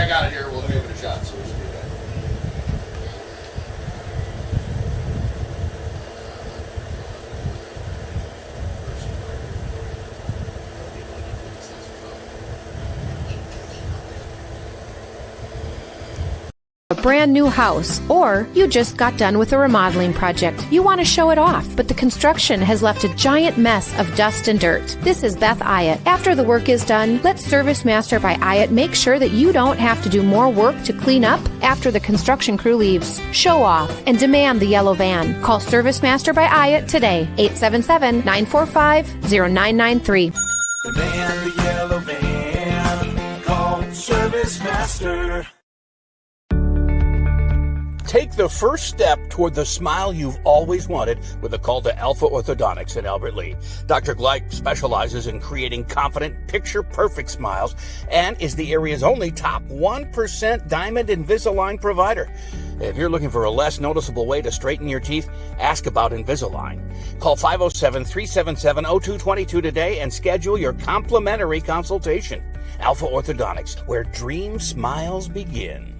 got it here. We'll give it a shot. So we should be back. A brand new house, or you just got done with a remodeling project. You want to show it off, but the construction has left a giant mess of dust and dirt. This is Beth Ayatt. After the work is done, let Service Master by Ayatt make sure that you don't have to do more work to clean up after the construction crew leaves. Show off and demand the yellow van. Call Service Master by Ayatt today, 877-945-0993. Demand the yellow van. Call Service Master. Take the first step toward the smile you've always wanted with a call to Alpha Orthodontics in Albert Lea. Dr. Gleich specializes in creating confident, picture-perfect smiles and is the area's only top 1% Diamond Invisalign provider. If you're looking for a less noticeable way to straighten your teeth, ask about Invisalign. Call 507-377-0222 today and schedule your complimentary consultation. Alpha Orthodontics, where dream smiles begin.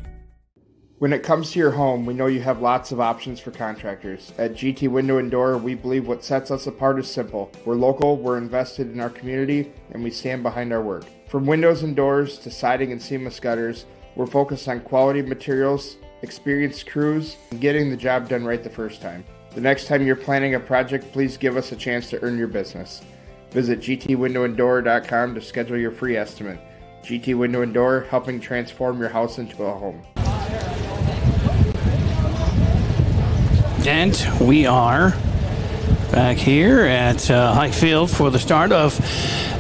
When it comes to your home, we know you have lots of options for contractors. At GT Window and Door, we believe what sets us apart is simple. We're local, we're invested in our community, and we stand behind our work. From windows and doors to siding and seamless gutters, we're focused on quality materials, experienced crews, and getting the job done right the first time. The next time you're planning a project, please give us a chance to earn your business. Visit gtwindowanddoor.com to schedule your free estimate. GT Window and Door, helping transform your house into a home. And we are back here at Highfield for the start of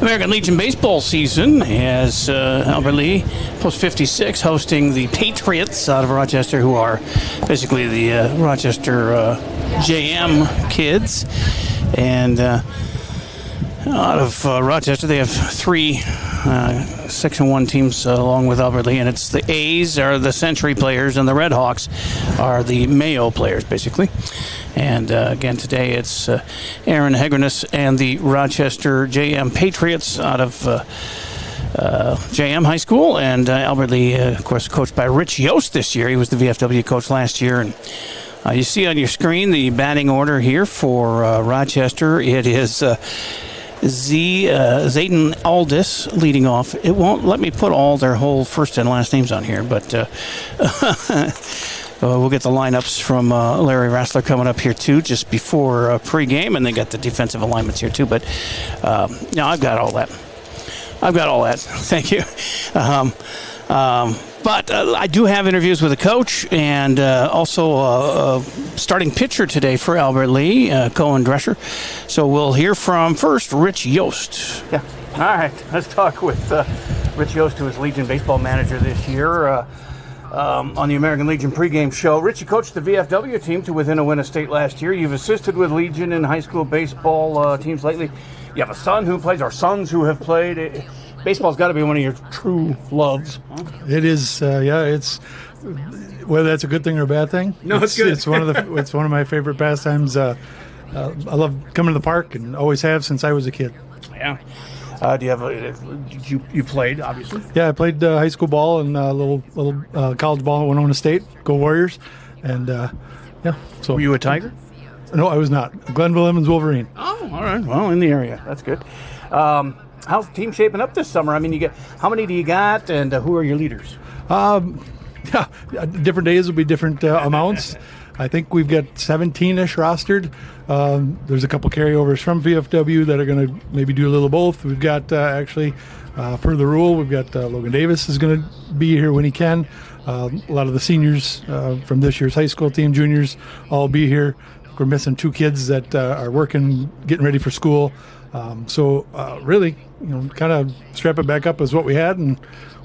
American Legion baseball season as Albert Lea, Post 56, hosting the Patriots out of Rochester, who are basically the Rochester JM kids. And out of Rochester, they have three Section 1 teams along with Albert Lea, and it's the A's are the Century players and the Red Hawks are the Mayo players, basically. And again, today it's Aaron Hegrenus and the Rochester JM Patriots out of JM High School, and Albert Lea, of course, coached by Rich Yost this year. He was the VFW coach last year, and you see on your screen the batting order here for Rochester. It is Zayden Aldis leading off. It won't let me put all their whole first and last names on here, but we'll get the lineups from Larry Rassler coming up here too, just before pregame, and they got the defensive alignments here too. But no, I've got all that. Thank you. But I do have interviews with a coach and also a starting pitcher today for Albert Lea, Cohen Drescher. So we'll hear from first Rich Yost. Yeah. All right. Let's talk with Rich Yost, who is Legion baseball manager this year on the American Legion pregame show. Rich, you coached the VFW team to within a win of state last year. You've assisted with Legion in high school baseball teams lately. You have a son who plays, or sons who have played. Baseball's got to be one of your true loves. It is, yeah. It's whether that's a good thing or a bad thing. No, it's good. It's one of my favorite pastimes. I love coming to the park and always have since I was a kid. Yeah. Do you have you played, obviously? Yeah, I played high school ball and little college ball at Winona State. Go Warriors! And yeah. So were you a Tiger? No, I was not. Glenville Emmons Wolverine. Oh, all right. Well, in the area, that's good. How's the team shaping up this summer? I mean, how many do you got, and who are your leaders? Yeah, different days will be different amounts. I think we've got 17-ish rostered. There's a couple carryovers from VFW that are going to maybe do a little both. We've got actually, per the rule, we've got Logan Davis is going to be here when he can. A lot of the seniors from this year's high school team, juniors, all be here. We're missing two kids that are working, getting ready for school. So really, kind of strap it back up as what we had and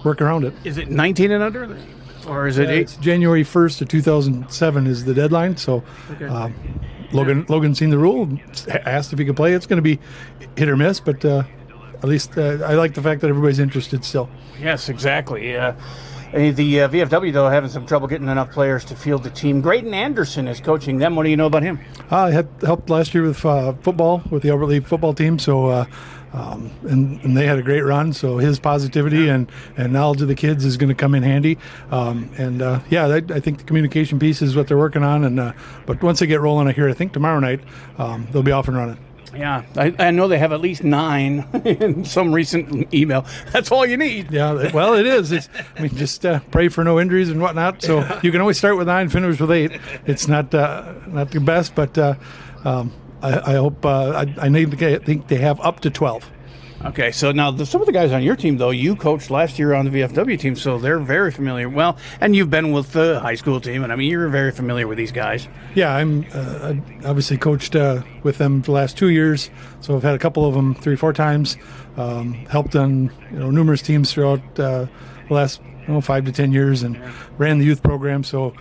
work around it. Is it 19 and under, or is it 8? It's January 1st of 2007 is the deadline. So okay. Logan's seen the rule, asked if he could play. It's going to be hit or miss, but at least I like the fact that everybody's interested still. Yes, exactly. The VFW, though, having some trouble getting enough players to field the team. Graydon Anderson is coaching them. What do you know about him? I had helped last year with football, with the Albert League football team, so and they had a great run, so his positivity and knowledge of the kids is going to come in handy. I think the communication piece is what they're working on, but once they get rolling, I think tomorrow night they'll be off and running. Yeah, I know they have at least 9 in some recent email. That's all you need. Yeah, well, it is. Just pray for no injuries and whatnot. So you can always start with 9, finish with 8. It's not the best, but I hope I think they have up to 12. Okay, so now some of the guys on your team, though, you coached last year on the VFW team, so they're very familiar. Well, and you've been with the high school team, and I mean, you're very familiar with these guys. Yeah, I'm obviously coached with them for the last 2 years, so I've had a couple of them 3-4 times. Helped on numerous teams throughout the last 5 to 10 years, and ran the youth program. So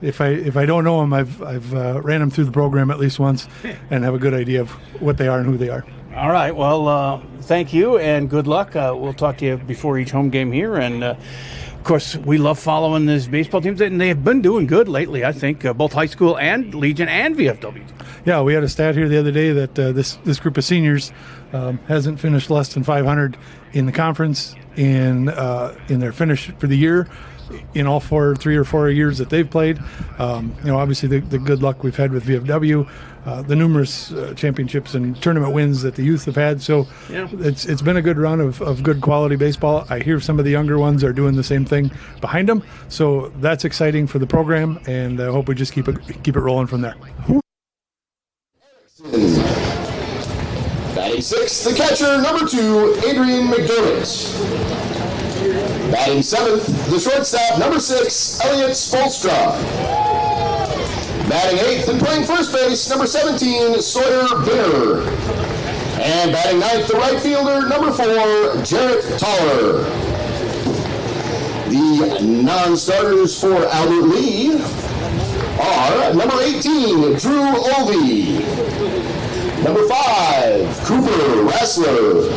if I don't know them, I've ran them through the program at least once, and have a good idea of what they are and who they are. All right. Well, thank you and good luck. We'll talk to you before each home game here. And, of course, we love following these baseball teams. And they have been doing good lately, I think, both high school and Legion and VFW. Yeah, we had a stat here the other day that this group of seniors hasn't finished less than 500 in the conference in their finish for the year in all 3 or 4 years that they've played. Obviously the good luck we've had with VFW, the numerous championships and tournament wins that the youth have had. So it's been a good run of good quality baseball. I hear some of the younger ones are doing the same thing behind them. So that's exciting for the program, and I hope we just keep it rolling from there. Batting 6th, the catcher, number 2, Adrian McDermott. Batting 7th, the shortstop, number 6, Elliot Spolstra. Batting 8th and playing first base, number 17, Sawyer Binner. And batting 9th, the right fielder, number 4, Jarrett Toller. The non-starters for Albert Lee are number 18, Drew Olvey. Number 5, Cooper Rassler.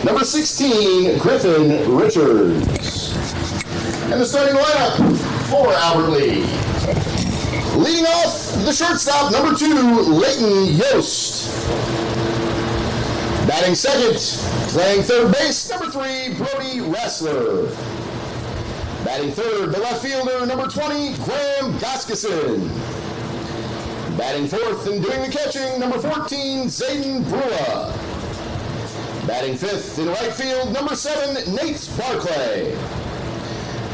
Number 16, Griffin Richards. And the starting lineup for Albert Lee. Leading off, the shortstop, number 2, Leighton Yost. Batting second, playing third base, number 3, Brody Rassler. Batting third, the left fielder, number 20, Graham Goskison. Batting fourth and doing the catching, number 14, Zayden Brua. Batting fifth in right field, number 7, Nate Barclay.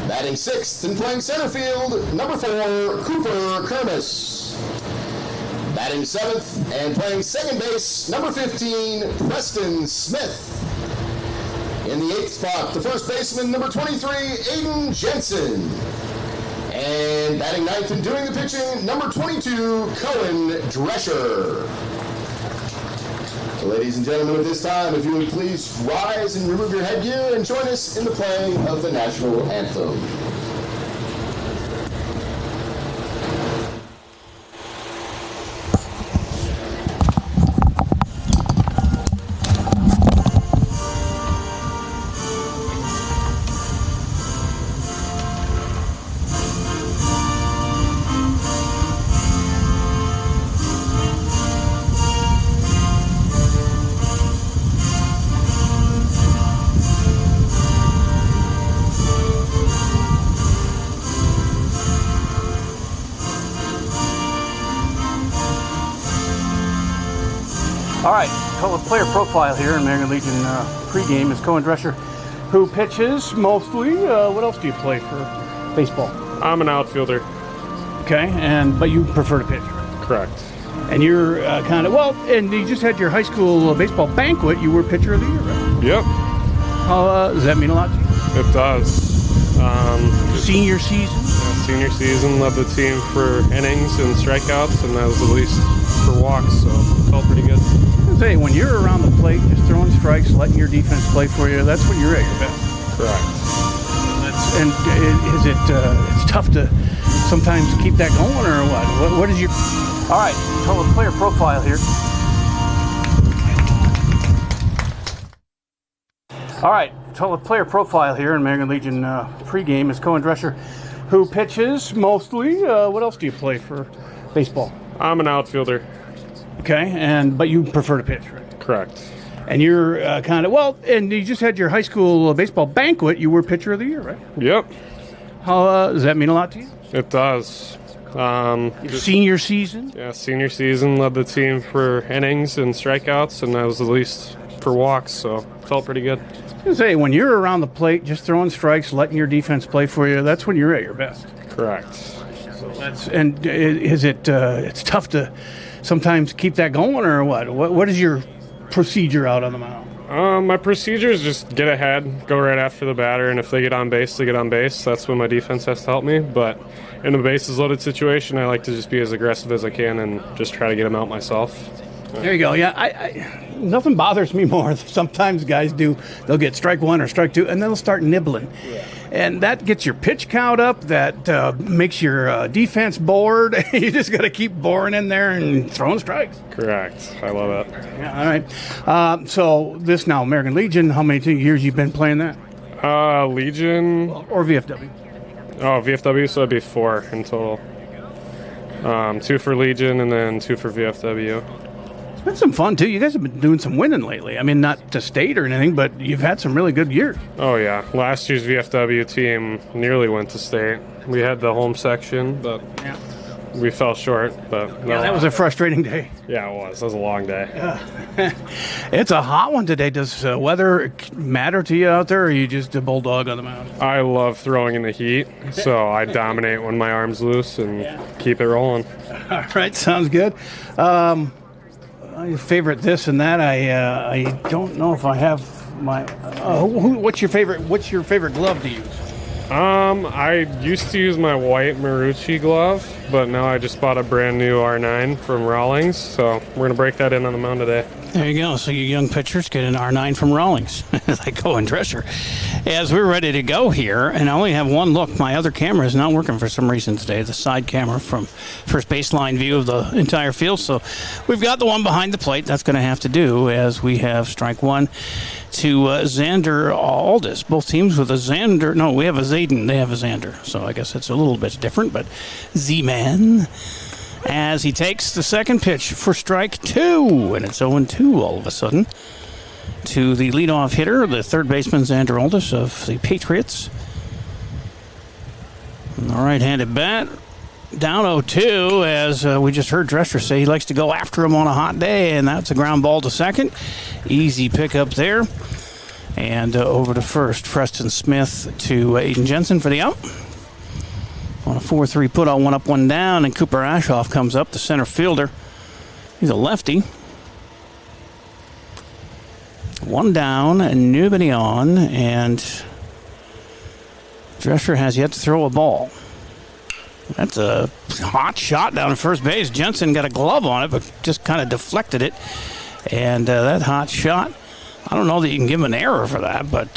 Batting sixth and playing center field, number 4, Cooper Kermis. Batting seventh and playing second base, number 15, Preston Smith. In the 8th spot, the first baseman, number 23, Aiden Jensen. And batting ninth and doing the pitching, number 22, Cohen Drescher. So ladies and gentlemen, at this time, if you would please rise and remove your headgear and join us in the playing of the national anthem. All right, player profile here in American Legion pregame is Cohen Drescher, who pitches mostly. What else do you play for baseball? I'm an outfielder. Okay, but you prefer to pitch, right? Correct. And you're and you just had your high school baseball banquet. You were pitcher of the year, right? Yep. Does that mean a lot to you? It does. Senior season? Senior season, led the team for innings and strikeouts, and that was the least for walks, so it felt pretty good. Say, when you're around the plate, just throwing strikes, letting your defense play for you, that's when you're at your best. Correct. It's tough to sometimes keep that going, or what? What is your... All right, tell the player profile here. All right, so the player profile here in American Legion pregame is Cohen Drescher, who pitches mostly. What else do you play for baseball? I'm an outfielder. Okay, but you prefer to pitch, right? Correct. And you're and you just had your high school baseball banquet. You were pitcher of the year, right? Yep, How does that mean a lot to you? it does. Senior season? Yeah, senior season, led the team for innings and strikeouts, and I was the least for walks, so felt pretty good. I was gonna say, when you're around the plate, just throwing strikes, letting your defense play for you, that's when you're at your best. Correct. So is it? It's tough to sometimes keep that going, or what? What is your procedure out on the mound? My procedure is just get ahead, go right after the batter, and if they get on base, they get on base. That's when my defense has to help me. But in a bases loaded situation, I like to just be as aggressive as I can and just try to get them out myself. There you go. Yeah, I nothing bothers me more. Sometimes guys they'll get strike one or strike two, and then they'll start nibbling. Yeah. And that gets your pitch count up. That makes your defense bored. You just got to keep boring in there and throwing strikes. Correct. I love it. Yeah, all right. So this now, American Legion, how many years you been playing that? Legion. Or VFW? Oh, VFW, so that'd be 4 in total. 2 for Legion and then 2 for VFW. It's been some fun, too. You guys have been doing some winning lately. I mean, not to state or anything, but you've had some really good years. Oh, yeah. Last year's VFW team nearly went to state. We had the home section, but we fell short. But yeah, that was a frustrating day. Yeah, it was. That was a long day. It's a hot one today. Does weather matter to you out there, or are you just a bulldog on the mound? I love throwing in the heat, so I dominate when my arm's loose and keep it rolling. All right, sounds good. Favorite this and that. I don't know if I have my. What's your favorite glove to use? I used to use my white Marucci glove, but now I just bought a brand new R9 from Rawlings, so we're gonna break that in on the mound today. There you go. So you young pitchers get an R9 from Rawlings, like Cohen Drescher. As we're ready to go here, and I only have one look. My other camera is not working for some reason today. The side camera from first baseline view of the entire field. So we've got the one behind the plate. That's going to have to do as we have strike one to Xander Aldis. Both teams with a Xander. No, we have a Zayden. They have a Xander. So I guess it's a little bit different, but Z-Man as he takes the second pitch for strike two, and it's 0-2 all of a sudden to the leadoff hitter, the third baseman Xander Aldis of the Patriots. And the right-handed bat down 0-2, as we just heard Drescher say he likes to go after him on a hot day, and that's a ground ball to second. Easy pickup there. And over to first, Preston Smith to Aiden Jensen for the out. On a 4-3 put on, one up, one down, and Cooper Ashoff comes up, the center fielder. He's a lefty. One down and nobody on, and Drescher has yet to throw a ball. That's a hot shot down at first base. Jensen got a glove on it, but just kind of deflected it. And that hot shot, I don't know that you can give him an error for that, but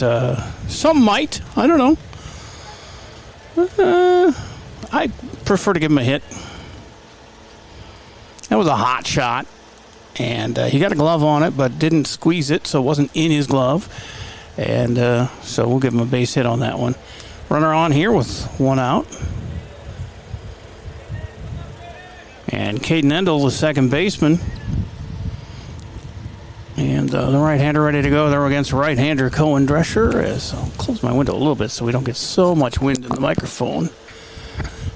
some might. I don't know. I prefer to give him a hit. That was a hot shot. And he got a glove on it, but didn't squeeze it, so it wasn't in his glove. And so we'll give him a base hit on that one. Runner on here with one out. And Caden Endel, the second baseman. And the right-hander ready to go there against right-hander Cohen Drescher. As I'll close my window a little bit so we don't get so much wind in the microphone.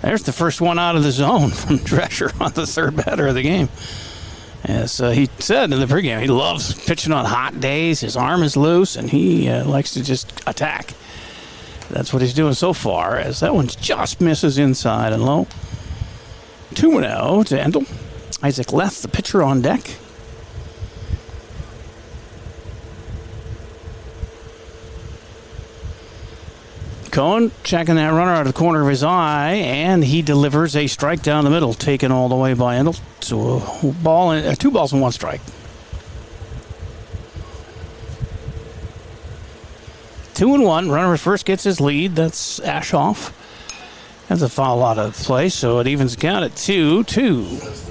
There's the first one out of the zone from Drescher on the third batter of the game. As he said in the pregame, he loves pitching on hot days. His arm is loose, and he likes to just attack. That's what he's doing so far, as that one just misses inside and low. 2-0 to Endel. Isaac Leth, the pitcher, on deck. Cohen checking that runner out of the corner of his eye, and he delivers a strike down the middle, taken all the way by Endel. So a ball and 2 balls and 1 strike. 2-1. Runner at first gets his lead. That's Ashoff. That's a foul out of play, so it evens the count at 2-2.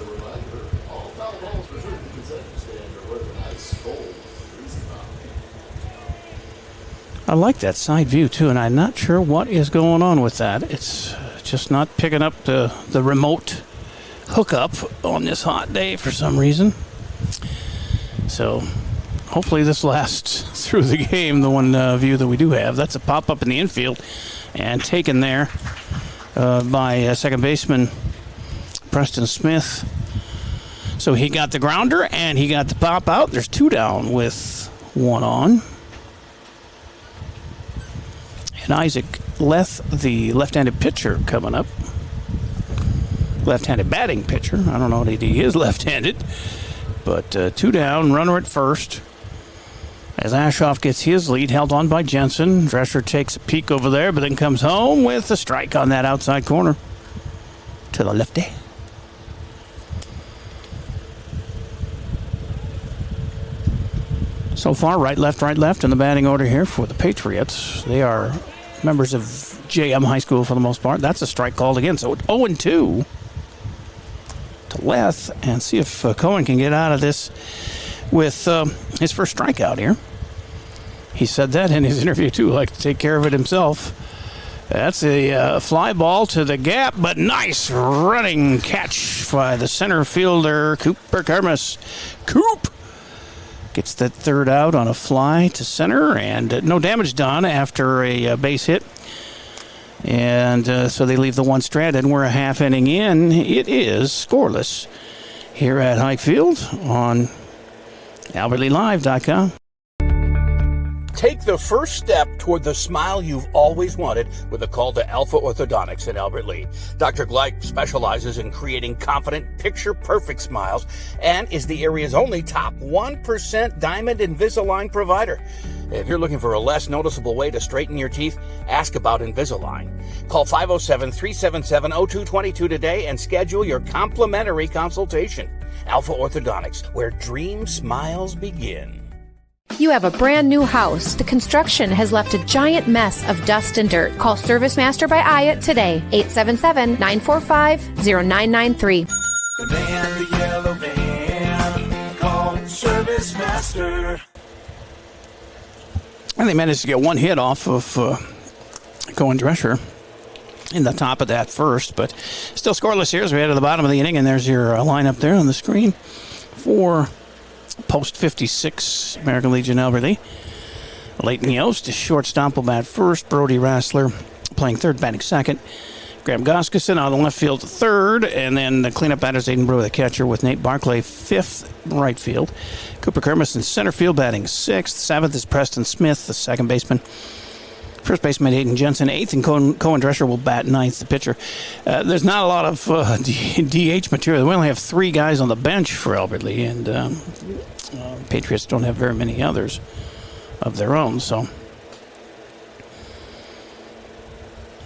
I like that side view, too, and I'm not sure what is going on with that. It's just not picking up the remote hookup on this hot day for some reason. So hopefully this lasts through the game, the one view that we do have. That's a pop-up in the infield and taken there by second baseman Preston Smith. So he got the grounder and he got the pop out. There's 2 down with 1 on. And Isaac Leth, the left-handed pitcher, coming up. Left-handed batting pitcher. I don't know that he is left-handed. But 2 down, runner at first. As Ashoff gets his lead, held on by Jensen. Drescher takes a peek over there, but then comes home with a strike on that outside corner. To the lefty. So far, right, left in the batting order here for the Patriots. They are members of JM High School for the most part. That's a strike called again. So 0-2 to Leth, and see if Cohen can get out of this with his first strikeout here. He said that in his interview, too, like to take care of it himself. That's a fly ball to the gap, but nice running catch by the center fielder, Cooper Kermis. Coop gets that third out on a fly to center, and no damage done after a base hit. And so they leave the one stranded. We're a half inning in. It is scoreless here at Highfield on AlbertLeeLive.com. Take the first step toward the smile you've always wanted with a call to Alpha Orthodontics in Albert Lea. Dr. Gleich specializes in creating confident, picture-perfect smiles and is the area's only top 1% Diamond Invisalign provider. If you're looking for a less noticeable way to straighten your teeth, ask about Invisalign. Call 507-377-0222 today and schedule your complimentary consultation. Alpha Orthodontics, where dream smiles begin. You have a brand new house. The construction has left a giant mess of dust and dirt. Call Service Master by Ayat today, 877-945-0993. The man, the yellow van, call Service Master. And they managed to get one hit off of Cohen Drescher in the top of that first, but still scoreless here as we head to the bottom of the inning, and there's your lineup there on the screen for post 56 American Legion Albert Lea. Leighton Yost is shortstop, will bat first. Brody Rassler playing third, batting second. Graham Goskison on the left field third, and then the cleanup batters Aiden Brewer, the catcher, with Nate Barclay fifth, right field. Cooper Kermis in center field, batting sixth. Seventh is Preston Smith, the second baseman. First baseman Aiden Jensen, eighth, and Cohen Drescher will bat ninth, the pitcher. There's not a lot of DH material. We only have 3 guys on the bench for Albert Lea, and Patriots don't have very many others of their own, so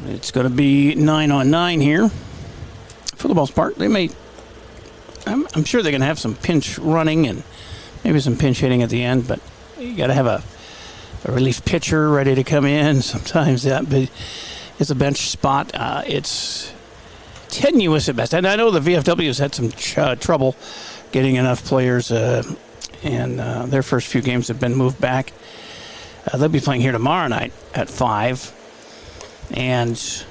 it's going to be 9-on-9 here. For the most part, they may. I'm sure they're going to have some pinch running and maybe some pinch hitting at the end, but you got to have a relief pitcher ready to come in. Sometimes that is a bench spot. It's tenuous at best. And I know the VFW has had some trouble getting enough players, and their first few games have been moved back. They'll be playing here tomorrow night at 5. And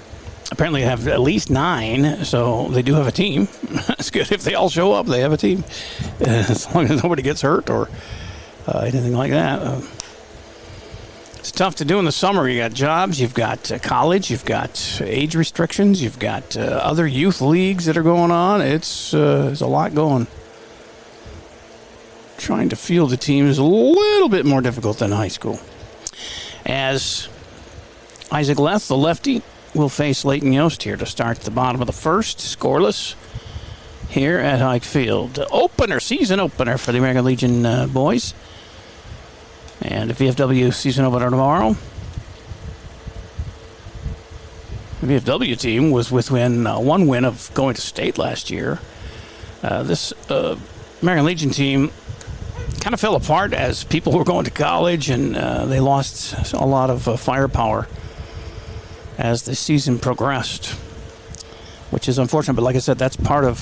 apparently have at least 9, so they do have a team. It's good if they all show up. They have a team. As long as nobody gets hurt or anything like that. It's tough to do in the summer. You got jobs, you've got college, you've got age restrictions, you've got other youth leagues that are going on. It's there's a lot going. Trying to field the team is a little bit more difficult than high school. As Isaac Leth, the lefty, will face Leighton Yost here to start the bottom of the first. Scoreless here at Hike Field. Season opener for the American Legion boys. And the VFW season opener tomorrow. The VFW team was within 1 win of going to state last year. This American Legion team kind of fell apart as people were going to college, and they lost a lot of firepower as the season progressed, which is unfortunate. But like I said, that's part of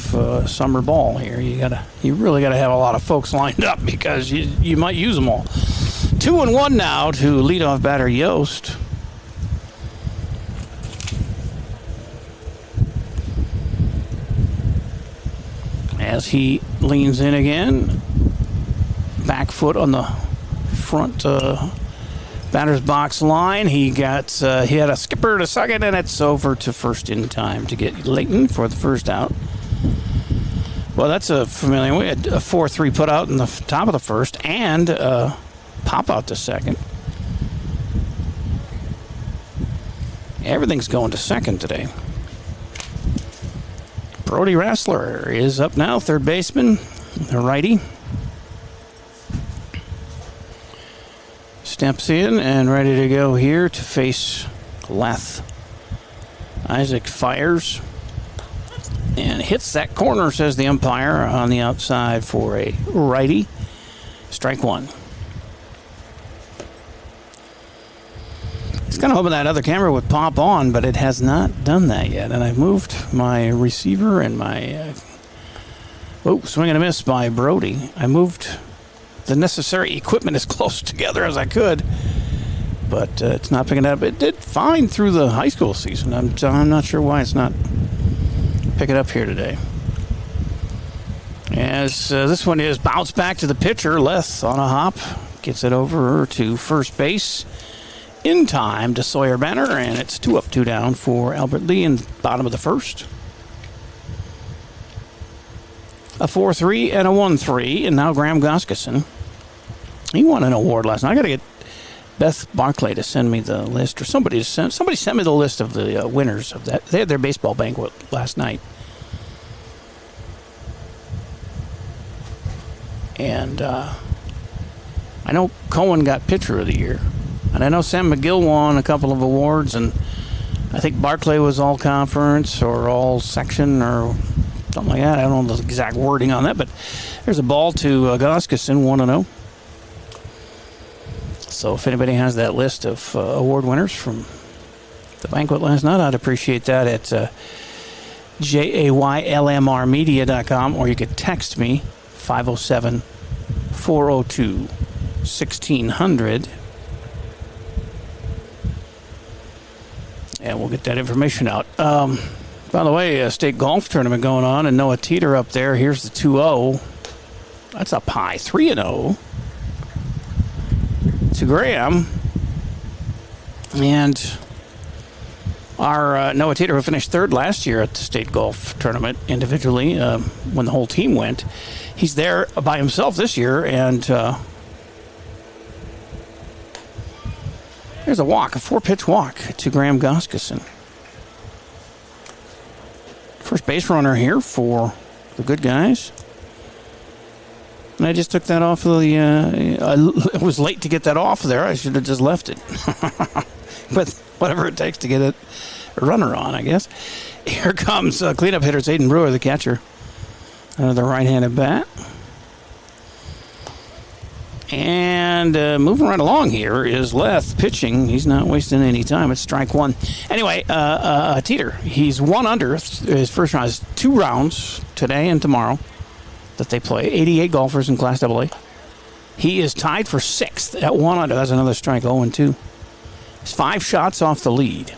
summer ball here. You really gotta have a lot of folks lined up because you might use them all. 2-1 now to leadoff batter Yost. As he leans in again, back foot on the front batter's box line. He had a skipper to second, and it's over to first in time to get Layton for the first out. Well, that's a familiar. We had a 4-3 put out in the top of the first, and pop out to second. Everything's going to second today. Brody Rassler is up now, third baseman, the righty. Steps in and ready to go here to face Leth. Isaac fires and hits that corner, says the umpire, on the outside for a righty. Strike one. He's kind of hoping that other camera would pop on, but it has not done that yet. And I've moved my receiver and my... swing and a miss by Brody. I moved the necessary equipment as close together as I could, but it's not picking it up. It did fine through the high school season. I'm not sure why it's not picking up here today. As this one is bounced back to the pitcher, Leth on a hop, gets it over to first base in time to Sawyer Banner, and it's 2 up, 2 down for Albert Lee in the bottom of the first. A 4-3 and a 1-3, and now Graham Goskeson. He won an award last night. I got to get Beth Barclay to send me the list, or somebody sent me the list of the winners of that. They had their baseball banquet last night. And I know Cohen got Pitcher of the Year. And I know Sam McGill won a couple of awards, and I think Barclay was all conference or all section or something like that. I don't know the exact wording on that, but there's a ball to Goskeson, 1-0. So if anybody has that list of award winners from the banquet last night, I'd appreciate that at jaylmrmedia.com, or you could text me 507-402-1600. And we'll get that information out. By the way, a state golf tournament going on, and Noah Teeter up there. Here's the 2-0. That's up high, 3-0 to Graham. And our Noah Teeter, who finished third last year at the state golf tournament individually when the whole team went, he's there by himself this year, and there's a walk, a 4-pitch walk to Graham Goskeson. First base runner here for the good guys. And I just took that off of the... it was late to get that off there. I should have just left it. But whatever it takes to get a runner on, I guess. Here comes cleanup hitter Aiden Brewer, the catcher. Another right-handed bat. And moving right along here is Leth pitching. He's not wasting any time. It's strike one. Anyway, Teeter, he's 1 under. His first round is 2 rounds today and tomorrow that they play. 88 golfers in Class AA. He is tied for 6th at 1 under. That's another strike, 0-2. He's 5 shots off the lead.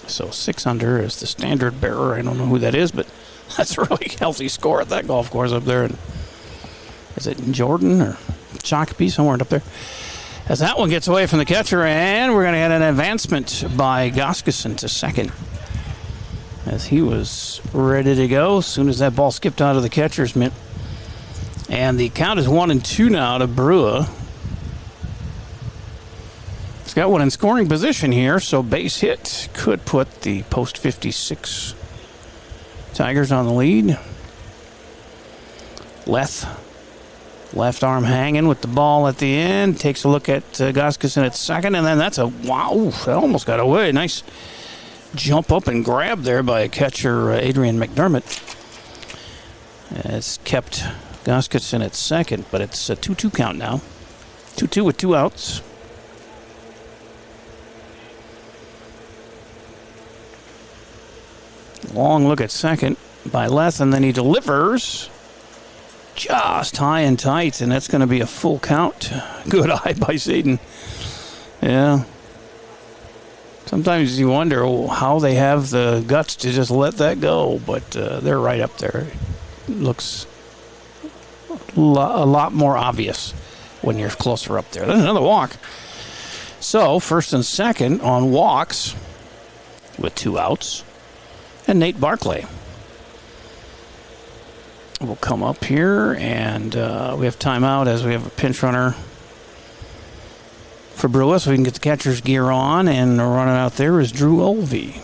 So 6 under is the standard bearer. I don't know who that is, but that's a really healthy score at that golf course up there. And is it Jordan or Shakopee, somewhere up there? As that one gets away from the catcher, and we're going to get an advancement by Goskeson to second, as he was ready to go as soon as that ball skipped out of the catcher's mitt. And the count is 1-2 now to Brewer. He's got one in scoring position here, so base hit could put the post 56 Tigers on the lead. Left arm hanging with the ball at the end. Takes a look at Goskeson at second, and then that's a wow. That almost got away. Nice jump up and grab there by catcher Adrian McDermott. It's kept Goskeson at second, but it's a 2-2 count now. 2-2 with 2 outs. Long look at second by Leth, and then he delivers just high and tight, and that's going to be a full count. Good eye by Satan. Yeah. Sometimes you wonder how they have the guts to just let that go, but they're right up there. It looks a lot more obvious when you're closer up there. There's another walk. So, first and second on walks with 2 outs. And Nate Barclay will come up here, and we have timeout as we have a pinch runner for Brewer, so we can get the catcher's gear on. And running out there is Drew Olvey.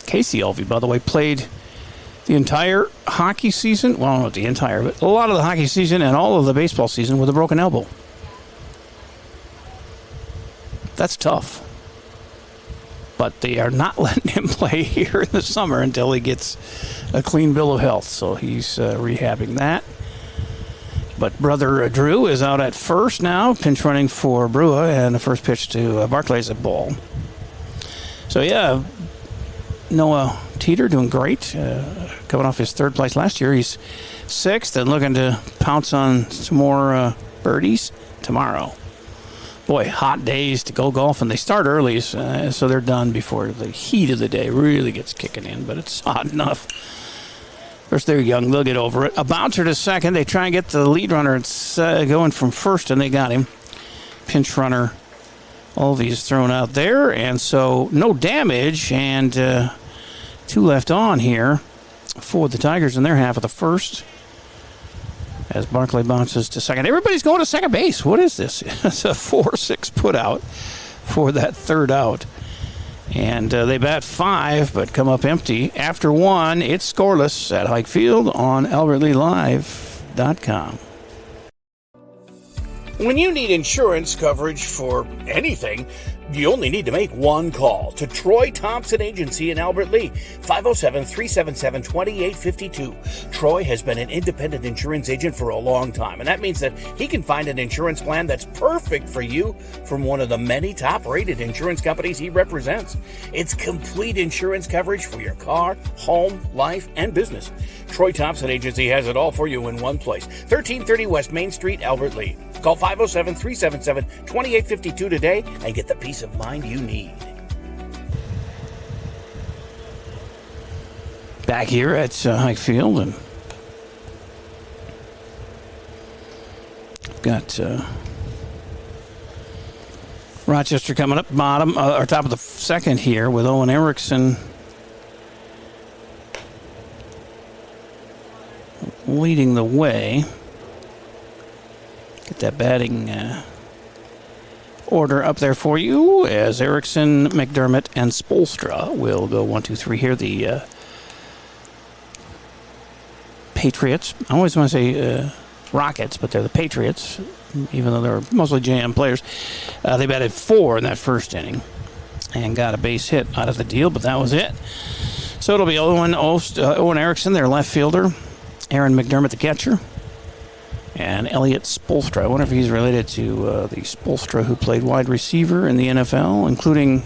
Casey Olvey, by the way, played the entire hockey season. Well, not the entire, but a lot of the hockey season and all of the baseball season with a broken elbow. That's tough. But they are not letting him play here in the summer until he gets a clean bill of health. So he's rehabbing that. But brother Drew is out at first now, pinch running for Brewer, and the first pitch to Barclay's a ball. So, yeah, Noah Teeter doing great. Coming off his 3rd place last year. He's 6th and looking to pounce on some more birdies tomorrow. Boy, hot days to go golfing. They start early, so they're done before the heat of the day really gets kicking in, but it's hot enough. Of course, they're young. They'll get over it. A bouncer to second. They try and get the lead runner going from first, and they got him. Pinch runner. All these thrown out there, and so no damage, and 2 left on here for the Tigers in their half of the first. As Barclay bounces to second. Everybody's going to second base. What is this? It's a 4-6 put out for that 3rd out. And they bat 5, but come up empty. After 1, it's scoreless at Hike Field on AlbertLeeLive.com. When you need insurance coverage for anything, you only need to make one call to Troy Thompson Agency in Albert Lea, 507-377-2852. Troy has been an independent insurance agent for a long time, and that means that he can find an insurance plan that's perfect for you from one of the many top-rated insurance companies he represents. It's complete insurance coverage for your car, home, life, and business. Troy Thompson Agency has it all for you in one place, 1330 West Main Street, Albert Lea. Call 507-377-2852 today and get the peace of mind you need. Back here at Hike Field, and got Rochester coming up bottom or top of the second here with Owen Erickson leading the way. Get that batting order up there for you as Erickson, McDermott, and Spolstra will go 1, 2, 3 here. The Patriots. I always want to say Rockets, but they're the Patriots, even though they're mostly JM players. They batted 4 in that first inning and got a base hit out of the deal, but that was it. So it'll be Owen Erickson, their left fielder, Aaron McDermott, the catcher, and Elliot Spolstra. I wonder if he's related to the Spolstra who played wide receiver in the NFL, including,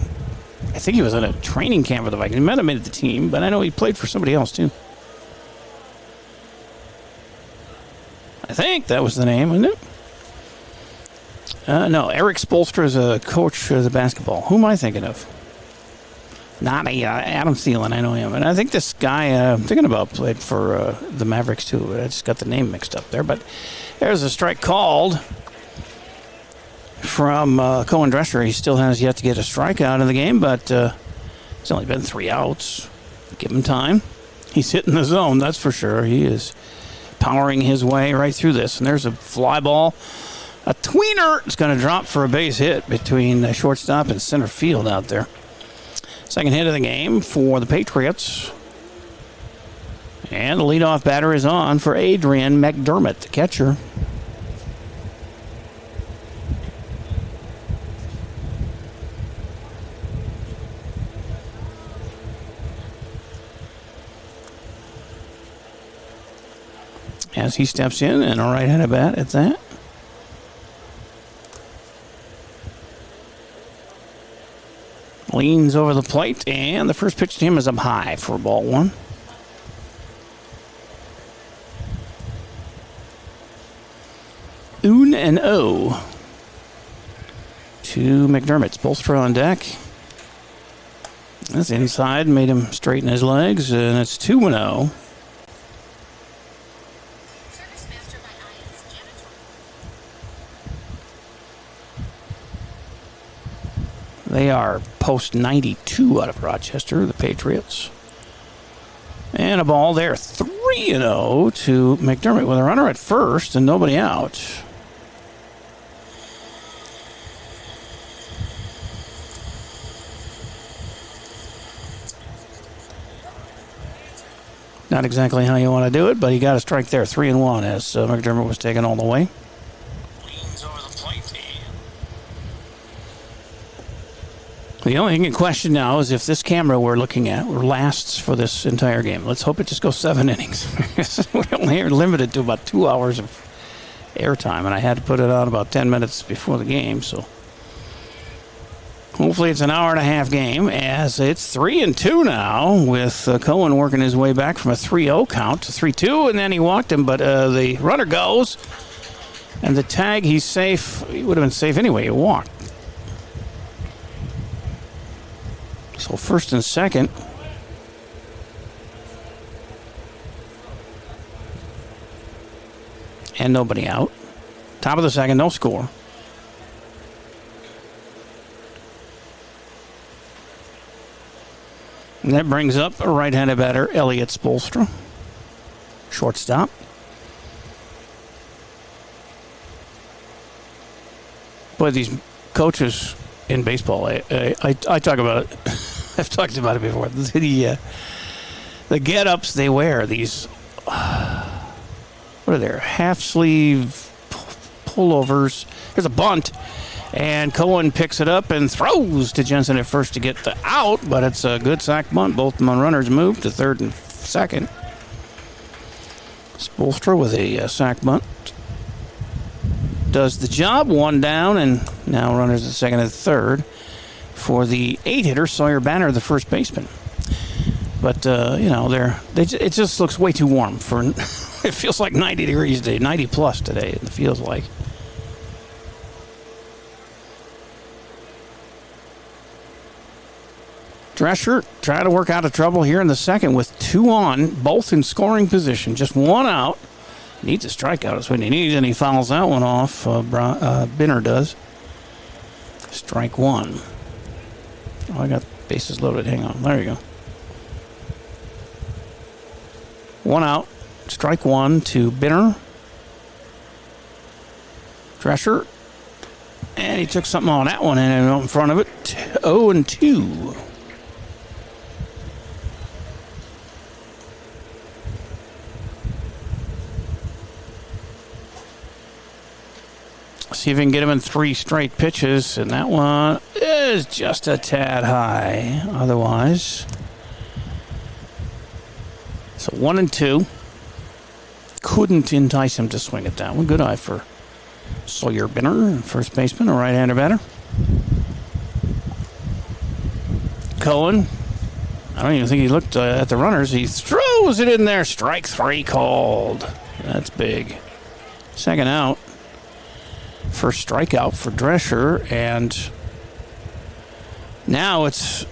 I think he was in a training camp with the Vikings. He might have made the team, but I know he played for somebody else too. I think that was the name, wasn't it? No, Eric Spolstra is a coach of the basketball. Who am I thinking of? Not Adam Thielen, I know him. And I think this guy I'm thinking about played for the Mavericks too. I just got the name mixed up there. But there's a strike called from Cohen Dresser. He still has yet to get a strikeout in the game, but it's only been 3 outs. Give him time. He's hitting the zone, that's for sure. He is powering his way right through this. And there's a fly ball. A tweener is going to drop for a base hit between the shortstop and center field out there. Second hit of the game for the Patriots. And the leadoff batter is on for Adrian McDermott, the catcher. As he steps in, and a right-handed bat at that. Leans over the plate, and the first pitch to him is up high for ball 1. 1-0 to McDermott. Spolstra on deck. That's inside, made him straighten his legs, and it's 2-0. They are post 92 out of Rochester, the Patriots. And a ball there, 3-0 to McDermott with a runner at first and nobody out. Not exactly how you want to do it, but he got a strike there, 3-1 as McDermott was taken all the way. Leans over the plate. The only thing in question now is if this camera we're looking at lasts for this entire game. Let's hope it just goes 7 innings. We only are limited to about 2 hours of airtime, and I had to put it on about 10 minutes before the game, so hopefully it's an hour and a half game, as it's 3-2 now, with Cohen working his way back from a 3-0 count to 3-2, and then he walked him, but the runner goes, and the tag, he's safe. He would have been safe anyway. He walked. So first and second. And nobody out. Top of the second, no score. And that brings up a right-handed batter, Elliot Spolstra. Shortstop. Boy, these coaches in baseball, I talk about it. I've talked about it before. The get-ups they wear, these, what are they, half-sleeve pullovers. There's a bunt, and Cohen picks it up and throws to Jensen at first to get the out, but it's a good sack bunt. Both runners move to third and second. Spolstra with a sack bunt does the job. One down, and now runners at second and third for the 8-hitter, Sawyer Banner, the first baseman. But, it just looks way too warm. For it feels like 90 degrees today, 90 plus today, it feels like. Drescher trying to work out of trouble here in the second with 2 on, both in scoring position. Just 1 out. Needs a strikeout is what he needs, and he fouls that one off. Binner does. Strike 1. Oh, I got bases loaded. Hang on. There you go. 1 out. Strike 1 to Binner. Drescher. And he took something on that one and in front of it. 0-2. See if we can get him in 3 straight pitches, and that one is just a tad high. Otherwise, so 1-2. Couldn't entice him to swing at that one. Good eye for Sawyer Binner, first baseman, a right-hander batter. Cohen, I don't even think he looked at the runners. He throws it in there. Strike 3 called. That's big. Second out. First strikeout for Drescher, and now it's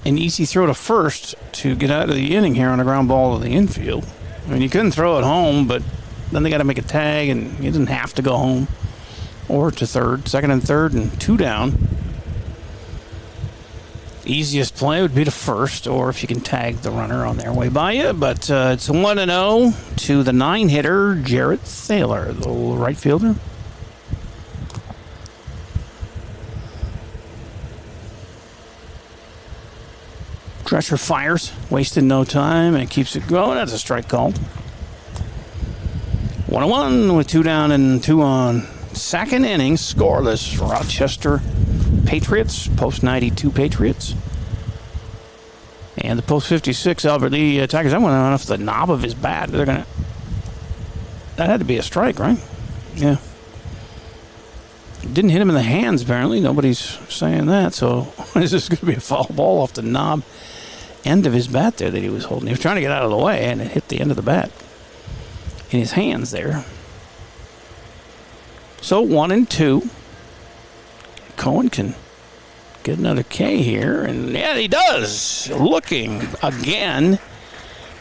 an easy throw to first to get out of the inning here on a ground ball to the infield. I mean, you couldn't throw it home, but then they got to make a tag, and you didn't have to go home. Or to third, second and third, and 2 down. Easiest play would be to first, or if you can tag the runner on their way by you. But it's 1-0 to the 9-hitter, Jarrett Thaler, the right fielder. Drescher fires, wasted no time, and keeps it going. That's a strike called. 1-1 with 2 down and 2 on. Second inning, scoreless. Rochester Patriots, post 92 Patriots. And the post 56 Albert Lee Tigers. That went off the knob of his bat. That had to be a strike, right? Yeah. Didn't hit him in the hands, apparently. Nobody's saying that. So this is going to be a foul ball off the knob end of his bat there that he was holding. He was trying to get out of the way, and it hit the end of the bat in his hands there. So 1 and 2. Cohen can get another K here, and yeah, he does. Looking again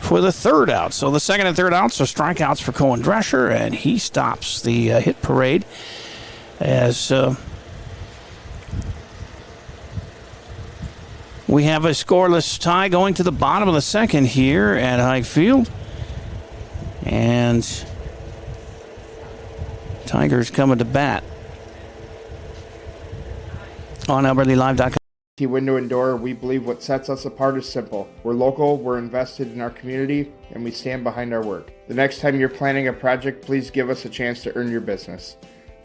for the third out. So the second and third outs are strikeouts for Cohen Drescher, and he stops the hit parade as we have a scoreless tie going to the bottom of the second here at Hike Field. And Tigers coming to bat on AlbertLeeLive.com. Window and Door, we believe what sets us apart is simple. We're local, we're invested in our community, and we stand behind our work. The next time you're planning a project, please give us a chance to earn your business.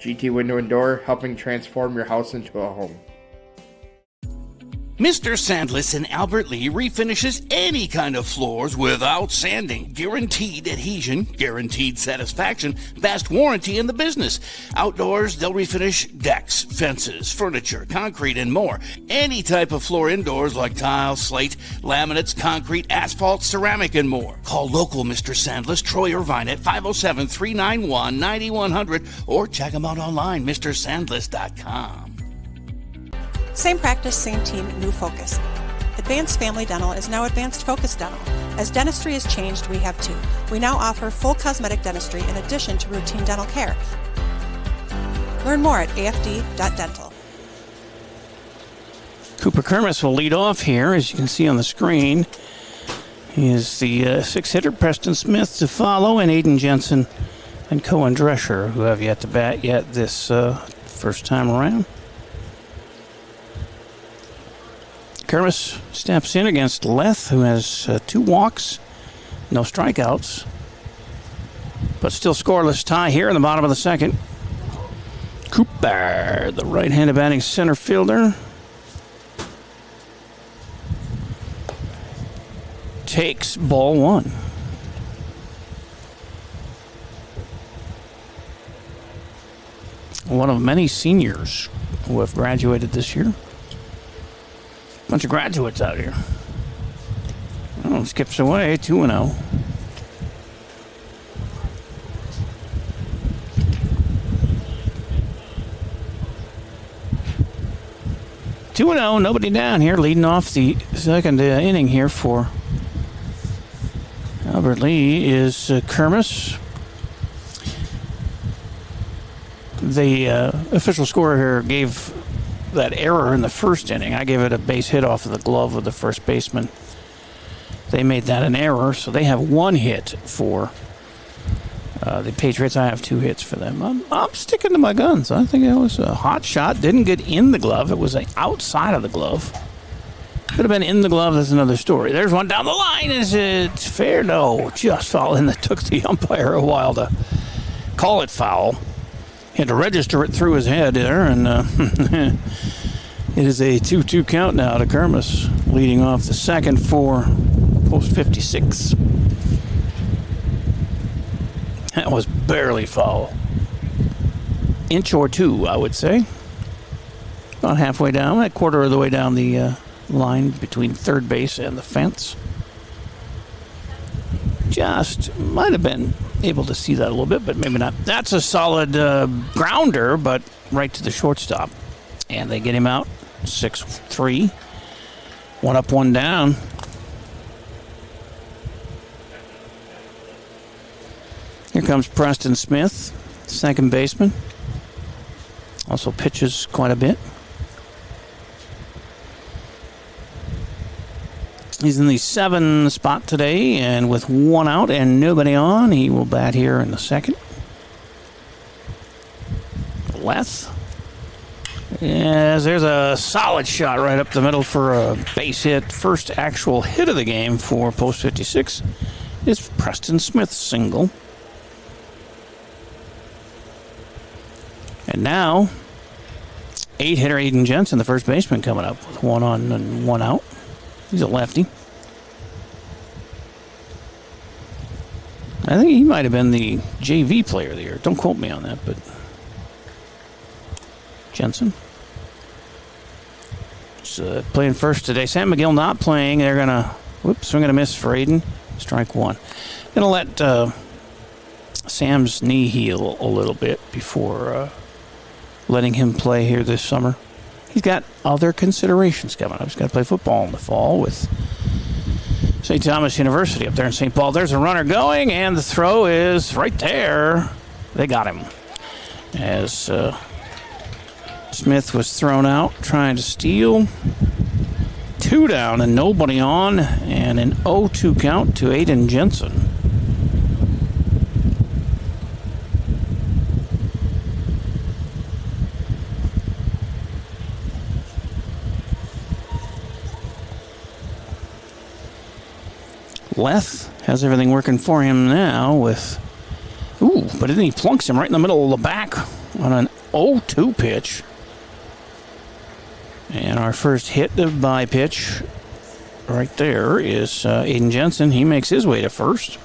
GT Window and Door, helping transform your house into a home. Mr. Sandless in Albert Lea refinishes any kind of floors without sanding. Guaranteed adhesion, guaranteed satisfaction, best warranty in the business. Outdoors, they'll refinish decks, fences, furniture, concrete, and more. Any type of floor indoors like tile, slate, laminates, concrete, asphalt, ceramic, and more. Call local Mr. Sandless, Troy Irvine at 507-391-9100 or check them out online, MrSandless.com. Same practice, same team, new focus. Advanced Family Dental is now Advanced Focus Dental. As dentistry has changed, we have too. We now offer full cosmetic dentistry in addition to routine dental care. Learn more at afd.dental. Cooper Kermis will lead off here, as you can see on the screen. He is the six-hitter, Preston Smith to follow, and Aiden Jensen and Cohen Drescher, who have yet to bat yet this first time around. Kermis steps in against Leth, who has 2 walks, no strikeouts, but still scoreless tie here in the bottom of the second. Cooper, the right-handed batting center fielder, takes ball 1. One of many seniors who have graduated this year. Bunch of graduates out here. Oh, skips away, 2-0. Nobody down here, leading off the second inning here for Albert Lea is Kermis. The official scorer here gave that error in the first inning. I gave it a base hit off of the glove of the first baseman. They made that an error, so they have 1 hit for the Patriots. I have 2 hits for them. I'm sticking to my guns. I think it was a hot shot. Didn't get in the glove. It was outside of the glove. Could have been in the glove. That's another story. There's one down the line. Is it fair? No. Just foul, and it took the umpire a while to call it foul. He had to register it through his head there, and it is a 2-2 count now to Kermis, leading off the second for post 56. That was barely foul. Inch or 2, I would say. About halfway down, a quarter of the way down the line between third base and the fence. Just might have been able to see that a little bit, but maybe not. That's a solid grounder, but right to the shortstop. And they get him out, 6-3. 1 up, 1 down. Here comes Preston Smith, second baseman. Also pitches quite a bit. He's in the 7 spot today, and with 1 out and nobody on, he will bat here in the second. Leth. Yes, there's a solid shot right up the middle for a base hit. First actual hit of the game for post 56 is Preston Smith's single. And now, 8-hitter Aiden Jensen, the first baseman, coming up with 1 on and 1 out. He's a lefty. I think he might have been the JV player of the year. Don't quote me on that, but Jensen. Playing first today. Sam McGill not playing. They're going to, swing and a miss for Aiden. Strike 1. Going to let Sam's knee heal a little bit before letting him play here this summer. He's got other considerations coming up. He's got to play football in the fall with St. Thomas University up there in St. Paul. There's a runner going, and the throw is right there. They got him. As Smith was thrown out trying to steal. 2 down and nobody on, and an 0-2 count to Aiden Jensen. Leth has everything working for him now with... Ooh, but then he plunks him right in the middle of the back on an 0-2 pitch. And our first hit by pitch right there is Aiden Jensen. He makes his way to first.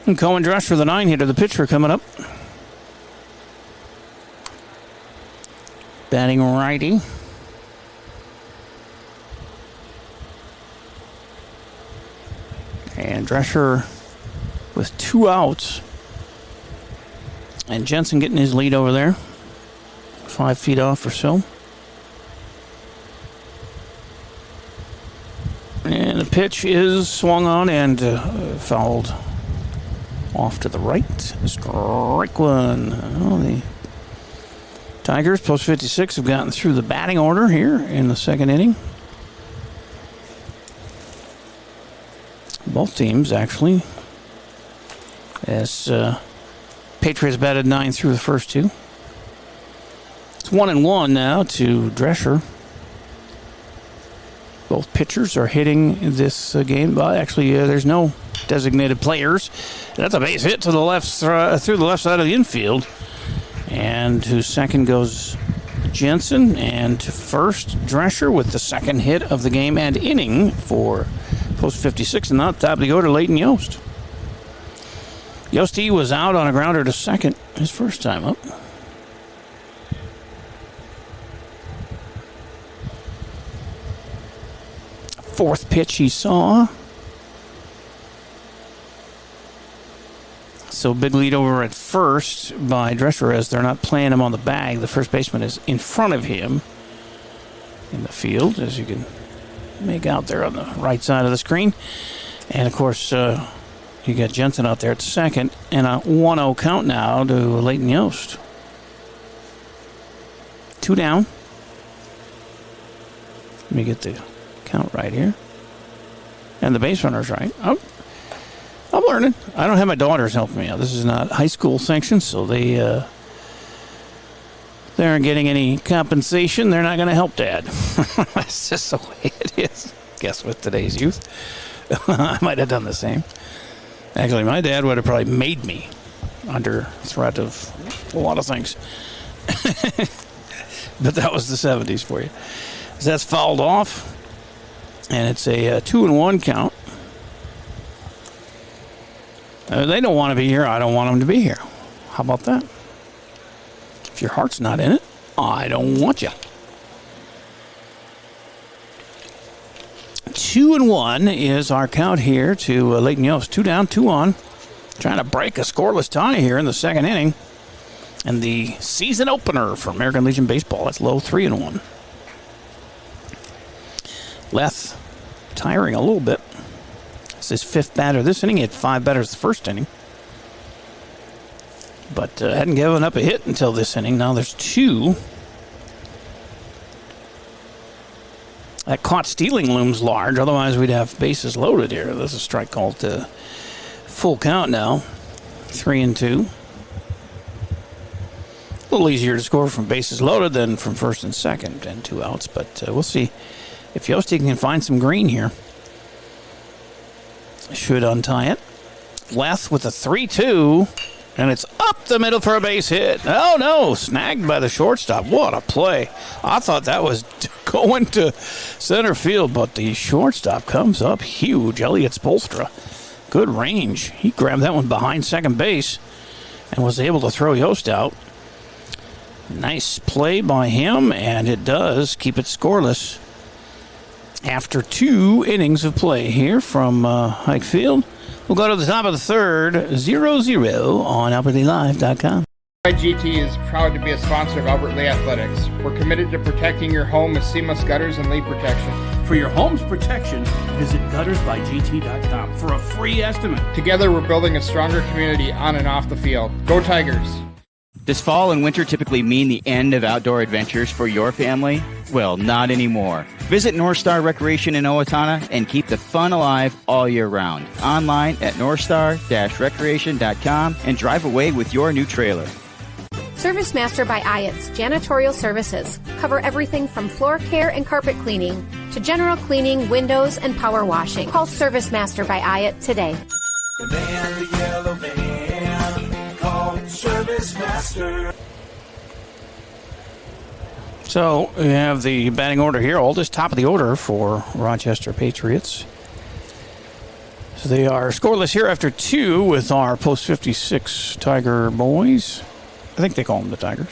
And Cohen Drescher, the 9-hitter, the pitcher, coming up. Batting righty. And Drescher with 2 outs. And Jensen getting his lead over there. 5 feet off or so. And the pitch is swung on and fouled off to the right. Strike one. Well, the Tigers, post 56, have gotten through the batting order here in the second inning. Both teams, actually. As Patriots batted 9 through the first 2. It's 1-1 now to Drescher. Both pitchers are hitting this game. Well, actually, there's no designated players. That's a base hit to the left, through the left side of the infield. And to second goes Jensen, and to first, Drescher with the second hit of the game and inning for post 56. And now top of the order, Leighton Yost. Yosti was out on a grounder to second his first time up. Fourth pitch he saw. So big lead over at first by Drescher as they're not playing him on the bag. The first baseman is in front of him in the field, as you can make out there on the right side of the screen. And, of course, you got Jensen out there at second. And a 1-0 count now to Leighton Yost. 2 down. Let me get the count right here. And the base runner's right. Oh, I'm learning. I don't have my daughters helping me out. This is not high school sanctioned, so they aren't getting any compensation. They're not going to help Dad. That's just the way it is. Guess with today's youth. I might have done the same. Actually, my dad would have probably made me under threat of a lot of things. But that was the 70s for you. So that's fouled off. And it's a 2-1 count. They don't want to be here. I don't want them to be here. How about that? If your heart's not in it, I don't want you. 2-1 is our count here to Leighton Yost. 2 down, 2 on. Trying to break a scoreless tie here in the second inning. And the season opener for American Legion Baseball. That's low, 3-1. Leth tiring a little bit. It's his 5th batter this inning. He had 5 batters the first inning. But hadn't given up a hit until this inning. Now there's 2. That caught stealing looms large. Otherwise, we'd have bases loaded here. This is a strike called to full count now. 3-2. A little easier to score from bases loaded than from first and second and 2 outs. But we'll see if Yosti can find some green here. Should untie it. Leth with a 3-2. And it's up the middle for a base hit. Oh, no. Snagged by the shortstop. What a play. I thought that was going to center field, but the shortstop comes up huge. Elliot Spolstra. Good range. He grabbed that one behind second base and was able to throw Yost out. Nice play by him, and it does keep it scoreless after 2 innings of play here from Hike Field. We'll go to the top of the third, 0-0 on AlbertlyLive.com. GT is proud to be a sponsor of Albert Lee Athletics. We're committed to protecting your home with seamless gutters and leak protection. For your home's protection, visit guttersbygt.com for a free estimate. Together, we're building a stronger community on and off the field. Go Tigers! Does fall and winter typically mean the end of outdoor adventures for your family? Well, not anymore. Visit North Star Recreation in Owatonna and keep the fun alive all year round. Online at northstar-recreation.com and drive away with your new trailer. Service Master by Ayat's Janitorial Services cover everything from floor care and carpet cleaning to general cleaning, windows, and power washing. Call Service Master by Ayat today. The van, the yellow van, call Service Master. So we have the batting order here. Oldest top of the order for Rochester Patriots. So they are scoreless here after 2 with our post 56 Tiger boys. I think they call them the Tigers.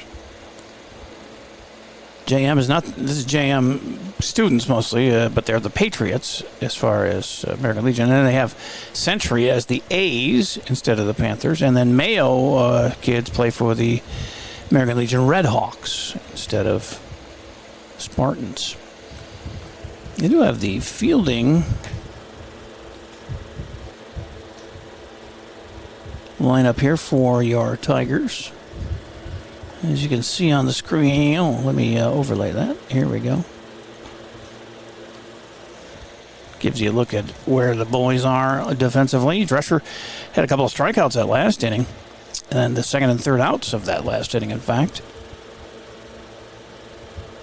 JM is not, this is JM students mostly, but they're the Patriots as far as American Legion. And then they have Century as the A's instead of the Panthers. And then Mayo kids play for the American Legion Red Hawks instead of Spartans. They do have the fielding lineup here for your Tigers. As you can see on the screen, let me overlay that. Here we go. Gives you a look at where the boys are defensively. Drescher had a couple of strikeouts that last inning. And the second and third outs of that last inning, in fact.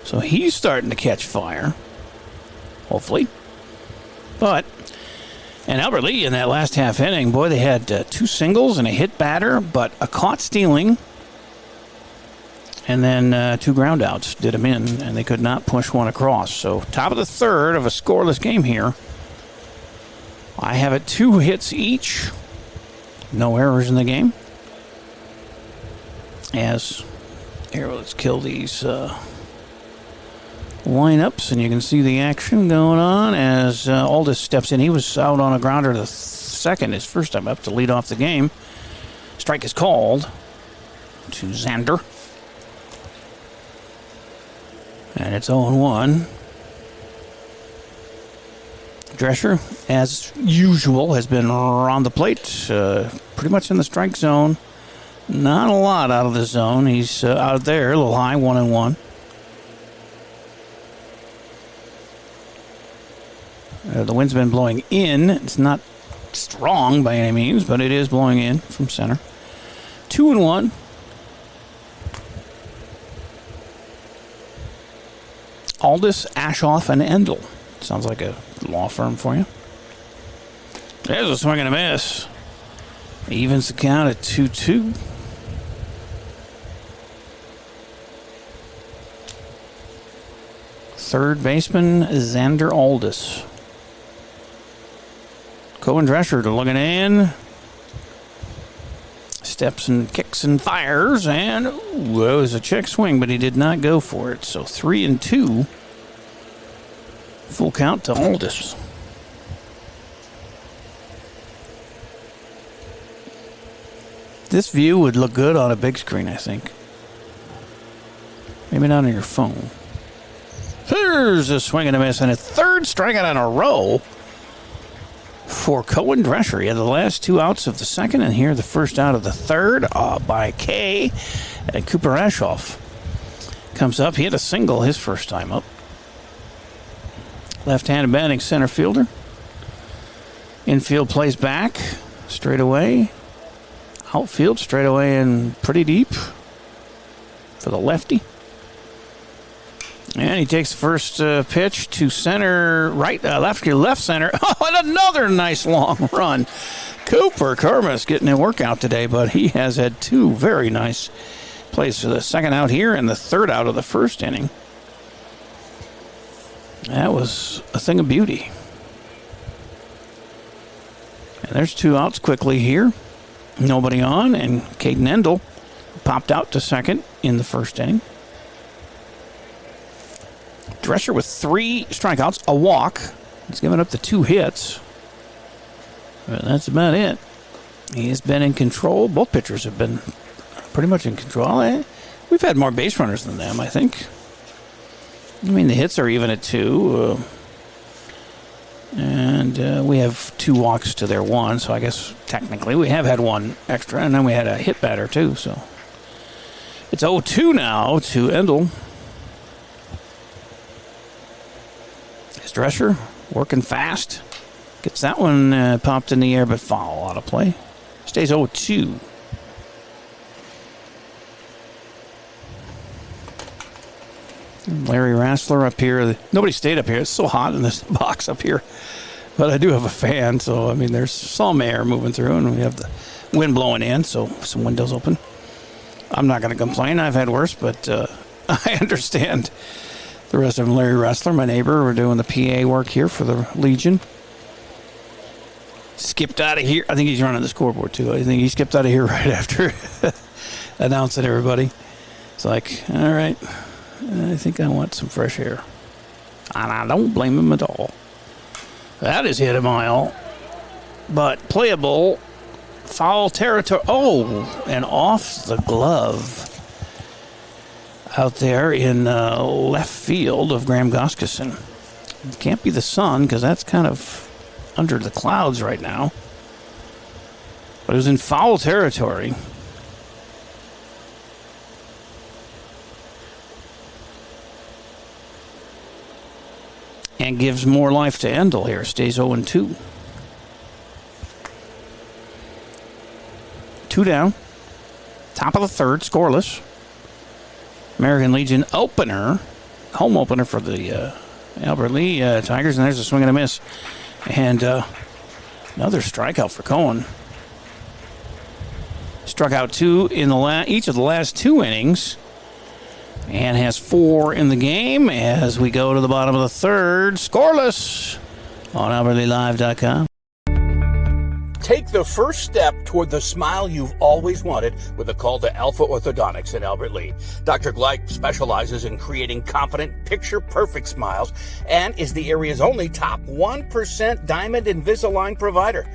So he's starting to catch fire. Hopefully. And Albert Lee in that last half inning, boy, they had 2 singles and a hit batter, but a caught stealing. And then 2 ground outs did them in, and they could not push one across. So top of the third of a scoreless game here. I have it 2 hits each. No errors in the game. As, here, let's kill these lineups, and you can see the action going on as Aldis steps in. He was out on a grounder the second, his first time up to lead off the game. Strike is called to Xander. And it's 0-1. Drescher, as usual, has been on the plate, pretty much in the strike zone. Not a lot out of the zone. He's out there, a little high, 1-1. The wind's been blowing in. It's not strong by any means, but it is blowing in from center. 2-1. Aldis, Ashoff, and Endel. Sounds like a law firm for you. There's a swing and a miss. Evens the count at 2-2. Third baseman, Xander Aldis. Cohen Drescher looking in. Steps and kicks and fires, and it was a check swing, but he did not go for it. So 3-2. Full count to Aldis. This view would look good on a big screen, I think. Maybe not on your phone. There's a swing and a miss, and a third strikeout in a row for Cohen Drescher. He had the last 2 outs of the second, and here the first out of the third by Kay. And Cooper Ashoff comes up. He had a single his first time up. Left-handed batting center fielder. Infield plays back, straight away. Outfield straight away and pretty deep for the lefty. And he takes the first pitch to center, right, left center. Oh, and another nice long run. Cooper Kermis getting a workout today, but he has had 2 very nice plays for the second out here and the third out of the first inning. That was a thing of beauty. And there's 2 outs quickly here. Nobody on, and Caden Endel popped out to second in the first inning. Drescher with 3 strikeouts, a walk. He's given up the 2 hits. But that's about it. He has been in control. Both pitchers have been pretty much in control. We've had more base runners than them, I think. I mean, the hits are even at 2. And we have 2 walks to their 1, so I guess technically we have had 1 extra, and then we had a hit batter too, so it's 0-2 now to Endel. Drescher working fast. Gets that one popped in the air, but foul out of play. Stays 0-2. Larry Rassler up here. Nobody stayed up here. It's so hot in this box up here. But I do have a fan, so, I mean, there's some air moving through, and we have the wind blowing in, so some windows open. I'm not going to complain. I've had worse, but I understand the rest of them. Larry Rassler, my neighbor, we're doing the PA work here for the Legion. Skipped out of here. I think he's running the scoreboard, too. I think he skipped out of here right after announcing everybody. It's like, all right, I think I want some fresh air. And I don't blame him at all. That is hit a mile. But playable, foul territory. Oh, and off the glove. Out there in left field of Graham Goskeson. It can't be the sun because that's kind of under the clouds right now. But it was in foul territory. And gives more life to Endel here. Stays 0-2. 2 down. Top of the third, scoreless. American Legion opener. Home opener for the Albert Lee Tigers. And there's a swing and a miss. And another strikeout for Cohen. Struck out 2 in each of the last 2 innings. And has 4 in the game as we go to the bottom of the third. Scoreless on AlbertLeeLive.com. Take the first step toward the smile you've always wanted with a call to Alpha Orthodontics in Albert Lee. Dr. Gleich specializes in creating confident, picture-perfect smiles and is the area's only top 1% Diamond Invisalign provider.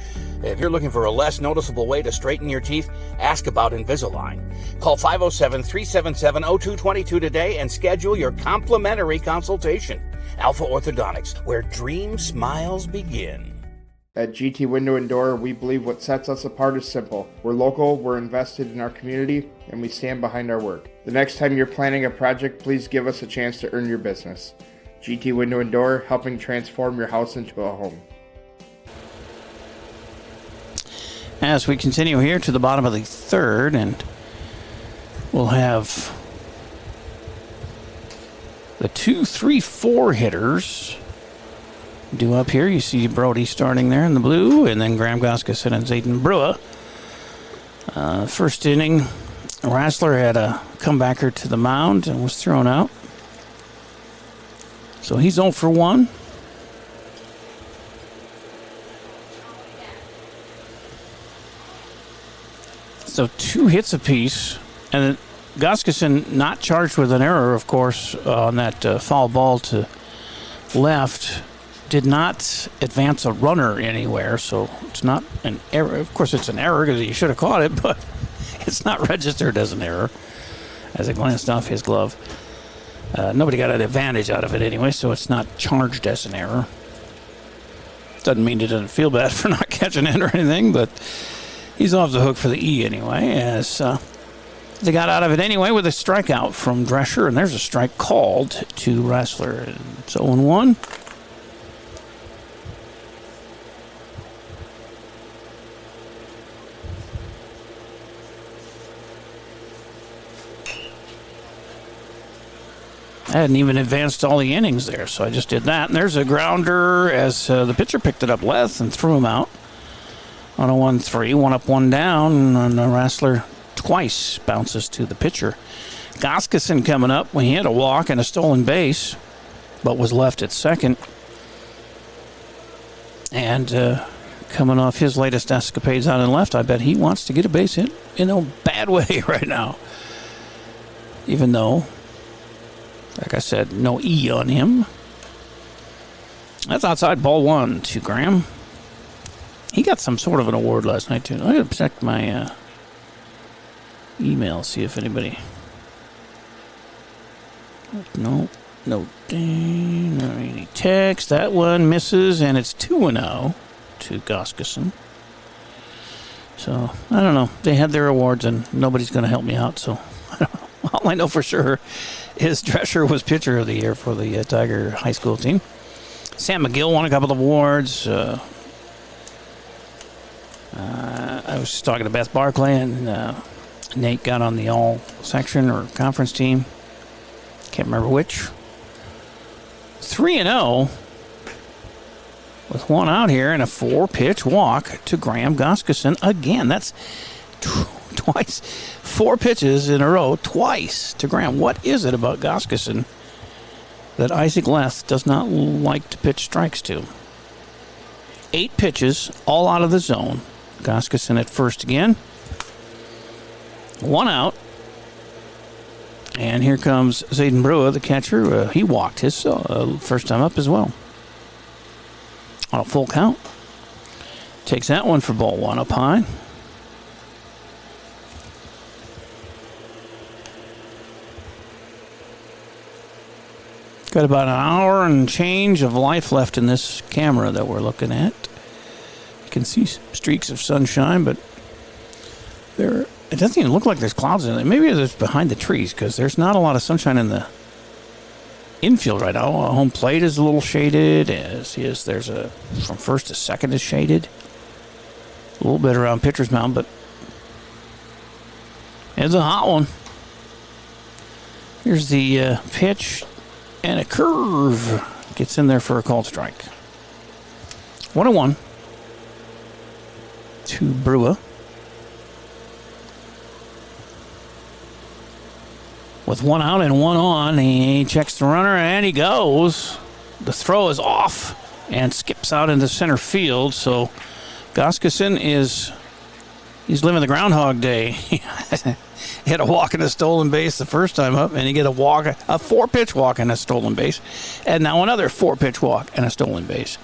If you're looking for a less noticeable way to straighten your teeth, ask about Invisalign. Call 507-377-0222 today and schedule your complimentary consultation. Alpha Orthodontics, where dream smiles begin. At GT Window and Door, we believe what sets us apart is simple. We're local, we're invested in our community, and we stand behind our work. The next time you're planning a project, please give us a chance to earn your business. GT Window and Door, helping transform your house into a home. As we continue here to the bottom of the third, and we'll have the 2, 3, 4 hitters due up here. You see Brody starting there in the blue, and then Graham Goskeson and Zayden Brewer. First inning, Rassler had a comebacker to the mound and was thrown out. So he's 0 for 1. So 2 hits apiece, and Goskeson not charged with an error, of course, on that foul ball to left. Did not advance a runner anywhere, so it's not an error. Of course, it's an error because he should have caught it, but it's not registered as an error as it glanced off his glove. Nobody got an advantage out of it anyway, so it's not charged as an error. Doesn't mean he doesn't feel bad for not catching it or anything, but he's off the hook for the E anyway, as they got out of it anyway with a strikeout from Drescher, and there's a strike called to Rassler. It's 0-1. I hadn't even advanced all the innings there, so I just did that. And there's a grounder as the pitcher picked it up left and threw him out on a 1-3. 1 up, 1 down, and Rassler twice bounces to the pitcher. Goskeson coming up when he had a walk and a stolen base, but was left at second. And coming off his latest escapades out in left, I bet he wants to get a base hit in a bad way right now. Even though, like I said, no E on him. That's outside, ball 1 to Graham. He got some sort of an award last night, too. I gotta check my email, see if anybody... No ding, not any text. That one misses, and it's 2-0 to Goskeson. So, I don't know. They had their awards, and nobody's going to help me out, so I don't know. All I know for sure is Drescher was pitcher of the year for the Tiger high school team. Sam McGill won a couple of awards. I was just talking to Beth Barclay, and Nate got on the all section or conference team. Can't remember which. 3-0 with one out here and a 4-pitch walk to Graham Goskeson again. That's twice, 4 pitches in a row, twice to Graham. What is it about Goskeson that Isaac Leth does not like to pitch strikes to? 8 pitches, all out of the zone. Goskeson at first again. 1 out. And here comes Zayden Brewer, the catcher. He walked his first time up as well. On a full count. Takes that one for ball 1 up high. Got about an hour and change of life left in this camera that we're looking at. You can see streaks of sunshine, but it doesn't even look like there's clouds in it. Maybe it's behind the trees because there's not a lot of sunshine in the infield right now. Home plate is a little shaded. There's from first to second is shaded. A little bit around pitcher's mound, but it's a hot one. Here's the pitch and a curve. Gets in there for a called strike. 1-1 to Brewer. With 1 out and 1 on, he checks the runner and he goes. The throw is off and skips out into center field. So Goskeson he's living the Groundhog Day. He had a walk and a stolen base the first time up, and he get a 4-pitch walk and a stolen base, and now another 4-pitch walk and a stolen base.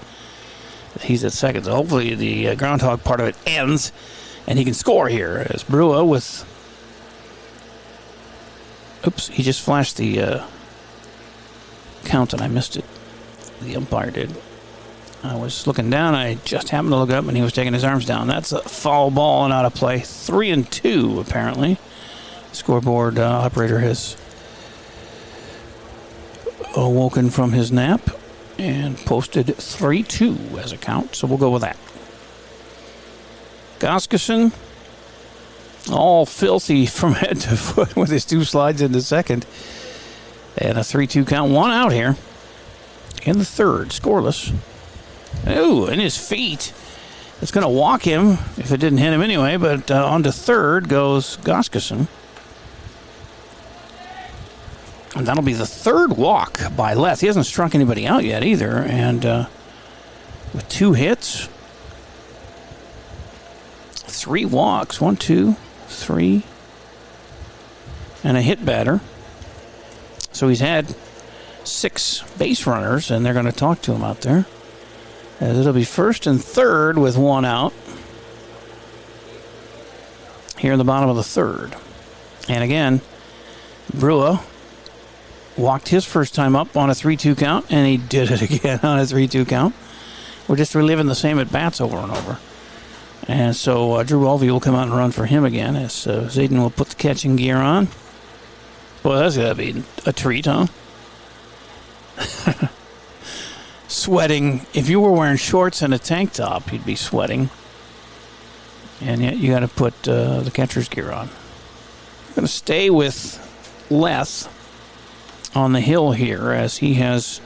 He's at second, so hopefully the groundhog part of it ends, and he can score here as Brewer with. Oops, he just flashed the count and I missed it. The umpire did. I was looking down. I just happened to look up and he was taking his arms down. That's a foul ball and out of play. 3-2, apparently. Scoreboard operator has awoken from his nap and posted 3-2 as a count, so we'll go with that. Goskeson, all filthy from head to foot with his 2 slides into second. And a 3-2 count. 1 out here in the third, scoreless. Ooh, and his feet. It's going to walk him if it didn't hit him anyway, but on to third goes Goskeson. And that'll be the third walk by Leth. He hasn't struck anybody out yet either. And with 2 hits, 3 walks, 1, 2, 3, and a hit batter. So he's had 6 base runners, and they're going to talk to him out there. As it'll be first and third with 1 out here in the bottom of the third. And again, Brewer walked his first time up on a 3-2 count, and he did it again on a 3-2 count. We're just reliving the same at-bats over and over. And so Drew Olvey will come out and run for him again as Zayden will put the catching gear on. Boy, that's got to be a treat, huh? Sweating. If you were wearing shorts and a tank top, you'd be sweating. And yet you got to put the catcher's gear on. We're going to stay with Leth on the hill here as he has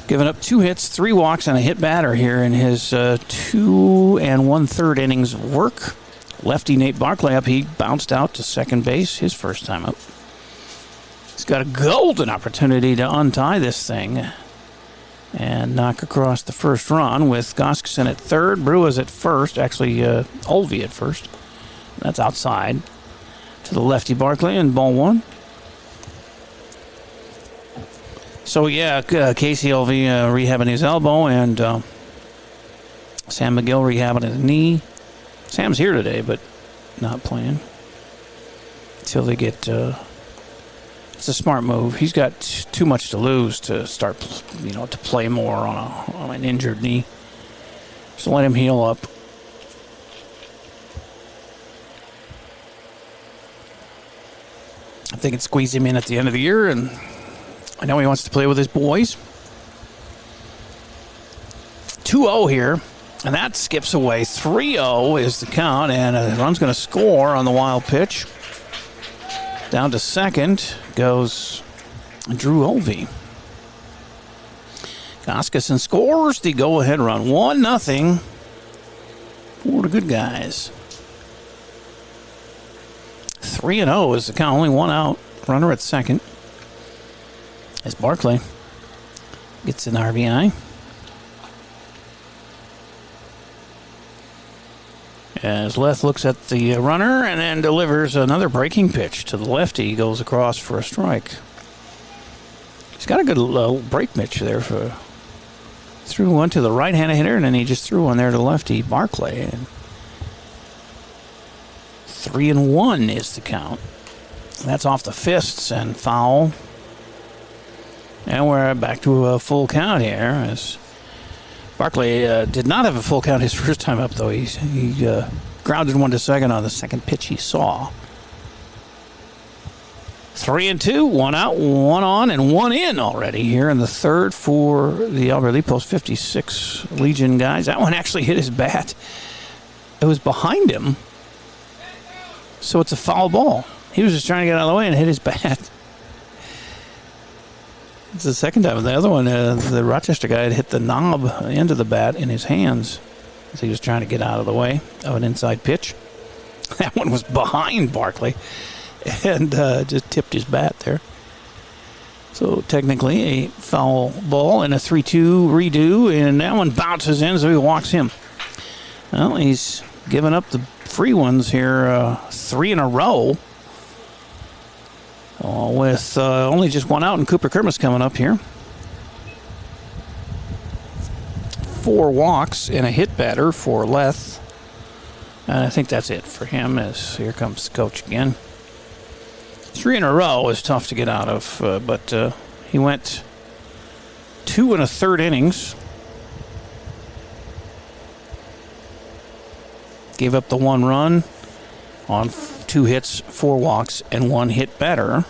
given up 2 hits, 3 walks, and a hit batter here in his 2 1/3 innings of work. Lefty Nate Barclay up. He bounced out to second base his first time up. He's got a golden opportunity to untie this thing and knock across the first run with Goskeson at third. Brewer's at first. Actually, Olvey at first. That's outside to the lefty Barclay and ball 1. So, yeah, Casey Olvey rehabbing his elbow and Sam McGill rehabbing his knee. Sam's here today, but not playing. until they get. It's a smart move. He's got too much to lose to start, to play more on an injured knee. So let him heal up. I think it squeezed him in at the end of the year, and I know he wants to play with his boys. 2-0 here, and that skips away. 3-0 is the count, and a run's going to score on the wild pitch. Down to second goes Drew Olvey. Goskison scores the go-ahead run. 1-0 for the good guys. 3-0 is the count. Only one out. Runner at second. As Barclay gets an RBI. As Leth looks at the runner and then delivers another breaking pitch to the lefty. He goes across for a strike. He's got a good break pitch there. Threw one to the right-handed hitter, and then he just threw one there to the lefty, Barclay. And 3-1 is the count. That's off the fists and foul. And we're back to a full count here as Barclay did not have a full count his first time up, though. He grounded one to second on the second pitch he saw. 3-2, one out, one on, and one in already here in the third for the Albert Lee Post 56 Legion guys. That one actually hit his bat. It was behind him, so it's a foul ball. He was just trying to get out of the way and hit his bat. It's the second time. The other one, the Rochester guy had hit the knob, the end of the bat, in his hands as he was trying to get out of the way of an inside pitch. That one was behind Barclay and just tipped his bat there. So technically a foul ball and a 3-2 redo, and that one bounces in, so he walks him. Well, he's given up the free ones here 3 in a row. With only just one out, and Cooper Kermis coming up here. 4 walks and a hit batter for Leth. And I think that's it for him, as here comes the coach again. 3 in a row is tough to get out of, but he went 2 1/3 innings. Gave up the 1 run on 2 hits, 4 walks, and 1 hit batter.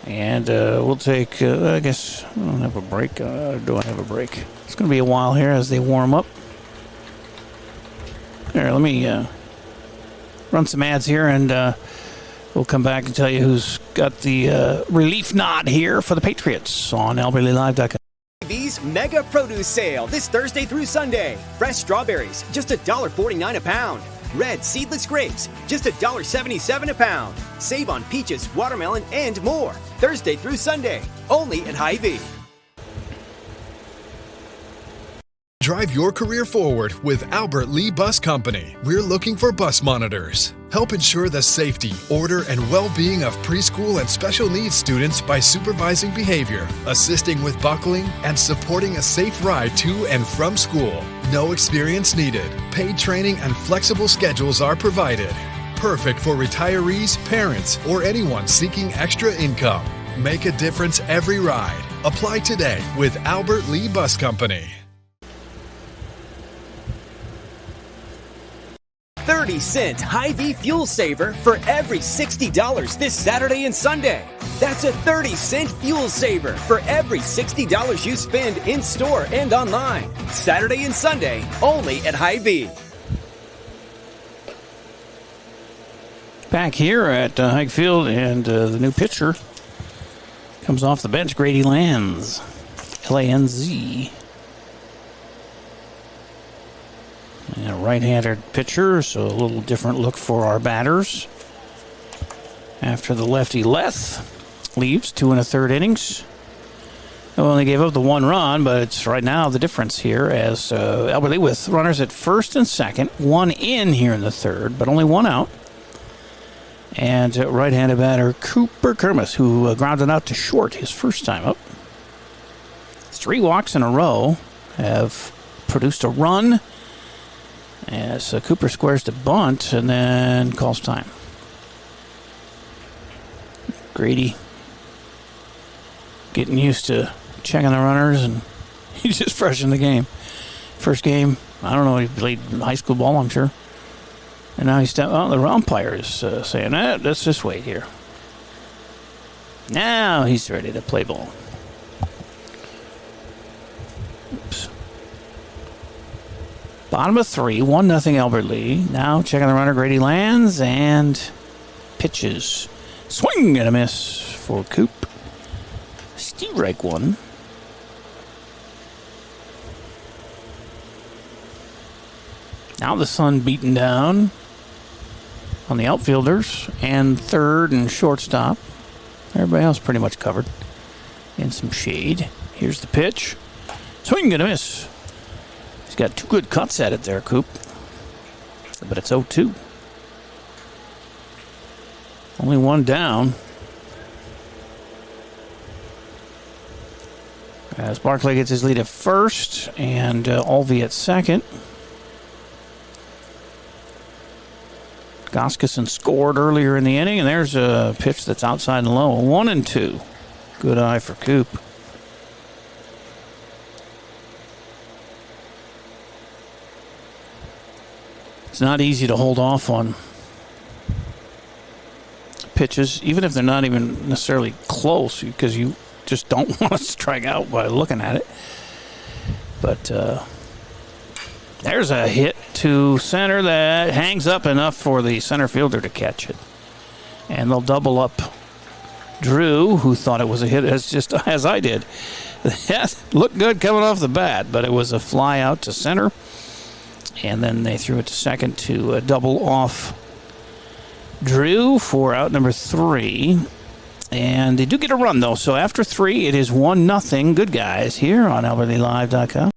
And we'll take, I guess, I don't have a break. Do I have a break? It's going to be a while here as they warm up. Here, let me run some ads here, and we'll come back and tell you who's got the relief nod here for the Patriots on AlbertLeeLive.com. HEB's Mega Produce Sale this Thursday through Sunday. Fresh strawberries, just $1.49 a pound. Red seedless grapes, just $1.77 a pound. Save on peaches, watermelon, and more. Thursday through Sunday, only at Hy-Vee. Drive your career forward with Albert Lee Bus Company. We're looking for bus monitors. Help ensure the safety, order, and well-being of preschool and special needs students by supervising behavior, assisting with buckling, and supporting a safe ride to and from school. No experience needed. Paid training and flexible schedules are provided. Perfect for retirees, parents, or anyone seeking extra income. Make a difference every ride. Apply today with Albert Lee Bus Company. 30-cent Hy-Vee fuel saver for every $60 this Saturday and Sunday. That's a 30-cent fuel saver for every $60 you spend in store and online. Saturday and Sunday, only at Hy-Vee. Back here at Hike Field, and the new pitcher comes off the bench, Grady Lanz. Lanz. And a right-handed pitcher, so a little different look for our batters. After the lefty Leth leaves, 2 1/3 innings. They only gave up the 1 run, but it's right now the difference here as Albert Lee with runners at first and second, 1 in here in the third, but only 1 out. And right-handed batter Cooper Kermis, who grounded out to short his first time up. 3 walks in a row have produced a run. As Cooper squares to bunt and then calls time. Grady getting used to checking the runners, and he's just fresh in the game. First game, I don't know, he played high school ball, I'm sure. And now the umpire is saying, let's just wait here. Now he's ready to play ball. Oops. Bottom of 3, 1-0 Albert Lee. Now checking the runner, Grady lands and pitches. Swing and a miss for Coop. Strike 1. Now the sun beating down on the outfielders and third and shortstop. Everybody else pretty much covered in some shade. Here's the pitch. Swing and a miss. He's got 2 good cuts at it there, Coop. But it's 0-2. Only 1 down. As Barclay gets his lead at first and Alvey at second. Goskison scored earlier in the inning, and there's a pitch that's outside and low. 1-2. Good eye for Coop. It's not easy to hold off on pitches, even if they're not even necessarily close, because you just don't want to strike out by looking at it. But there's a hit to center that hangs up enough for the center fielder to catch it. And they'll double up Drew, who thought it was a hit, as I did. That looked good coming off the bat, but it was a fly out to center. And then they threw it to second to double off Drew for out number 3. And they do get a run, though. So after 3, it is 1-0. Good guys here on AlbertLeeLive.com.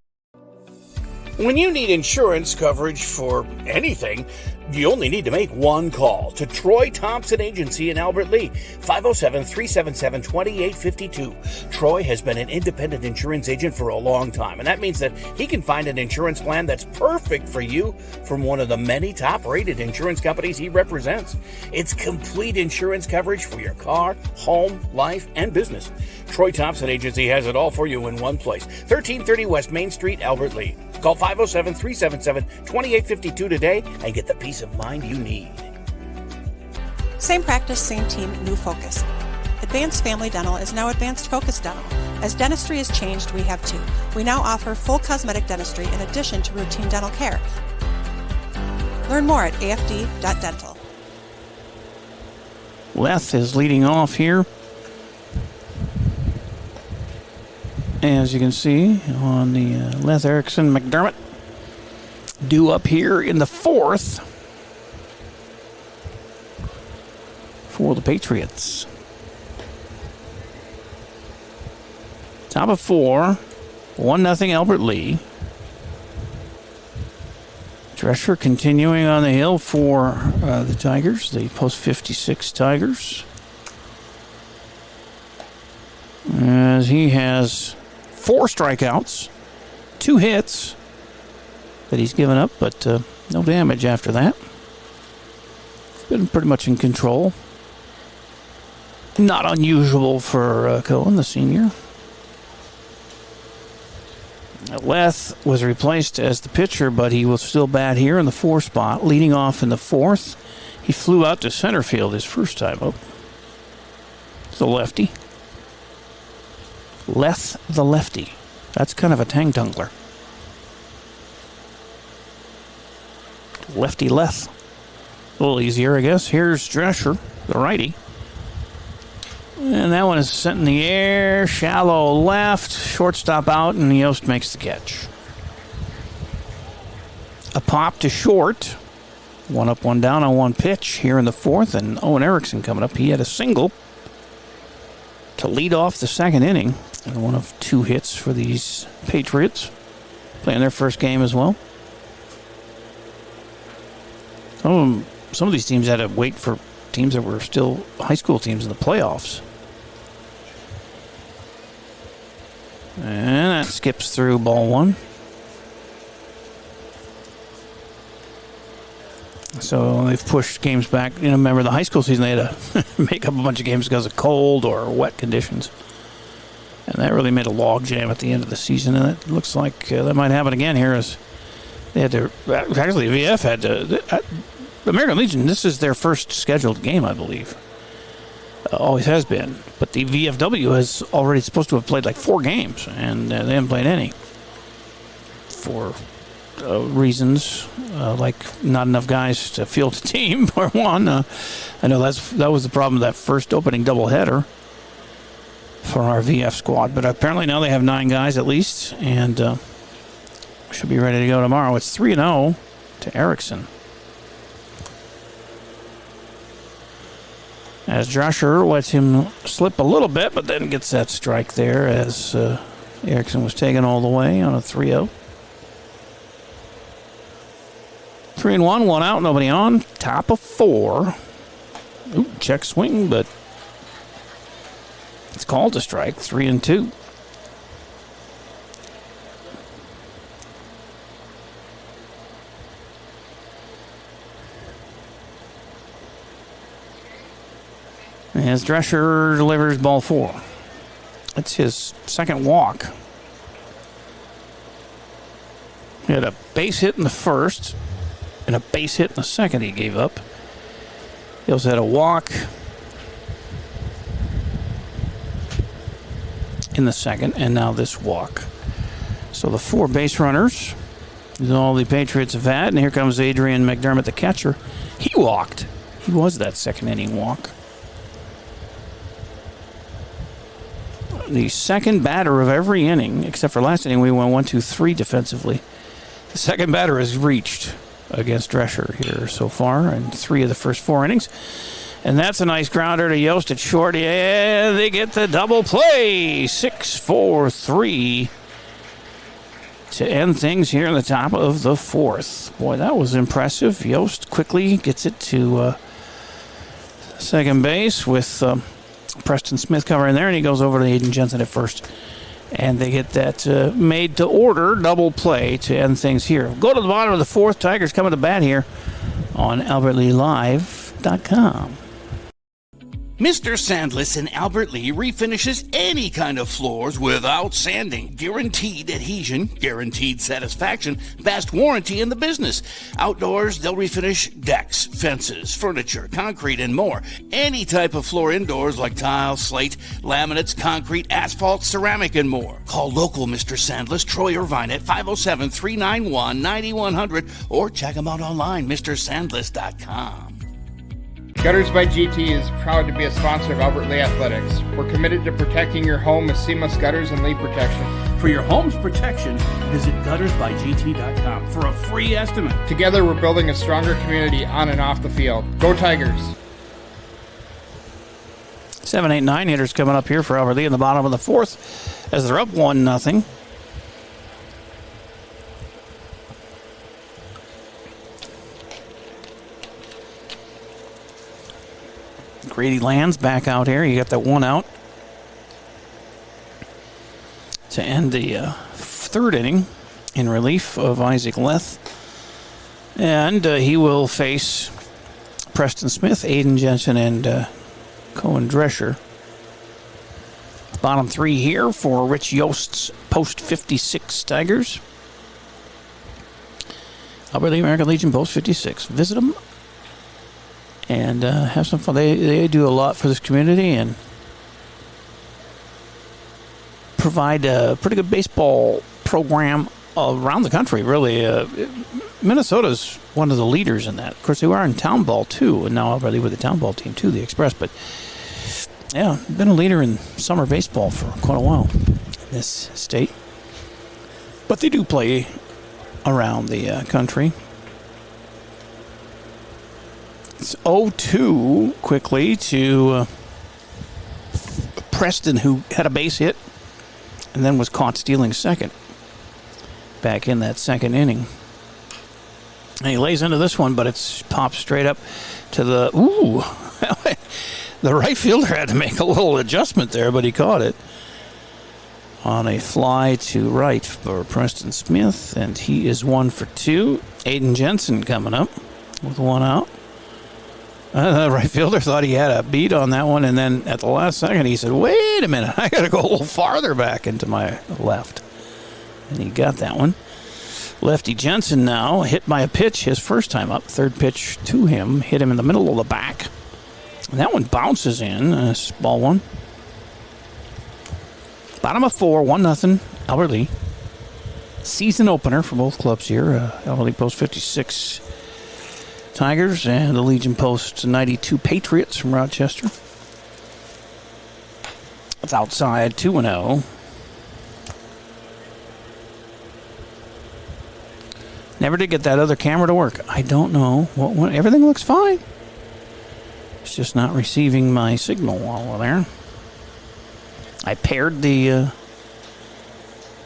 When you need insurance coverage for anything, you only need to make one call to Troy Thompson Agency in Albert Lea, 507-377-2852. Troy has been an independent insurance agent for a long time, and that means that he can find an insurance plan that's perfect for you from one of the many top-rated insurance companies he represents. It's complete insurance coverage for your car, home, life, and business. Troy Thompson Agency has it all for you in one place, 1330 West Main Street, Albert Lea. Call 507-377-2852 today and get the peace of mind you need. Same practice, same team, new focus. Advanced Family Dental is now Advanced Focus Dental. As dentistry has changed, we have too. We now offer full cosmetic dentistry in addition to routine dental care. Learn more at afd.dental. Leth is leading off here. As you can see on the Leth Erickson McDermott due up here in the 4th for the Patriots. Top of 4, 1-0 Albert Lea. Drescher continuing on the hill for the Tigers, the post 56 Tigers. As he has 4 strikeouts, 2 hits that he's given up, but no damage after that. Been pretty much in control. Not unusual for Cohen, the senior. Leth was replaced as the pitcher, but he will still bat here in the 4 spot, leading off in the 4th. He flew out to center field his first time up. It's a lefty. Leth the lefty. That's kind of a tang-tungler. Lefty Leth. A little easier, I guess. Here's Drescher, the righty. And that one is sent in the air. Shallow left. Shortstop out, and Yost makes the catch. A pop to short. 1 up, 1 down on 1 pitch here in the 4th. And Owen Erickson coming up. He had a single to lead off the 2nd inning. And 1 of 2 hits for these Patriots. Playing their first game as well. Some of these teams had to wait for teams that were still high school teams in the playoffs. And that skips through ball 1. So they've pushed games back. Remember the high school season, they had to make up a bunch of games because of cold or wet conditions. And that really made a log jam at the end of the season. And it looks like that might happen again here as they had to... Actually, VF had to... American Legion, this is their first scheduled game, I believe. Always has been. But the VFW is already supposed to have played like 4 games, and they haven't played any. For reasons like not enough guys to field a team, or one. I know that was the problem with that first opening doubleheader for our VF squad. But apparently now they have 9 guys at least, and should be ready to go tomorrow. It's 3-0 to Erickson. As Drescher lets him slip a little bit, but then gets that strike there as Erickson was taken all the way on a 3-0. 3-1, 1 out, nobody on. Top of 4. Ooh, check swing, but it's called a strike. 3-2. As Drescher delivers ball 4. It's his second walk. He had a base hit in the first and a base hit in the second he gave up. He also had a walk in the second, and now this walk. So the 4 base runners is all the Patriots have had, and here comes Adrian McDermott, the catcher. He walked. He was that second inning walk. The second batter of every inning, except for last inning, we went 1-2-3 defensively. The second batter has reached against Drescher here so far in 3 of the first 4 innings. And that's a nice grounder to Yost at short. Yeah, they get the double play. 6-4-3 to end things here in the top of the 4th. Boy, that was impressive. Yost quickly gets it to second base with Preston Smith covering there, and he goes over to Aiden Jensen at first. And they get that made to order double play to end things here. Go to the bottom of the 4th. Tigers coming to bat here on AlbertLeeLive.com. Mr. Sandless in Albert Lea refinishes any kind of floors without sanding. Guaranteed adhesion, guaranteed satisfaction, best warranty in the business. Outdoors, they'll refinish decks, fences, furniture, concrete, and more. Any type of floor indoors like tile, slate, laminates, concrete, asphalt, ceramic, and more. Call local Mr. Sandless, Troy Irvine at 507-391-9100 or check them out online, MrSandless.com. Gutters by GT is proud to be a sponsor of Albert Lea Athletics. We're committed to protecting your home with seamless gutters and leak protection. For your home's protection, visit guttersbygt.com for a free estimate. Together, we're building a stronger community on and off the field. Go Tigers! 7, 8, 9 hitters coming up here for Albert Lea in the bottom of the 4th as they're up 1-0. Grady Lands back out here. You got that 1 out to end the 3rd inning in relief of Isaac Leth. And he will face Preston Smith, Aiden Jensen, and Cohen Drescher. Bottom 3 here for Rich Yost's post 56 Tigers. Albert Lea American Legion post 56. Visit them and have some fun. They do a lot for this community and provide a pretty good baseball program around the country, really. Minnesota's one of the leaders in that. Of course, they were in town ball, too, and now Albert Lea with the town ball team, too, the Express. But, yeah, been a leader in summer baseball for quite a while in this state. But they do play around the country. It's 0-2 quickly to Preston, who had a base hit and then was caught stealing second back in that second inning. And he lays into this one, but it's popped straight up to the... Ooh! The right fielder had to make a little adjustment there, but he caught it on a fly to right for Preston Smith, and he is 1 for 2. Aiden Jensen coming up. with one out. The right fielder thought he had a beat on that one, and then at the last second he said, wait a minute, I got to go a little farther back into my left. And he got that one. Lefty Jensen now hit by a pitch his first time up. Third pitch to him, hit him in the middle of the back. And that one bounces in. Ball one. Bottom of 4, 1-0, Albert Lee. Season opener for both clubs here. Albert Lee posts 56 Tigers and the Legion posts 92 Patriots from Rochester. It's outside 2-0. Never did get that other camera to work. I don't know. What everything looks fine. It's just not receiving my signal while we're there. I paired the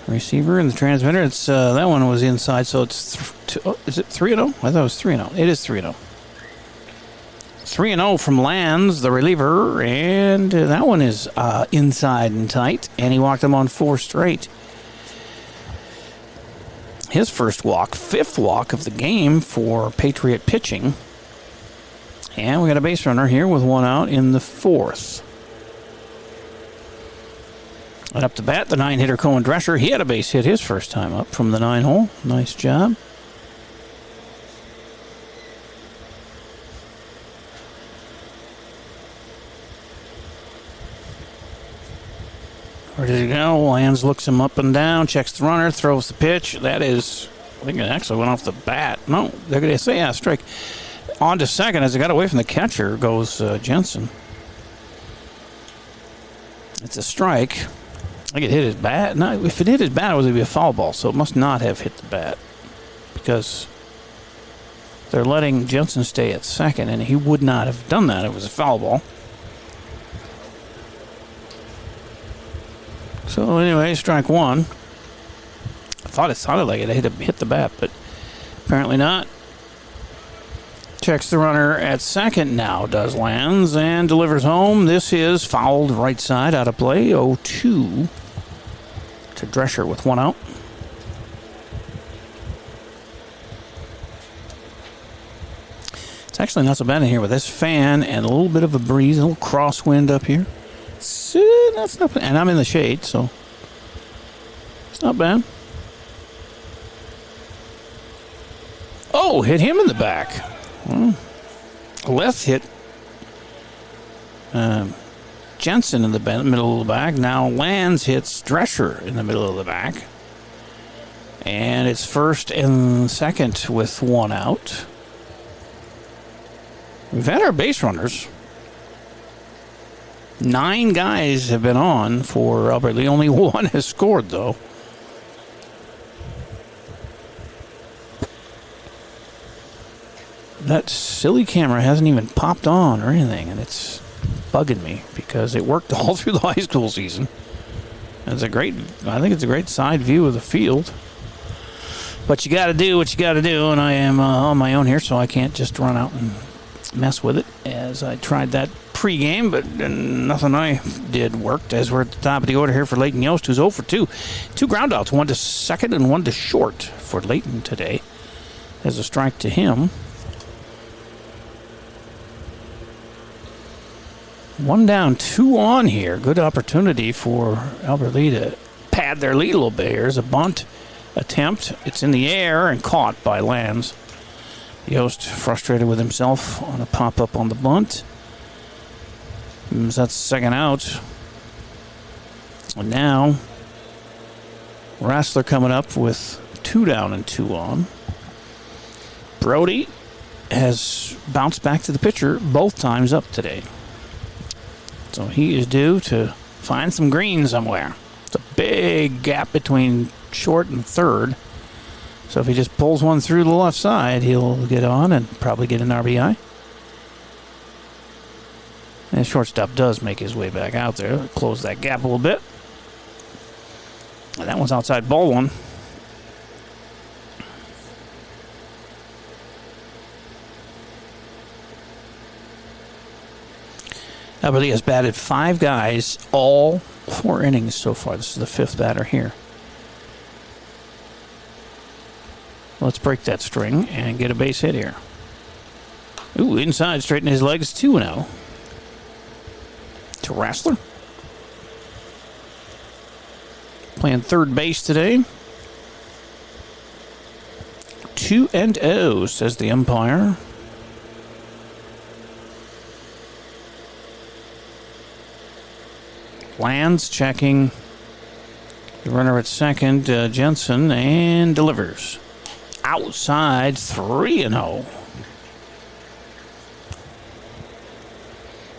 receiver and the transmitter. It's that one was inside, so it's is it 3-0? I thought it was 3-0. It is 3-0. 3-0 from Lands, the reliever, and that one is inside and tight, and he walked him on 4 straight. His first walk, 5th walk of the game for Patriot pitching. And we got a base runner here with 1 out in the 4th. And up to bat, the 9-hitter Cohen Drescher. He had a base hit his first time up from the 9-hole. Nice job. Where did he go? Lands looks him up and down, checks the runner, throws the pitch. That is, I think it actually went off the bat. No, they're going to say, yeah, strike. On to second as it got away from the catcher goes Jensen. It's a strike. I think it hit his bat. No, if it hit his bat, it would be a foul ball, so it must not have hit the bat because they're letting Jensen stay at second, and he would not have done that. It was a foul ball. So anyway, strike 1. I thought it sounded like it hit the bat, but apparently not. Checks the runner at second now, does Lands, and delivers home. This is fouled right side out of play. 0-2 to Drescher with 1 out. It's actually not so bad in here with this fan and a little bit of a breeze, a little crosswind up here. That's not bad. And I'm in the shade, so it's not bad. Oh, hit him in the back. Well, left hit Jensen in the middle of the back. Now Lands hits Drescher in the middle of the back. And it's first and second with 1 out. We've had our base runners. 9 guys have been on for Albert Lee. Only 1 has scored, though. That silly camera hasn't even popped on or anything, and it's bugging me because it worked all through the high school season. I think it's a great side view of the field. But you got to do what you got to do, and I am on my own here, so I can't just run out and mess with it. As I tried that pregame, but nothing I did worked. As we're at the top of the order here for Leighton Yost, who's 0 for 2. 2 ground outs, 1 to second and 1 to short for Leighton today. There's a strike to him. 1 down, 2 on here. Good opportunity for Albert Lee to pad their lead a little bit. Here's a bunt attempt. It's in the air and caught by Lands. Yost frustrated with himself on a pop-up on the bunt. That's the second out. And now, Rassler coming up with 2 down and 2 on. Brody has bounced back to the pitcher both times up today. So he is due to find some green somewhere. It's a big gap between short and third. So if he just pulls one through the left side, he'll get on and probably get an RBI. And shortstop does make his way back out there. Close that gap a little bit. And that one's outside ball 1. Albert Lee has batted 5 guys all 4 innings so far. This is the 5th batter here. Let's break that string and get a base hit here. Ooh, inside, straighten his legs, 2-0. To Rassler. Playing third base today. 2-0, says the umpire. Lands checking the runner at second, Jensen, and delivers. Outside, 3-0.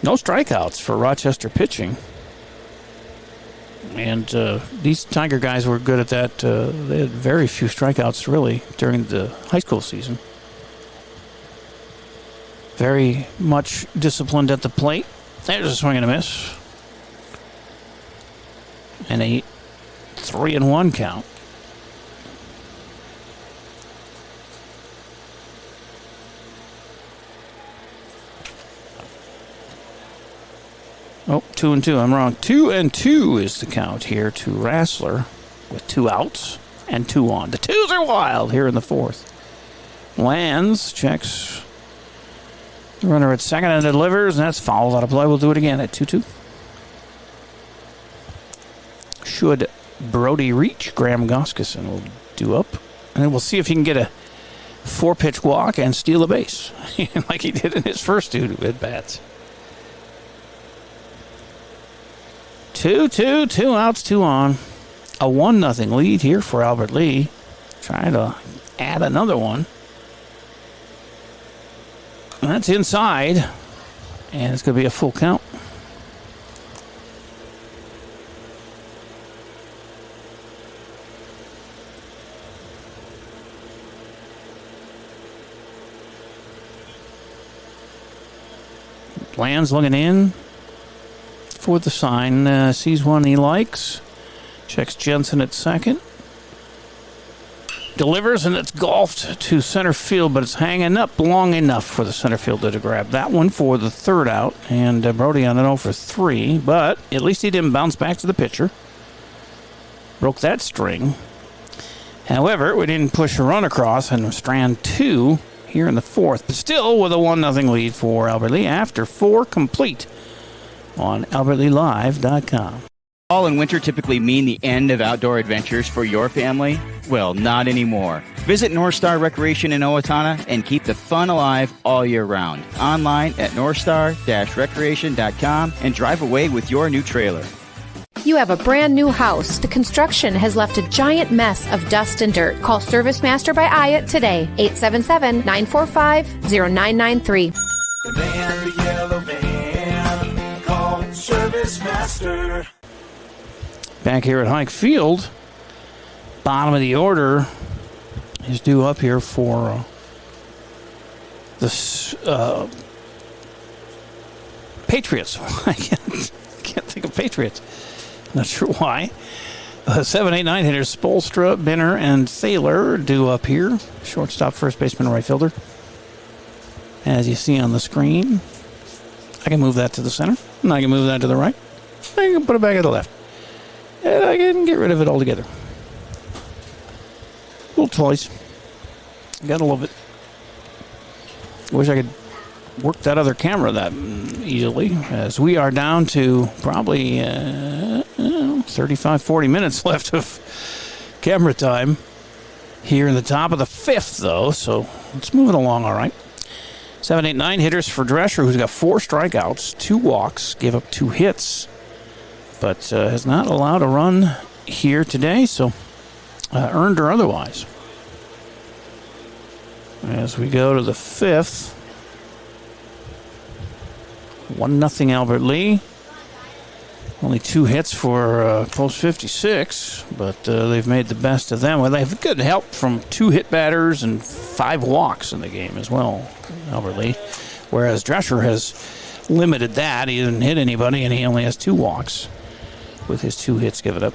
No strikeouts for Rochester pitching. And these Tiger guys were good at that. They had very few strikeouts, really, during the high school season. Very much disciplined at the plate. There's a swing and a miss. And a 3-1 count. Oh, 2-2. I'm wrong. 2-2 is the count here to Rassler with 2 outs and 2 on. The 2s are wild here in the 4th. Lands, checks the runner at second and delivers, and that's fouled out of play. We'll do it again at 2-2. Should Brody reach, Graham Goskison will do up. And then we'll see if he can get a 4-pitch walk and steal a base like he did in his first 2 at-bats. 2-2, 2 outs, 2 on. A 1-0 lead here for Albert Lee. Trying to add another one. And that's inside. And it's going to be a full count. Lands looking in for the sign. Sees one he likes. Checks Jensen at second. Delivers, and it's golfed to center field, but it's hanging up long enough for the center fielder to grab that one for the 3rd out. And Brody on an 0 for 3, but at least he didn't bounce back to the pitcher. Broke that string. However, we didn't push a run across and strand 2 here in the 4th, but still with a 1-0 lead for Albert Lee after 4 complete on AlbertLeeLive.com. Fall and winter typically mean the end of outdoor adventures for your family? Well, not anymore. Visit North Star Recreation in Owatonna and keep the fun alive all year round. Online at northstar-recreation.com and drive away with your new trailer. You have a brand new house. The construction has left a giant mess of dust and dirt. Call Service Master by Ayat today. 877-945-0993. The man, the yellow van, call Service Master. Back here at Hike Field, bottom of the order is due up here for the Patriots. I can't think of Patriots. Not sure why. 7, 8, 9 hitters, Spolstra, Benner, and Thaler due up here. Shortstop, first baseman, right fielder. As you see on the screen, I can move that to the center, and I can move that to the right. I can put it back at the left. And I can get rid of it altogether. Little toys. Gotta love it. Wish I could work that other camera that easily, as we are down to probably 35, 40 minutes left of camera time here in the top of the 5th, though, so it's moving along all right. 7, 8, 9 hitters for Drescher, who's got 4 strikeouts, 2 walks, gave up 2 hits, but has not allowed a run here today, so earned or otherwise. As we go to the 5th, 1-0 Albert Lee. Only 2 hits for post 56, but they've made the best of them. Well, they've good help from 2 hit batters and 5 walks in the game as well, Albert Lee. Whereas Drescher has limited that. He didn't hit anybody, and he only has 2 walks with his 2 hits given up.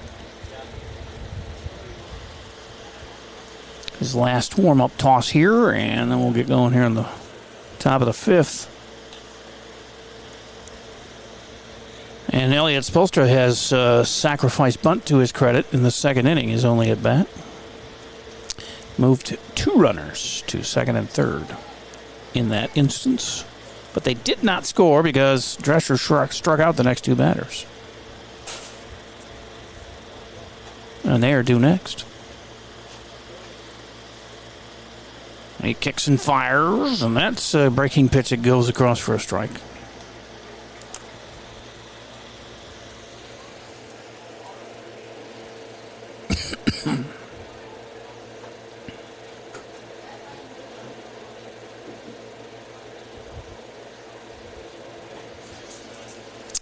His last warm-up toss here, and then we'll get going here in the top of the 5th. And Elliot Spolstra has sacrificed bunt to his credit in the 2nd inning, his only at bat. Moved 2 runners to 2nd and 3rd in that instance. But they did not score because Drescher struck out the next two batters. And they are due next. He kicks and fires, and that's a breaking pitch that goes across for a strike.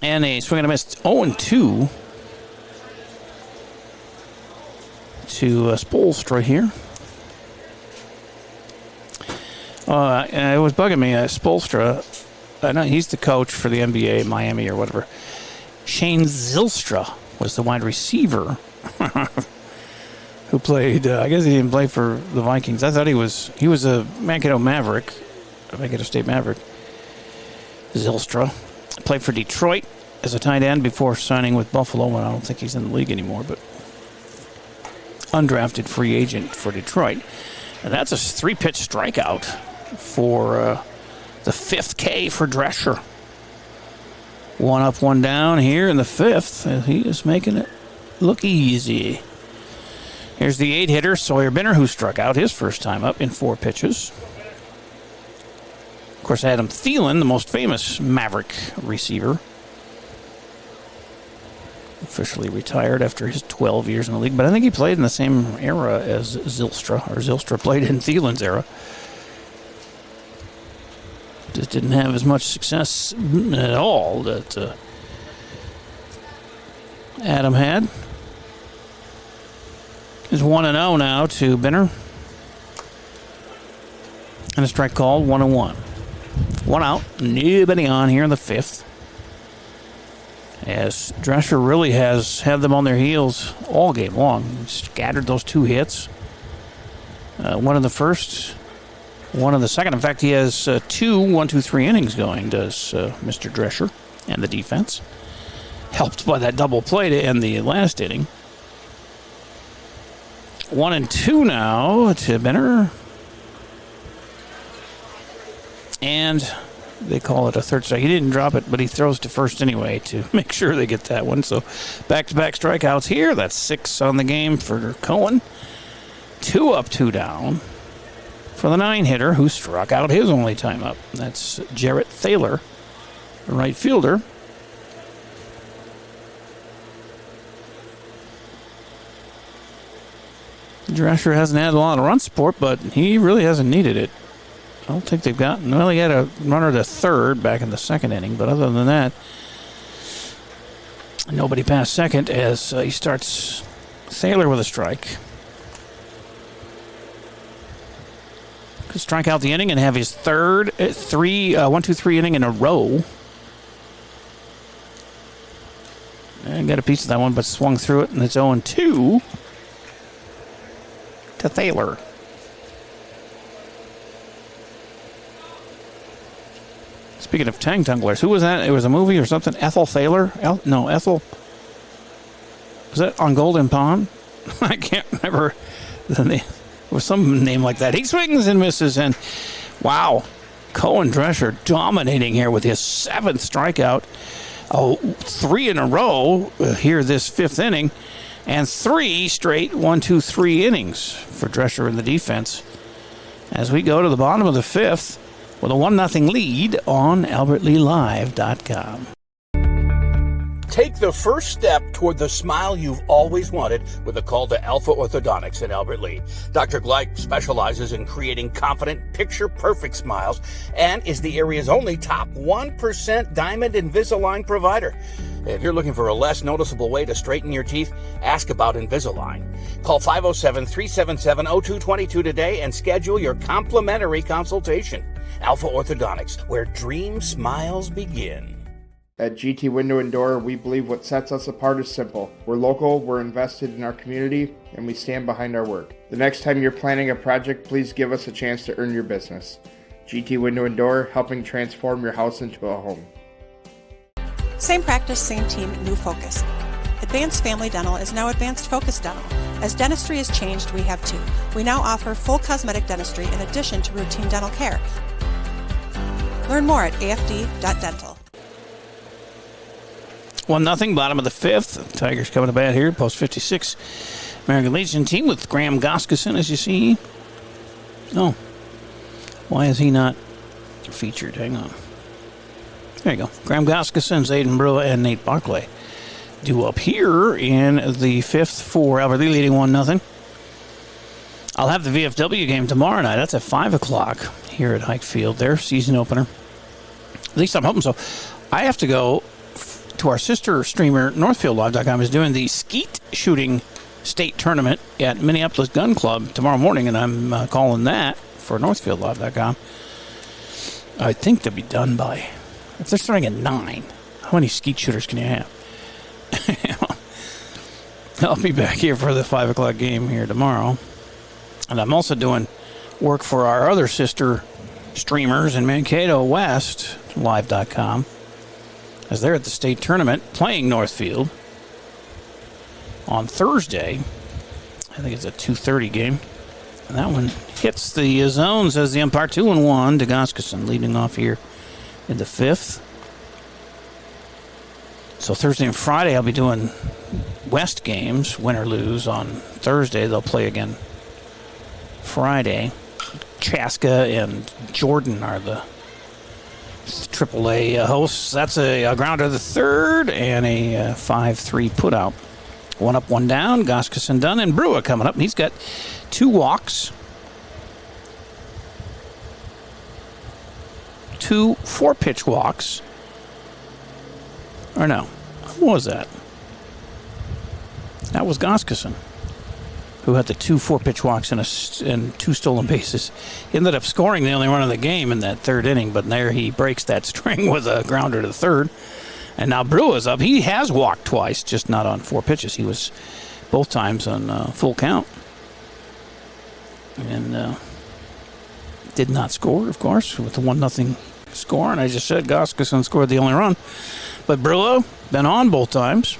And a swing and a miss. 0-2 to Spoelstra here. It was bugging me. Spoelstra, I know he's the coach for the NBA, Miami or whatever. Shane Zylstra was the wide receiver who played. I guess he didn't play for the Vikings. I thought he was a Mankato Maverick, a Mankato State Maverick. Zylstra played for Detroit as a tight end before signing with Buffalo. And I don't think he's in the league anymore, but undrafted free agent for Detroit. And that's a 3-pitch strikeout for the 5th K for Drescher. 1 up, 1 down here in the 5th. And he is making it look easy. Here's the 8-hitter, Sawyer Binner, who struck out his first time up in 4 pitches. Of course, Adam Thielen, the most famous Maverick receiver, officially retired after his 12 years in the league. But I think he played in the same era as Zylstra, or Zylstra played in Thielen's era. Just didn't have as much success at all that Adam had. It's 1-0 now to Binner. And a strike called, 1-1. 1 out, nobody on here in the 5th. As Drescher really has had them on their heels all game long. He scattered those 2 hits. 1 in the first, 1 in the second. In fact, he has 2 1-2-3 innings going, does Mr. Drescher and the defense. Helped by that double play to end the last inning. 1-2 now to Binner. And they call it a third strike. He didn't drop it, but he throws to first anyway to make sure they get that one. So back-to-back strikeouts here. That's 6 on the game for Cohen. 2 up, 2 down for the 9-hitter who struck out his only time up. That's Jarrett Thaler, the right fielder. Drescher hasn't had a lot of run support, but he really hasn't needed it. I don't think they've gotten... Well, he had a runner to third back in the second inning, but other than that, nobody past second as he starts Thaler with a strike. Could strike out the inning and have his third 1-2-3 inning in a row. And got a piece of that one, but swung through it, and it's 0-2 to Thaler. Speaking of Tang Tunglers, who was that? It was a movie or something? Ethel Thaler? Ethel. Was that on Golden Pond? I can't remember the name. It was some name like that. He swings and misses, and wow. Cohen Drescher dominating here with his 7th strikeout. 3 in a row here this 5th inning, and 3 straight 1-2-3 innings for Drescher in the defense. As we go to the bottom of the 5th, with a 1-0 lead on AlbertLeeLive.com. Take the first step toward the smile you've always wanted with a call to Alpha Orthodontics in Albert Lea. Dr. Gleich specializes in creating confident, picture-perfect smiles and is the area's only top 1% Diamond Invisalign provider. If you're looking for a less noticeable way to straighten your teeth, ask about Invisalign. Call 507-377-0222 today and schedule your complimentary consultation. Alpha Orthodontics, where dream smiles begin. At GT Window and Door, we believe what sets us apart is simple. We're local, we're invested in our community, and we stand behind our work. The next time you're planning a project, please give us a chance to earn your business. GT Window and Door, helping transform your house into a home. Same practice, same team, new focus. Advanced Family Dental is now Advanced Focus Dental. As dentistry has changed, we have too. We now offer full cosmetic dentistry in addition to routine dental care. Learn more at afd.dental. 1-0, bottom of the fifth. Tigers coming to bat here, post 56. American Legion team with Graham Goskeson, as you see. Oh, why is he not featured? Hang on. There you go. Graham Goskeson, Zayden Brewer, and Nate Barclay due up here in the fifth for Albert Lee, leading 1-0. I'll have the VFW game tomorrow night. That's at 5 o'clock here at Hike Field, their season opener. At least I'm hoping so. I have to go to our sister streamer, NorthfieldLive.com, is doing the skeet shooting state tournament at Minneapolis Gun Club tomorrow morning, and I'm calling that for NorthfieldLive.com. I think they'll be done by, if they're starting at 9, how many skeet shooters can you have? I'll be back here for the 5 o'clock game here tomorrow. And I'm also doing work for our other sister streamers in Mankato West, live.com, as they're at the state tournament playing Northfield on Thursday. I think it's a 2:30 game. And that one hits the zone, says the umpire. 2-1 to Goskeson, leading off here in the fifth. So Thursday and Friday I'll be doing West games, win or lose. On Thursday they'll play again Friday. Chaska and Jordan are the AAA hosts. That's a grounder to the third and a 5-3 putout. 1 up, 1 down. Goskeson done, and Brewer coming up. He's got 2 walks, 2 4-pitch walks. Or no, who was that? That was Goskeson, who had the 2 4-pitch walks and 2 stolen bases. He ended up scoring the only run of the game in that third inning, but there he breaks that string with a grounder to the third. And now Brewer's up. He has walked twice, just not on 4 pitches. He was both times on full count. And did not score, of course, with the 1-0 score. And I just said Goskeson scored the only run. But Brewer, been on both times.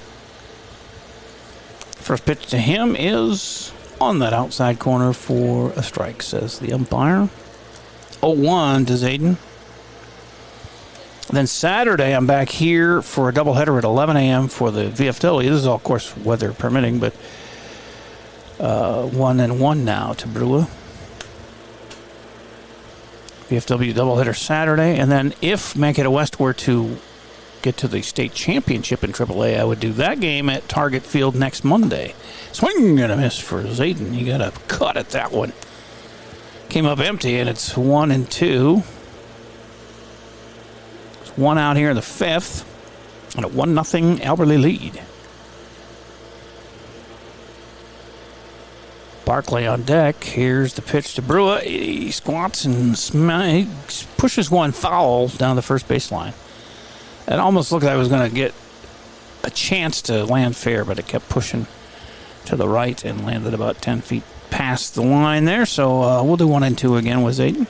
First pitch to him is on that outside corner for a strike, says the umpire. 0-1 to Zayden. Then Saturday, I'm back here for a doubleheader at 11 a.m. for the VFW. This is all, of course, weather permitting, but 1-1 now to Brewer. VFW doubleheader Saturday. And then if Mankato West were to get to the state championship in AAA, I would do that game at Target Field next Monday. Swing and a miss for Zayden. He got a cut at that one. Came up empty, and it's 1-2. 1 out here in the fifth, and a 1-0 Albert Lee lead. Barclay on deck. Here's the pitch to Brewer. He squats and he pushes one foul down the first baseline. It almost looked like it was going to get a chance to land fair, but it kept pushing to the right and landed about 10 feet past the line there. So we'll do 1-2 again with Zayden.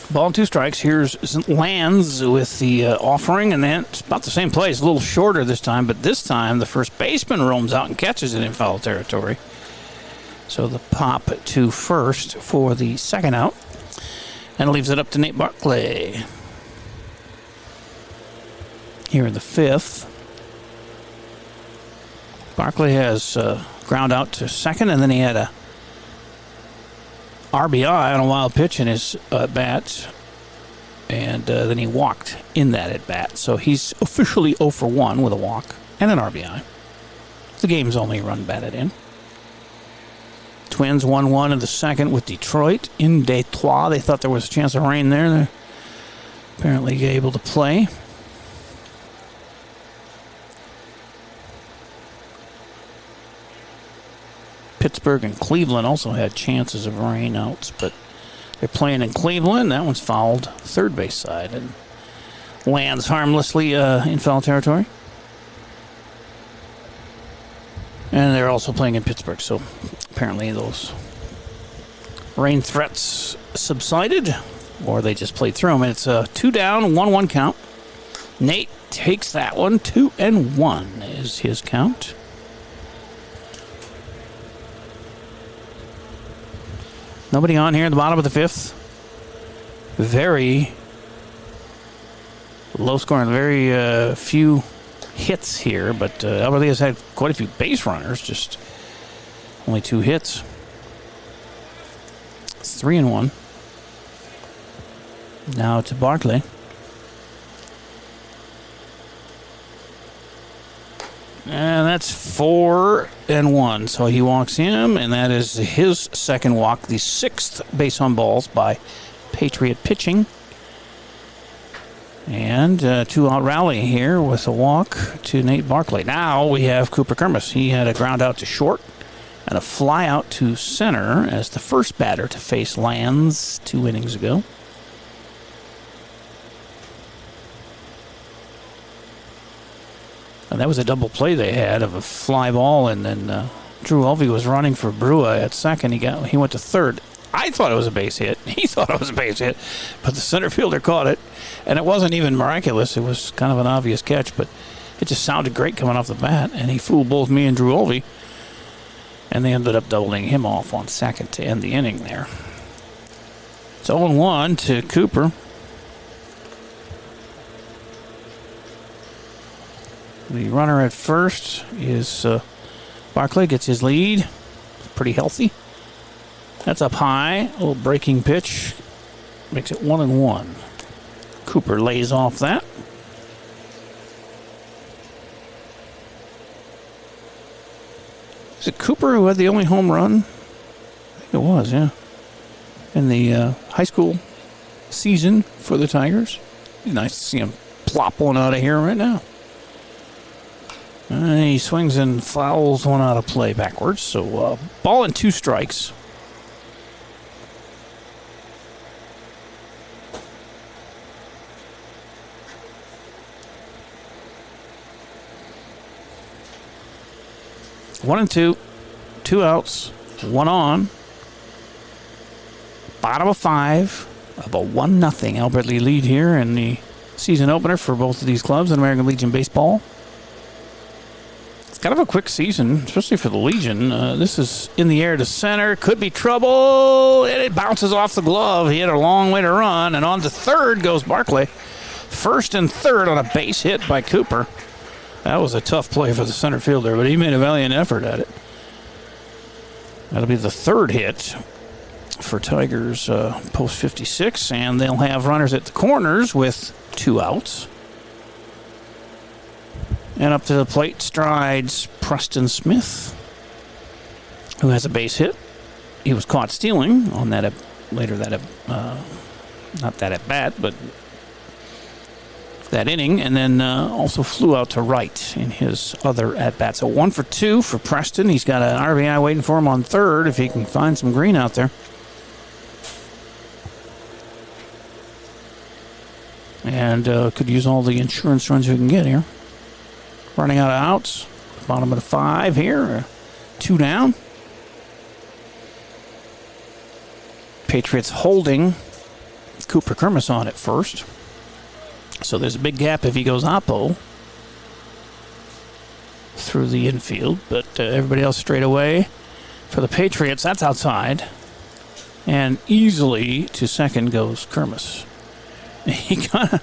Ball and 2 strikes. Here's Lands with the offering, and then it's about the same place, a little shorter this time, but this time the first baseman roams out and catches it in foul territory. So the pop to first for the second out, and leaves it up to Nate Barclay. Here in the fifth, Barclay has ground out to second, and then he had a RBI on a wild pitch in his at-bat, and then he walked in that at-bat. So he's officially 0 for 1 with a walk and an RBI. The game's only run batted in. Twins 1-1 in the second with Detroit in Detroit. They thought there was a chance of rain there. They're apparently able to play. Pittsburgh and Cleveland also had chances of rain outs, but they're playing in Cleveland. That one's fouled third base side and lands harmlessly in foul territory. And they're also playing in Pittsburgh, so apparently those rain threats subsided, or they just played through them. It's a 2 down, 1-1 count. Nate takes that one. 2-1 is his count. Nobody on here at the bottom of the fifth. Very low scoring, very few hits here, but Albert Lee has had quite a few base runners, just only 2 hits. It's 3-1. Now to Barkley. And that's 4-1. So he walks him, and that is his second walk, the 6th base on balls by Patriot pitching. And 2-out rally here with a walk to Nate Barkley. Now we have Cooper Kermis. He had a ground out to short and a fly out to center as the first batter to face Lands 2 innings ago. And that was a double play they had of a fly ball, and then Drew Ulvey was running for Brua at second. He went to third. I thought it was a base hit. He thought it was a base hit, but the center fielder caught it, and it wasn't even miraculous. It was kind of an obvious catch, but it just sounded great coming off the bat, and he fooled both me and Drew Ulvey, and they ended up doubling him off on second to end the inning there. It's 0-1 to Cooper. The runner at first is Barkley, gets his lead. Pretty healthy. That's up high. A little breaking pitch. Makes it 1-1. Cooper lays off that. Is it Cooper who had the only home run? I think it was, yeah. In the high school season for the Tigers. It'd be nice to see him plop one out of here right now. He swings and fouls one out of play backwards. So ball and 2 strikes. One and 2, 2 outs, 1 on. Bottom of 5 of a 1-0 Albert Lee lead here in the season opener for both of these clubs in American Legion Baseball. It's kind of a quick season, especially for the Legion. This is in the air to center. Could be trouble. And it bounces off the glove. He had a long way to run. And on to third goes Barkley. First and third on a base hit by Cooper. That was a tough play for the center fielder, but he made a valiant effort at it. That'll be the 3rd hit for Tigers post 56. And they'll have runners at the corners with 2 outs. And up to the plate strides Preston Smith, who has a base hit. He was caught stealing on that not that at bat, but that inning, and then also flew out to right in his other at bat. So 1 for 2 for Preston. He's got an RBI waiting for him on third if he can find some green out there. And could use all the insurance runs we can get here. Running out of outs. Bottom of the 5 here. 2 down. Patriots holding Cooper Kermis on at first. So there's a big gap if he goes oppo through the infield. But everybody else straight away. For the Patriots, that's outside. And easily to second goes Kermis. He kind of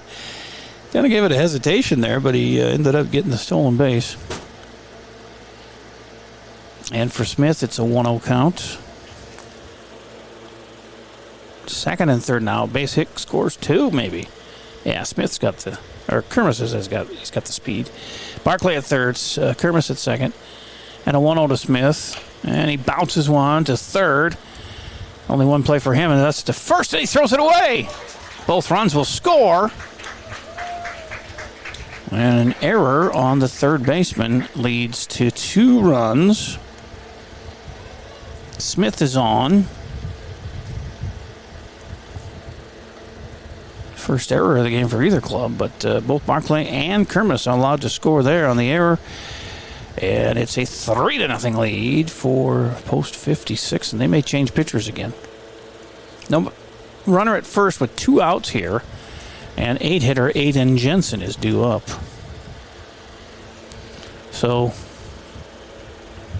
gave it a hesitation there, but he ended up getting the stolen base. And for Smith, it's a 1-0 count. Second and third now. Base hit scores 2, maybe. Yeah, Smith's got the, or Kermis he's got the speed. Barkley at third, Kermis at second, and a 1-0 to Smith. And he bounces one to third. Only one play for him, and that's to first, and he throws it away. Both runs will score. And an error on the third baseman leads to 2 runs. Smith is on. First error of the game for either club, but both Barkley and Kermis are allowed to score there on the error. And it's a 3-0 lead for post 56, and they may change pitchers again. No runner at first with 2 outs here. And 8-hitter Aiden Jensen is due up. So,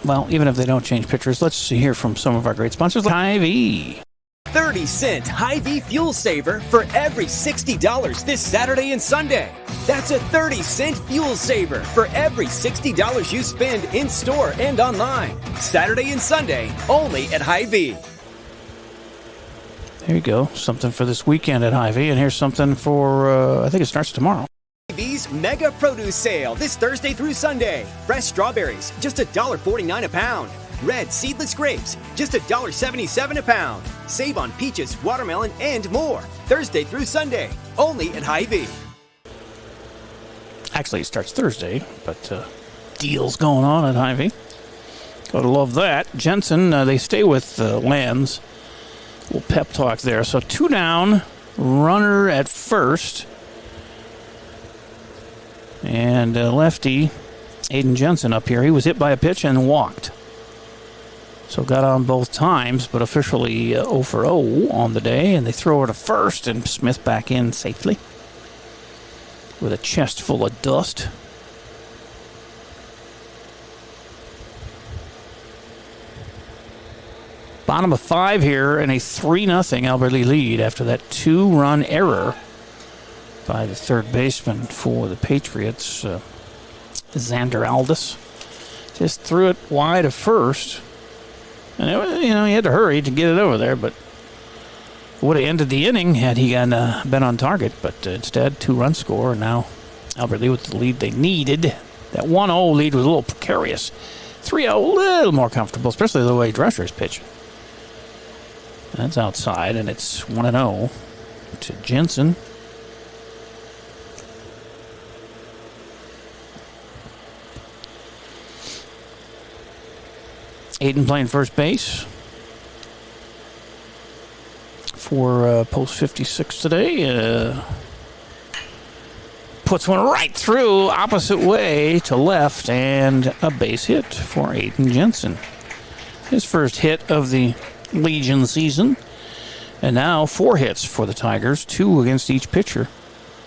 well, even if they don't change pitchers, let's hear from some of our great sponsors like Hy-Vee. 30-cent Hy-Vee Fuel Saver for every $60 this Saturday and Sunday. That's a 30-cent fuel saver for every $60 you spend in-store and online. Saturday and Sunday, only at Hy-Vee. There you go. Something for this weekend at Hy-Vee. And here's something for, I think it starts tomorrow. Hy-Vee's Mega Produce Sale this Thursday through Sunday. Fresh strawberries, just $1.49 a pound. Red seedless grapes, just $1.77 a pound. Save on peaches, watermelon, and more. Thursday through Sunday, only at Hy-Vee. Actually, it starts Thursday, but deals going on at Hy-Vee. Gotta love that. Jensen, they stay with Lands. Little pep talk there. So 2 down, runner at first. And lefty, Aiden Jensen up here. He was hit by a pitch and walked. So got on both times, but officially 0 for 0 on the day. And they throw it to first, and Smith back in safely with a chest full of dust. Bottom of 5 here, and a 3-0 Albert Lee lead after that 2-run error by the third baseman for the Patriots, Xander Aldis. Just threw it wide of first. And, he had to hurry to get it over there, but would have ended the inning had he been on target. But instead, 2-run score, and now Albert Lee with the lead they needed. That 1-0 lead was a little precarious. 3-0, a little more comfortable, especially the way Drescher's pitching. That's outside, and it's 1-0 to Jensen. Aiden playing first base for post 56 today. Puts one right through, opposite way to left, and a base hit for Aiden Jensen. His first hit of the Legion season, and now 4 hits for the Tigers, 2 against each pitcher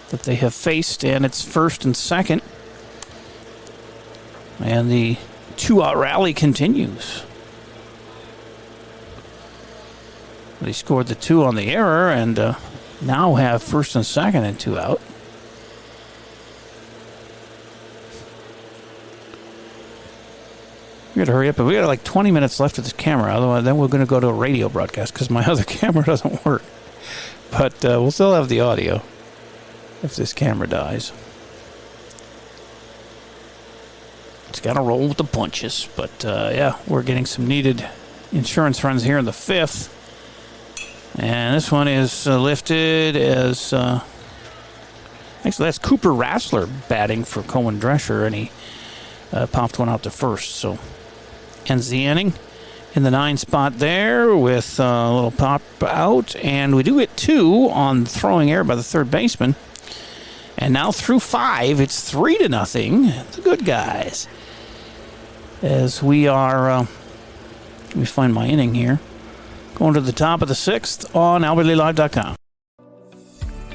that they have faced, and it's first and second, and the 2-out rally continues. They scored the 2 on the error, and now have first and second and 2 out. We got to hurry up, but we got like 20 minutes left of this camera. Otherwise, then we're going to go to a radio broadcast because my other camera doesn't work. But we'll still have the audio if this camera dies. It's got to roll with the punches. But yeah, we're getting some needed insurance runs here in the 5th. And this one is lifted as... actually, that's Cooper Rassler batting for Cohen Drescher, and he popped one out to first. So ends the inning in the 9 spot there with a little pop out. And we do get 2 on throwing error by the third baseman. And now through 5, it's 3-0. The good guys. As we are, let me find my inning here. Going to the top of the 6th on AlbertLeeLive.com.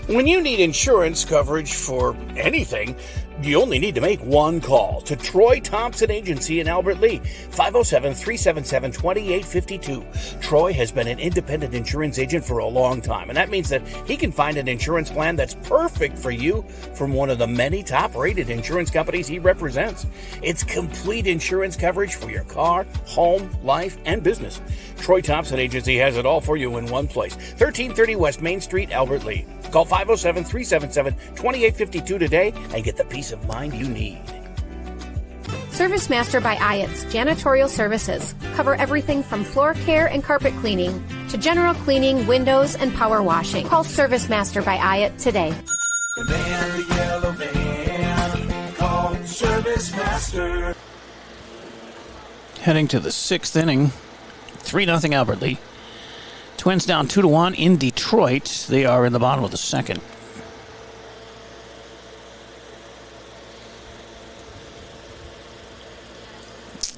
When you need insurance coverage for anything, you only need to make one call to Troy Thompson Agency in Albert Lea, 507-377-2852. Troy has been an independent insurance agent for a long time, and that means that he can find an insurance plan that's perfect for you from one of the many top-rated insurance companies he represents. It's complete insurance coverage for your car, home, life, and business. Troy Thompson Agency has it all for you in one place, 1330 West Main Street, Albert Lea. Call 507-377-2852 today and get the peace of mind you need. Service Master by Ayat's Janitorial Services cover everything from floor care and carpet cleaning to general cleaning, windows, and power washing. Call Service Master by Ayat today. The man, the yellow van, call Service Master. Heading to the 6th inning, 3-0 Albert Lea. Twins down 2-1 in Detroit. They are in the bottom of the 2nd.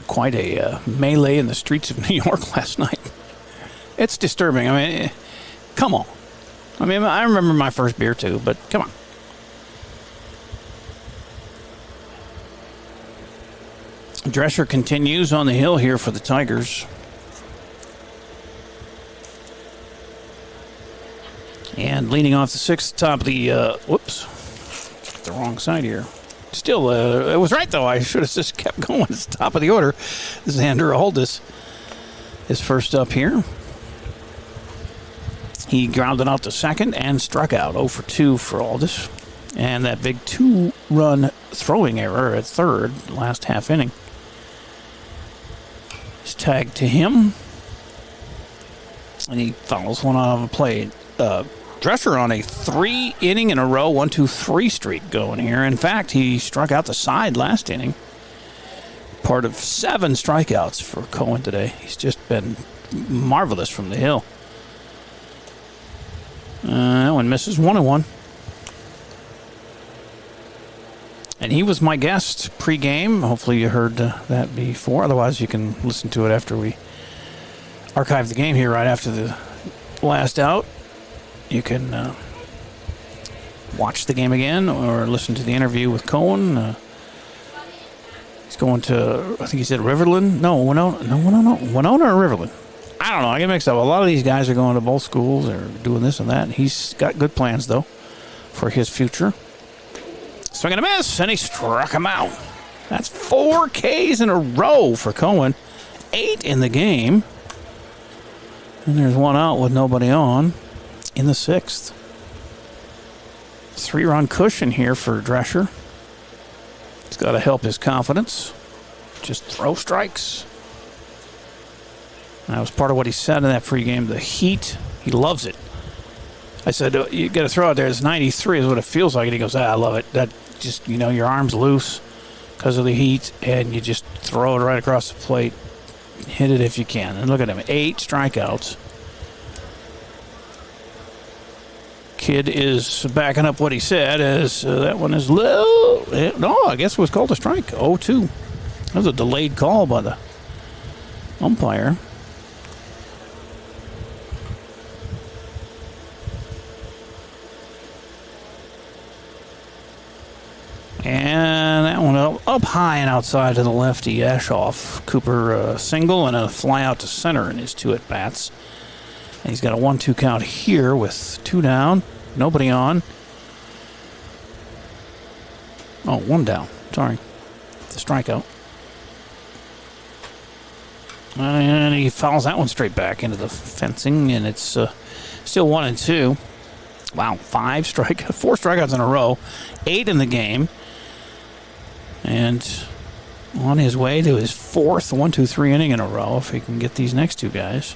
Quite a melee in the streets of New York last night. It's disturbing. I mean, Come on. I mean, I remember my first beer too, but come on. Drescher continues on the hill here for the Tigers. And leading off the sixth, top of the, the wrong side here. Still, it was right though. I should have just kept going. It's the top of the order. Xander Aldis is first up here. He grounded out to second and struck out 0 for 2 for Aldis. And that big 2-run throwing error at third, last half inning, is tagged to him. And he fouls one out of a play. Drescher on a 3-inning in a row, 1-2-3 streak going here. In fact, he struck out the side last inning. Part of 7 strikeouts for Cohen today. He's just been marvelous from the hill. That one misses 1-1. And he was my guest pregame. Hopefully you heard that before. Otherwise, you can listen to it after we archive the game here right after the last out. You can watch the game again or listen to the interview with Cohen. He's going to, I think he said Riverland. No, Winona or Riverland. I don't know. I get mixed up. A lot of these guys are going to both schools or doing this and that. He's got good plans, though, for his future. Swing and a miss, and he struck him out. That's 4 Ks in a row for Cohen. 8 in the game. And there's one out with nobody on in the 6th. 3-run cushion here for Drescher. He's got to help his confidence. Just throw strikes. That was part of what he said in that pregame. The heat, he loves it. I said, you got to throw it there. It's 93 is what it feels like. And he goes, I love it. That just, your arm's loose because of the heat, and you just throw it right across the plate. Hit it if you can. And look at him, 8 strikeouts. Kid is backing up what he said as that one is low. No, I guess it was called a strike. 0-2. That was a delayed call by the umpire. And that one up high and outside to the lefty, Ashoff. Cooper single and a fly out to center in his 2 at-bats. And he's got a 1-2 count here with 2 down, nobody on. Oh, 1 down. Sorry. It's a strikeout. And he fouls that one straight back into the fencing, and it's still 1-2. Wow, 4 strikeouts in a row, 8 in the game. And on his way to his 4th 1-2-3 inning in a row if he can get these next 2 guys.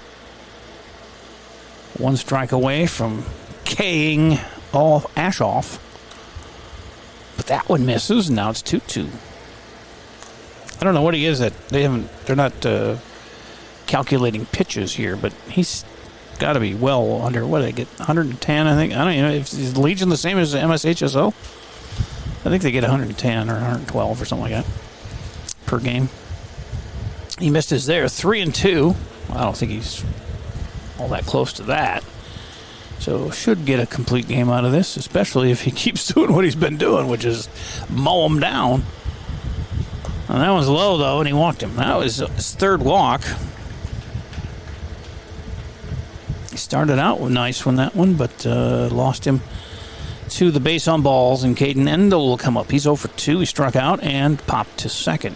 1 strike away from K-ing Ashoff. But that one misses, and now it's 2-2. I don't know what he is that they're not calculating pitches here, but he's got to be well under, what did they get, 110, I think? I don't know, is Legion the same as MSHSO? I think they get 110 or 112 or something like that per game. He missed his there, 3-2. I don't think he's all that close to that. So should get a complete game out of this, especially if he keeps doing what he's been doing, which is mow him down. And that one's low, though, and he walked him. That was his 3rd walk. He started out nice on that one, but lost him to the base on balls, and Caden Endel will come up. He's 0 for 2. He struck out and popped to second.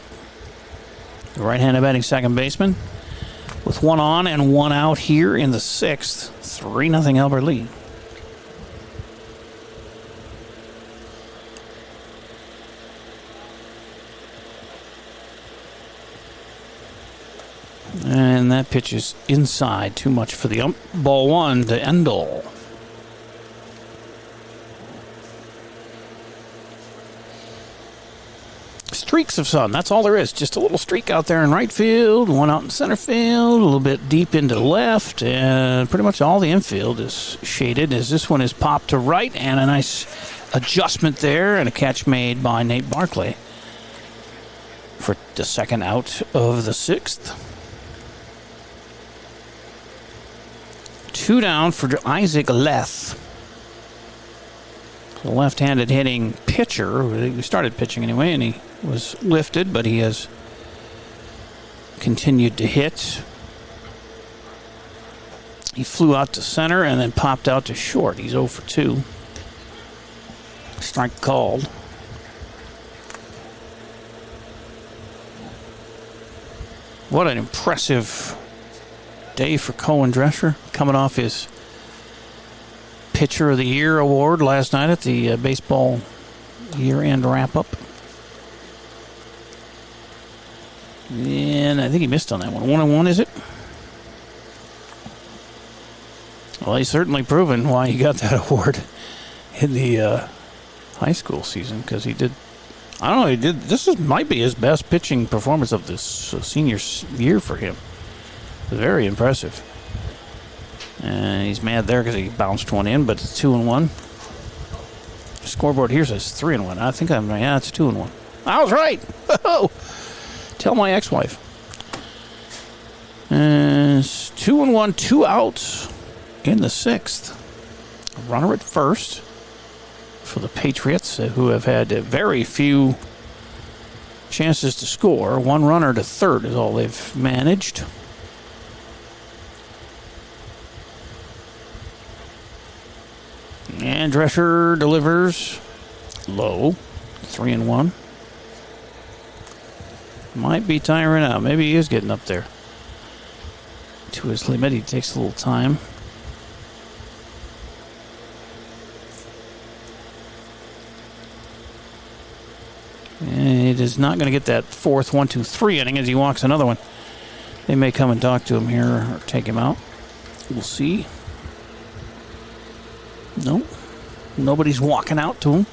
The right-handed batting second baseman with 1 on and 1 out here in the 6th. 3-0 Albert lead. And that pitch is inside. Too much for the ump. Ball 1 to Endel. Streaks of sun. That's all there is. Just a little streak out there in right field, 1 out in center field, a little bit deep into left, and pretty much all the infield is shaded as this one is popped to right, and a nice adjustment there and a catch made by Nate Barclay for the 2nd out of the 6th. 2 down for Isaac Leth. The left-handed hitting pitcher. He started pitching anyway, and he was lifted, but he has continued to hit. He flew out to center and then popped out to short. He's 0 for 2. Strike called. What an impressive day for Cohen Drescher, coming off his Pitcher of the Year award last night at the baseball year-end wrap-up. And I think he missed on that one. 1-1, is it? Well, he's certainly proven why he got that award in the high school season, because he did. I don't know. He did. Might be his best pitching performance of this senior year for him. Very impressive. And he's mad there because he bounced one in, but it's 2-1. The scoreboard here says 3-1. I think it's 2-1. I was right. Tell my ex-wife. It's 2-1, 2 outs in the 6th. Runner at first for the Patriots, who have had very few chances to score. 1 runner to third is all they've managed. And Drescher delivers low. 3-1. Might be tiring out. Maybe he is getting up there to his limit. He takes a little time. And it is not going to get that 4th 1-2-3 inning as he walks another one. They may come and talk to him here or take him out. We'll see. Nope. Nobody's walking out to him.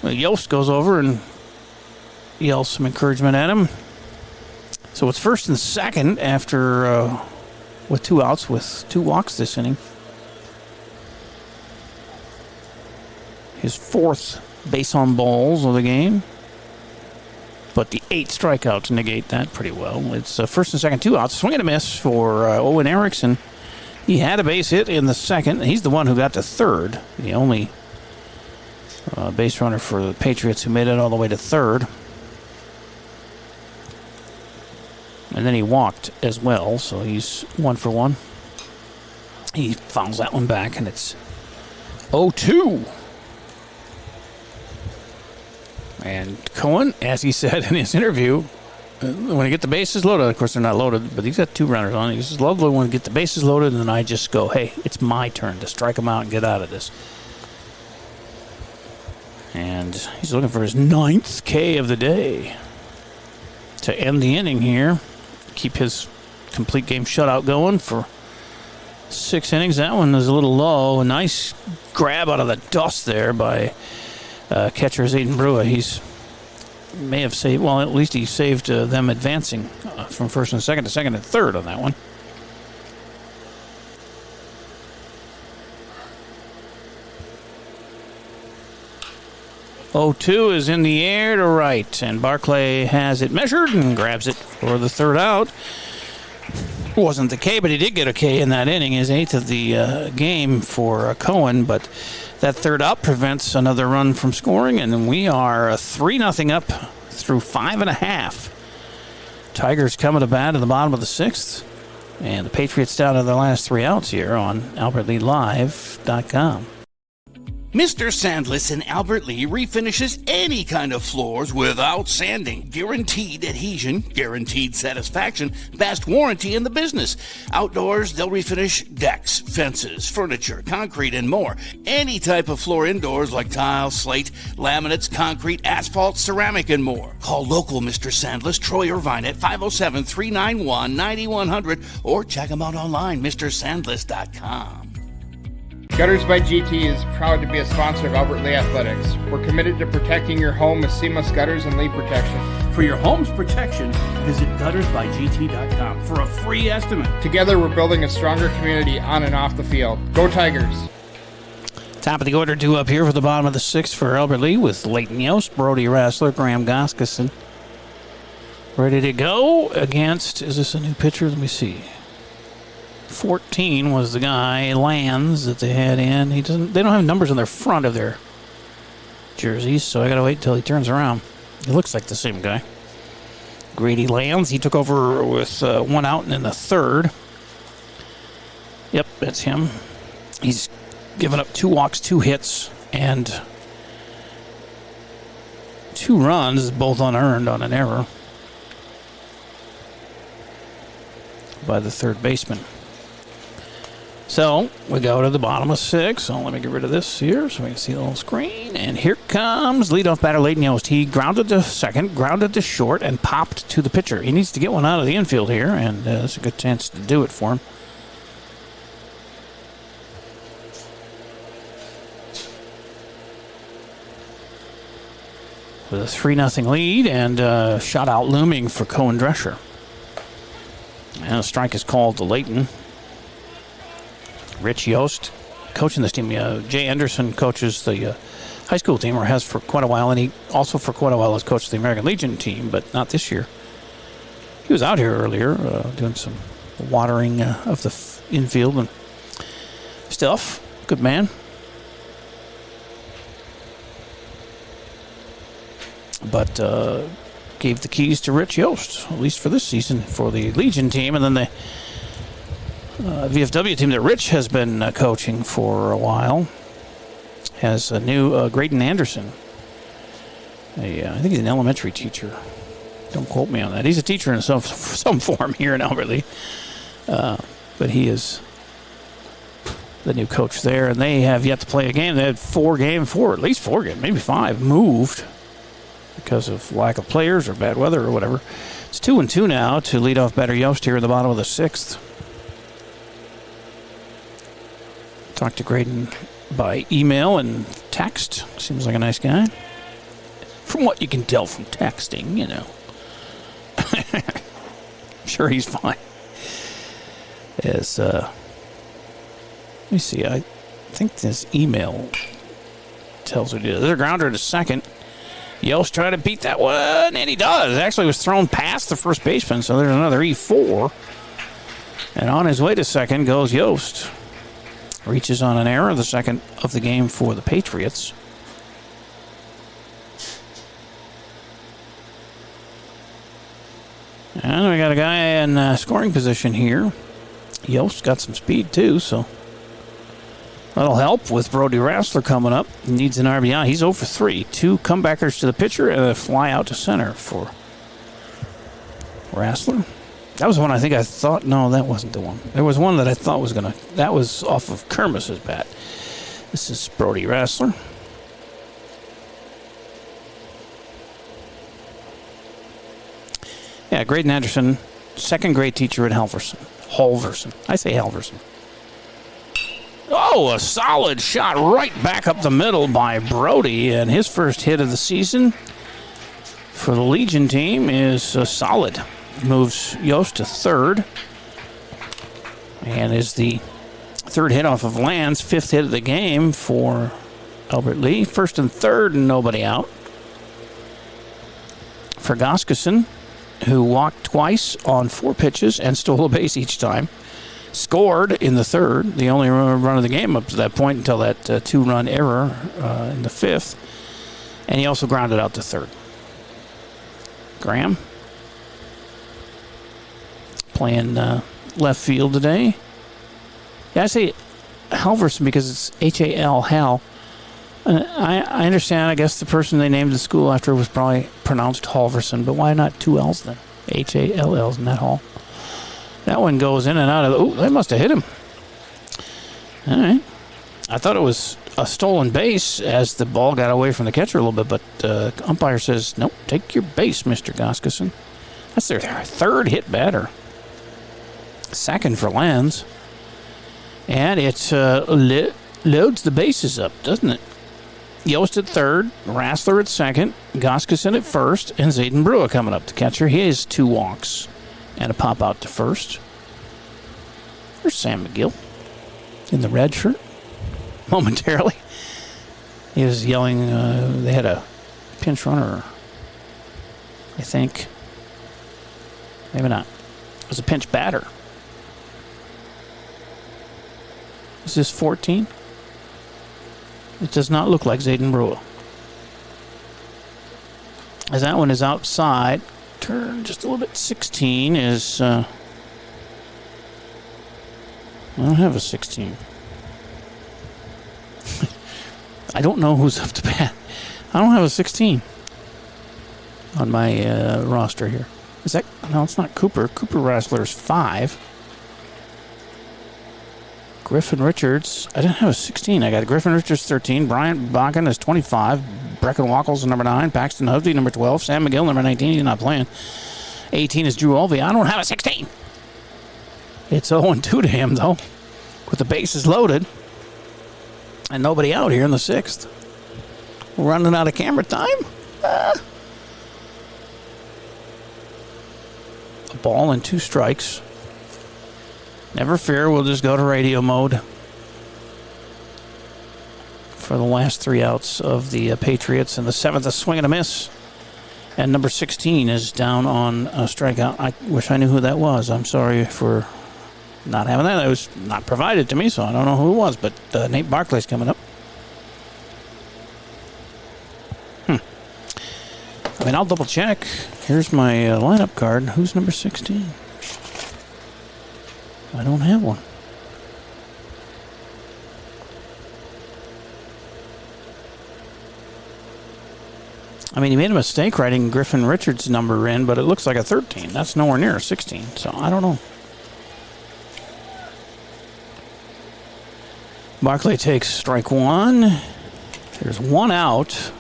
Yost goes over and yells some encouragement at him. So it's 1st and 2nd after with 2 outs with 2 walks this inning. His 4th base on balls of the game. But the 8 strikeouts negate that pretty well. It's 1st and 2nd, 2 outs. Swing and a miss for Owen Erickson. He had a base hit in the 2nd. He's the one who got to 3rd. The only base runner for the Patriots who made it all the way to 3rd. And then he walked as well, so he's 1 for 1. He fouls that one back, and it's 0-2. And Cohen, as he said in his interview, when I get the bases loaded, of course they're not loaded, but he's got 2 runners on. He says, lovely when I get the bases loaded, and then I just go, hey, it's my turn to strike him out and get out of this. And he's looking for his 9th K of the day to end the inning here. Keep his complete game shutout going for 6 innings. That one is a little low. A nice grab out of the dust there by catcher Zayden Brewer. He's may have saved, well, at least he saved them advancing from 1st and 2nd to 2nd and 3rd on that one. Oh-2 is in the air to right, and Barclay has it measured and grabs it for the 3rd out. Wasn't the K, but he did get a K in that inning, his 8th of the game for Cohen, but that 3rd out prevents another run from scoring, and we are 3-0 up through 5.5. Tigers coming to bat at the bottom of the 6th, and the Patriots down to their last 3 outs here on AlbertLeeLive.com. Mr. Sandless in Albert Lea refinishes any kind of floors without sanding. Guaranteed adhesion, guaranteed satisfaction, best warranty in the business. Outdoors, they'll refinish decks, fences, furniture, concrete, and more. Any type of floor indoors like tile, slate, laminates, concrete, asphalt, ceramic, and more. Call local Mr. Sandless, Troy Irvine at 507-391-9100 or check them out online, MrSandless.com. Gutters by GT is proud to be a sponsor of Albert Lea Athletics. We're committed to protecting your home with seamless gutters and leak protection. For your home's protection, visit guttersbygt.com for a free estimate. Together, we're building a stronger community on and off the field. Go Tigers! Top of the order, 2 up here for the bottom of the 6th for Albert Lea with Leighton Yost, Brody Rassler, Graham Goskison. Ready to go against, is this a new pitcher? Let me see. 14 was the guy, Lands, that they had in. They don't have numbers on their front of their jerseys, so I got to wait until he turns around. He looks like the same guy. Grady Lands. He took over with one out and in the third. Yep, that's him. He's given up 2 walks, 2 hits, and 2 runs, both unearned on an error by the third baseman. So we go to the bottom of 6. So let me get rid of this here so we can see the little screen. And here comes leadoff batter Leighton Yost. He grounded to second, grounded to short, and popped to the pitcher. He needs to get one out of the infield here, and it's a good chance to do it for him. With a 3-0 lead and shutout looming for Cohen Drescher. And a strike is called to Leighton. Rich Yost coaching this team. Jay Anderson coaches the high school team, or has for quite a while, and he also for quite a while has coached the American Legion team, but not this year. He was out here earlier doing some watering of the infield and stuff. Good man. But gave the keys to Rich Yost, at least for this season, for the Legion team. And then the VFW team that Rich has been coaching for a while has a new Graydon Anderson. I think he's an elementary teacher. Don't quote me on that. He's a teacher in some form here in Albert Lea. But he is the new coach there. And they have yet to play a game. They had at least 4 games, maybe 5, moved because of lack of players or bad weather or whatever. It's 2-2 now to leadoff batter Yost here in the bottom of the 6th. Talked to Graydon by email and text. Seems like a nice guy. From what you can tell from texting, you know. I'm sure he's fine. Let me see. I think this email tells it is. There's a grounder to second. Yost trying to beat that one, and he does. Actually, it was thrown past the first baseman, so there's another E4. And on his way to second goes Yost. Reaches on an error, the second of the game for the Patriots. And we got a guy in scoring position here. Yost got some speed, too, so that'll help with Brody Rassler coming up. He needs an RBI. He's 0 for 3. 2 comebackers to the pitcher and a fly out to center for Rassler. That was one I thought, no, that wasn't the one. There was one that I thought was that was off of Kermis's bat. This is Brody Rassler. Yeah, Graydon Anderson, second grade teacher at Halverson. I say Halverson. Oh, a solid shot right back up the middle by Brody, and his first hit of the season for the Legion team is solid. Moves Yost to third, and is the third hit off of Lands, 5th hit of the game for Albert Lea. First and third, and nobody out. For Goskison, who walked twice on 4 pitches and stole a base each time. Scored in the third, the only run of the game up to that point until that 2-run error in the 5th. And he also grounded out to third. Graham playing left field today. Yeah, I say Halverson because it's H-A-L, Hal. I understand, I guess the person they named the school after was probably pronounced Halverson, but why not 2 L's then? H-A-L-L's in that hall. That one goes in and out of the... Oh, they must have hit him. All right. I thought it was a stolen base as the ball got away from the catcher a little bit, but umpire says, nope, take your base, Mr. Goskison. That's their third hit batter. Second for Lands. And it loads the bases up, doesn't it? Yost at third, Rassler at second, Goskison at first, and Zayden Brewer coming up to catcher. He has 2 walks and a pop out to first. There's Sam McGill in the red shirt. Momentarily, he was yelling. They had a pinch runner, I think. Maybe not. It was a pinch batter. Is this 14? It does not look like Zayden Brewer. As that one is outside, turn just a little bit. 16 is... I don't have a 16. I don't know who's up to bat. I don't have a 16 on my roster here. Is that... No, it's not Cooper. Cooper Rassler's 5. Griffin Richards, I didn't have a 16. I got Griffin Richards 13. Bryant Bakken is 25. Brecken Wackles number 9. Paxton Husby number 12. Sam McGill number 19. He's not playing. 18 is Drew Olvey. I don't have a 16. It's 0-2 to him, though, with the bases loaded and nobody out here in the 6th. We're running out of camera time. A ball and 2 strikes. Never fear, we'll just go to radio mode for the last 3 outs of the Patriots. And the 7th, a swing and a miss. And number 16 is down on a strikeout. I wish I knew who that was. I'm sorry for not having that. It was not provided to me, so I don't know who it was. But Nate Barclay's coming up. I mean, I'll double check. Here's my lineup card. Who's number 16? I don't have one. I mean, he made a mistake writing Griffin Richards' number in, but it looks like a 13. That's nowhere near a 16, so I don't know. Barclay takes strike 1. There's 1 out.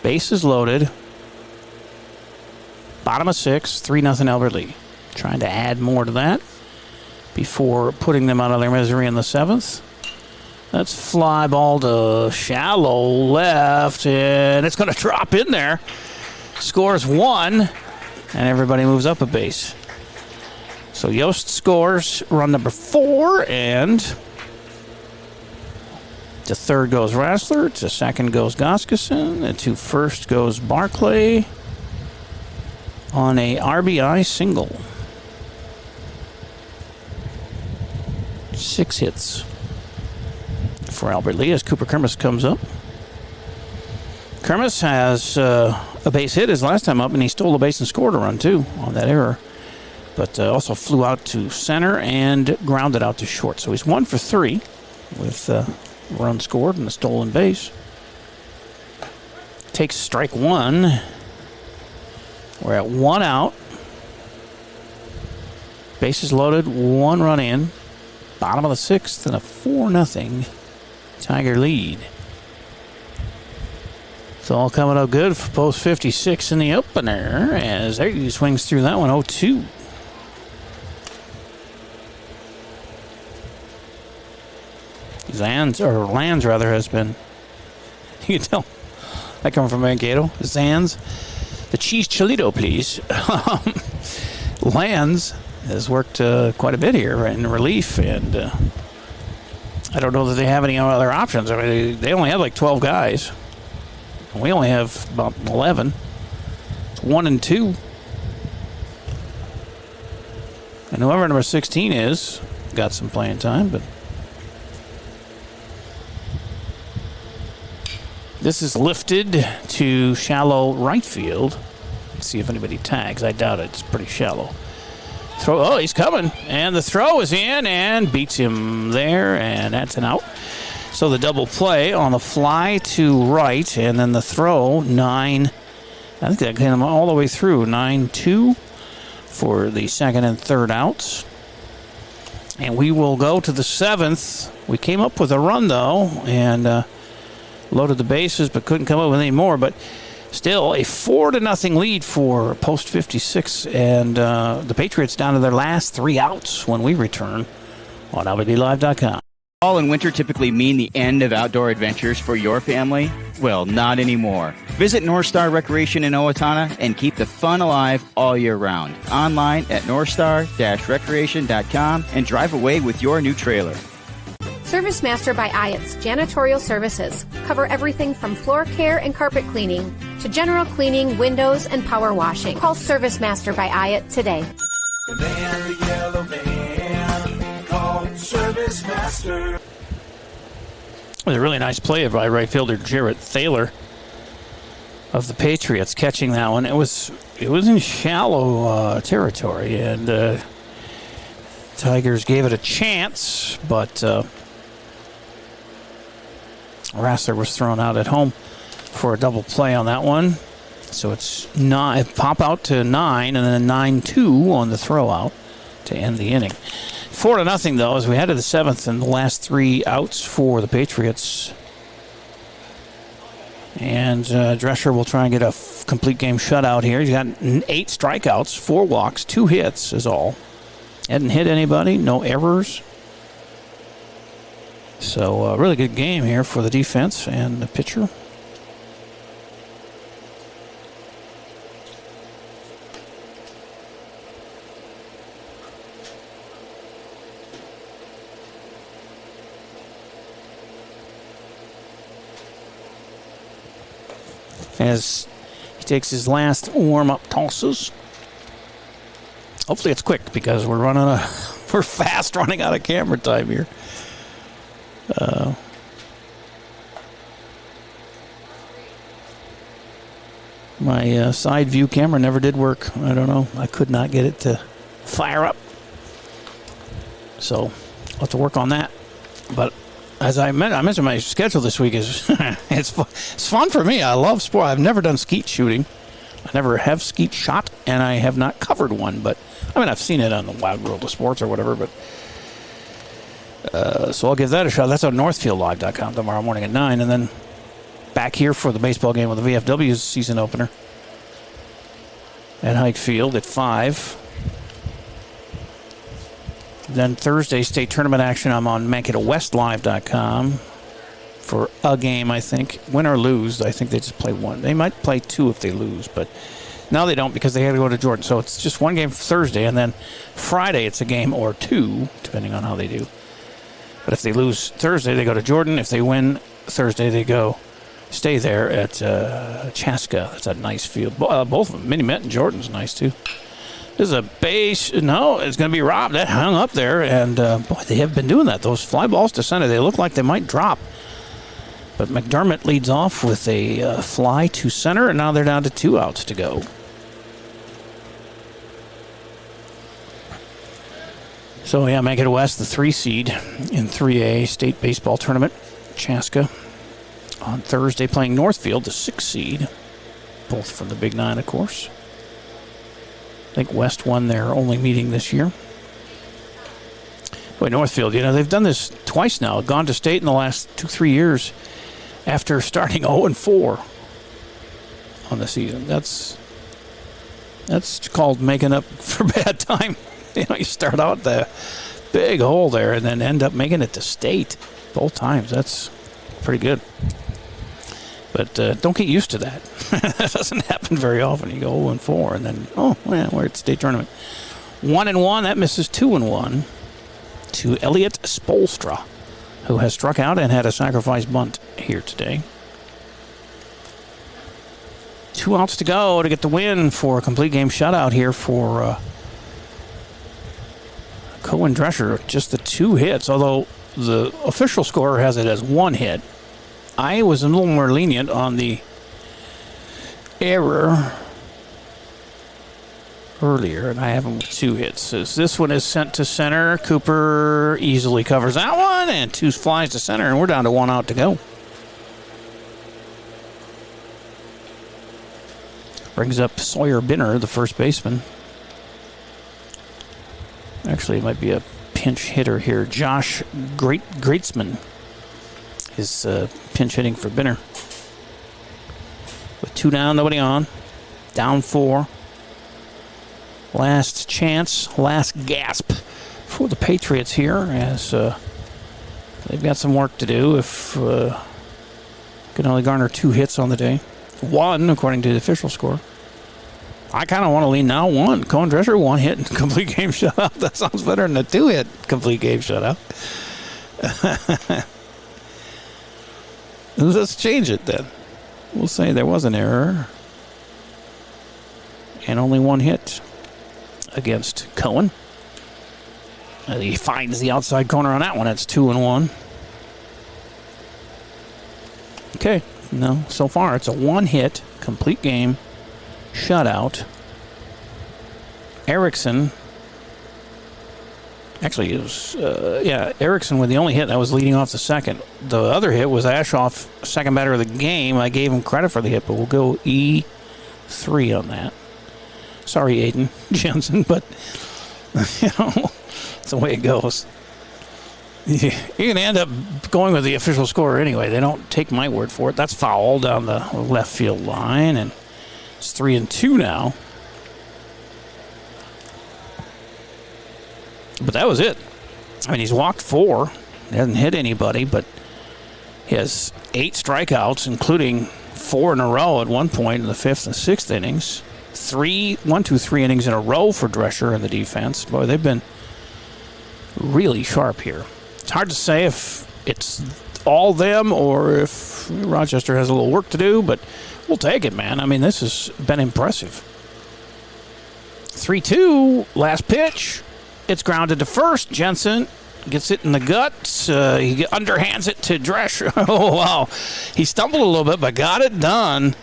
Bases loaded. Bottom of 6, 3-0 Albert Lee. Trying to add more to that before putting them out of their misery in the 7th. That's fly ball to shallow left, and it's going to drop in there. Scores 1, and everybody moves up a base. So Yost scores run number 4, and to third goes Rassler, to second goes Goskison, and to first goes Barclay on a RBI single. 6 hits for Albert Lee as Cooper Kermis comes up. Kermis has a base hit his last time up, and he stole a base and scored a run, too, on that error. But also flew out to center and grounded out to short. So he's 1 for 3 with a run scored and a stolen base. Takes strike 1. We're at 1 out. Bases loaded, 1 run in. Bottom of the 6th and a 4-0 Tiger lead. It's all coming up good for post 56 in the opener as there he swings through that one 0-2. Lands has been, you can tell, I come from Mankato. Zands, the cheese chilito, please. Lands has worked quite a bit here in relief, and I don't know that they have any other options. I mean, they only have like 12 guys. We only have about 11. It's 1 and 2. And whoever number 16 is, got some playing time, but this is lifted to shallow right field. Let's see if anybody tags. I doubt it. It's pretty shallow. Throw. Oh, he's coming. And the throw is in and beats him there, and that's an out. So the double play on the fly to right, and then the throw, 9. I think that came all the way through. 9-2 for the second and third outs. And we will go to the 7th. We came up with a run, though, and loaded the bases, but couldn't come up with any more. But still, a 4-0 lead for post 56, and the Patriots down to their last 3 outs when we return on LBDLive.com. Fall and winter typically mean the end of outdoor adventures for your family? Well, not anymore. Visit North Star Recreation in Owatonna and keep the fun alive all year round. Online at northstar-recreation.com and drive away with your new trailer. Service Master by Ayatt's Janitorial Services cover everything from floor care and carpet cleaning to general cleaning, windows, and power washing. Call Service Master by Ayatt today. The man, the yellow van, call Service Master. It was a really nice play by right fielder Jarrett Thaler of the Patriots catching that one. It was in shallow territory, and Tigers gave it a chance, but Rassler was thrown out at home for a double play on that one. So it's pop out to 9, and then 9-2 on the throw out to end the inning. 4-0 though, as we head to the 7th, and the last 3 outs for the Patriots. And Drescher will try and get a complete game shutout here. He's got 8 strikeouts, 4 walks, 2 hits is all. Hadn't hit anybody, no errors. So a really good game here for the defense and the pitcher. As he takes his last warm-up tosses. Hopefully it's quick because we're fast running out of camera time here. My side view camera never did work. I don't know. I could not get it to fire up. So I'll have to work on that. But as I mentioned, my schedule this week is it's fun for me. I love sport. I've never done skeet shooting. I never have skeet shot, and I have not covered one. But I mean, I've seen it on the Wild World of Sports or whatever. But so I'll give that a shot. That's on NorthfieldLive.com tomorrow morning at 9, and then back here for the baseball game with the VFW's season opener at Hike Field at 5. Then Thursday, state tournament action. I'm on MankatoWestLive.com for a game, I think. Win or lose, I think they just play one. They might play 2 if they lose, but no, they don't because they had to go to Jordan. So it's just one game for Thursday, and then Friday it's a game or 2, depending on how they do. But if they lose Thursday, they go to Jordan. If they win Thursday, they stay there at Chaska. That's a nice field. Both of them, Mini Met and Jordan's nice, too. This is a base. No, it's going to be robbed. That hung up there, and boy, they have been doing that. Those fly balls to center, they look like they might drop. But McDermott leads off with a fly to center, and now they're down to 2 outs to go. So, yeah, Mankato West, the 3 seed in 3A state baseball tournament. Chaska on Thursday playing Northfield, the 6 seed. Both from the Big 9, of course. I think West won their only meeting this year. Boy, Northfield, they've done this twice now. Gone to state in the last 2-3 years after starting 0-4 on the season. That's called making up for bad time. You start out the big hole there and then end up making it to state both times. That's pretty good. But don't get used to that. That doesn't happen very often. You go 0-4 and then, we're at the state tournament. 1-1, that misses 2-1 to Elliot Spolstra, who has struck out and had a sacrifice bunt here today. 2 outs to go to get the win for a complete game shutout here for Cohen Drescher. Just the 2 hits, although the official score has it as 1 hit. I was a little more lenient on the error earlier, and I have him with 2 hits. As this one is sent to center, Cooper easily covers that one, and 2 flies to center, and we're down to 1 out to go. Brings up Sawyer Binner, the first baseman. Actually, it might be a pinch hitter here. Josh Greatsman is pinch hitting for Binner. With 2 down, nobody on. Down 4. Last chance, last gasp for the Patriots here as they've got some work to do if can only garner 2 hits on the day. 1, according to the official score. I kind of want to lean now 1. Cohen Drescher, 1 hit and complete game shutout. That sounds better than a 2-hit complete game shutout. Let's change it then. We'll say there was an error. And only 1 hit against Cohen. He finds the outside corner on that one. It's 2-1. Okay. No, so far it's a one-hit, complete game, shutout. Erickson. Actually, it was, Erickson with the only hit that was leading off the second. The other hit was Ashoff, second batter of the game. I gave him credit for the hit, but we'll go E3 on that. Sorry, Aiden Jensen, but, it's the way it goes. You're going to end up going with the official score anyway. They don't take my word for it. That's foul down the left field line, and it's 3-2 now. But that was it. I mean, he's walked 4. He hasn't hit anybody, but he has 8 strikeouts, including 4 in a row at one point in the 5th and 6th innings. 3 innings in a row for Drescher and the defense. Boy, they've been really sharp here. It's hard to say if it's all them or if Rochester has a little work to do, but we'll take it, man. I mean, this has been impressive. 3-2, last pitch. It's grounded to first. Jensen gets it in the guts. He underhands it to Drescher. Oh, wow. He stumbled a little bit, but got it done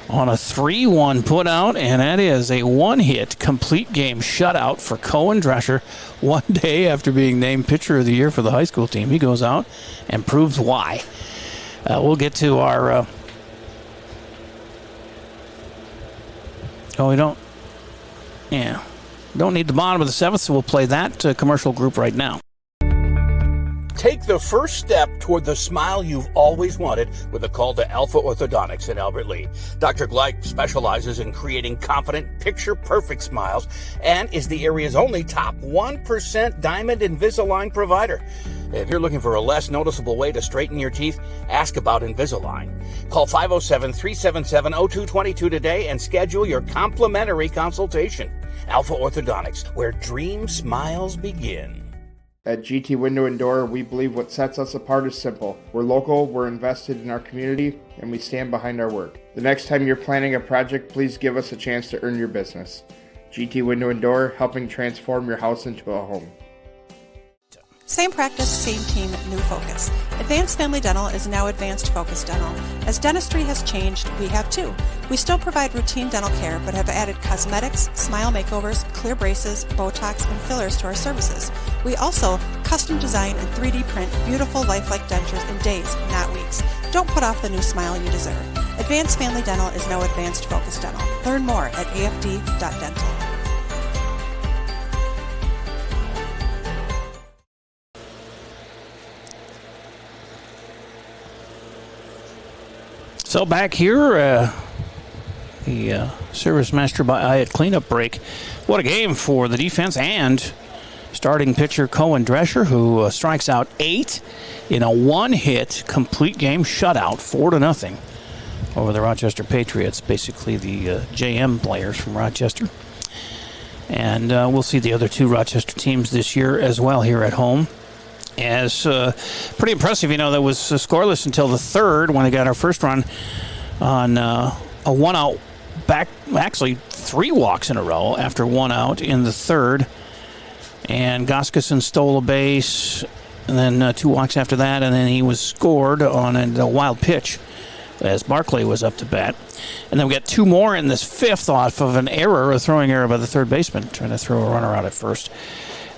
on a 3-1 put out, and that is a one-hit complete game shutout for Cohen Drescher. One day after being named pitcher of the year for the high school team, he goes out and proves why. We'll get to our... we don't... Yeah. Don't need the bottom of the 7th, so we'll play that commercial group right now. Take the first step toward the smile you've always wanted with a call to Alpha Orthodontics in Albert Lea. Dr. Gleich specializes in creating confident, picture-perfect smiles and is the area's only top 1% Diamond Invisalign provider. If you're looking for a less noticeable way to straighten your teeth, ask about Invisalign. Call 507-377-0222 today and schedule your complimentary consultation. Alpha Orthodontics, where dream smiles begin. At GT Window and Door, we believe what sets us apart is simple. We're local, we're invested in our community, and we stand behind our work. The next time you're planning a project, please give us a chance to earn your business. GT Window and Door, helping transform your house into a home. Same practice, same team, new focus. Advanced Family Dental is now Advanced Focus Dental. As dentistry has changed, we have too. We still provide routine dental care, but have added cosmetics, smile makeovers, clear braces, Botox, and fillers to our services. We also custom design and 3D print beautiful lifelike dentures in days, not weeks. Don't put off the new smile you deserve. Advanced Family Dental is now Advanced Focus Dental. Learn more at afd.dental. So back here, the Service Master by Hyatt cleanup break. What a game for the defense and starting pitcher Cohen Drescher, who strikes out 8 in a one-hit complete game shutout, 4-0 over the Rochester Patriots, basically the JM players from Rochester. And we'll see the other 2 Rochester teams this year as well here at home. As pretty impressive, that was scoreless until the 3rd when they got our first run on a 1-out back, actually 3 walks in a row after 1 out in the 3rd. And Goskison stole a base, and then 2 walks after that, and then he was scored on a wild pitch as Barclay was up to bat. And then we got 2 more in this 5th off of an error, a throwing error by the third baseman, trying to throw a runner out at first.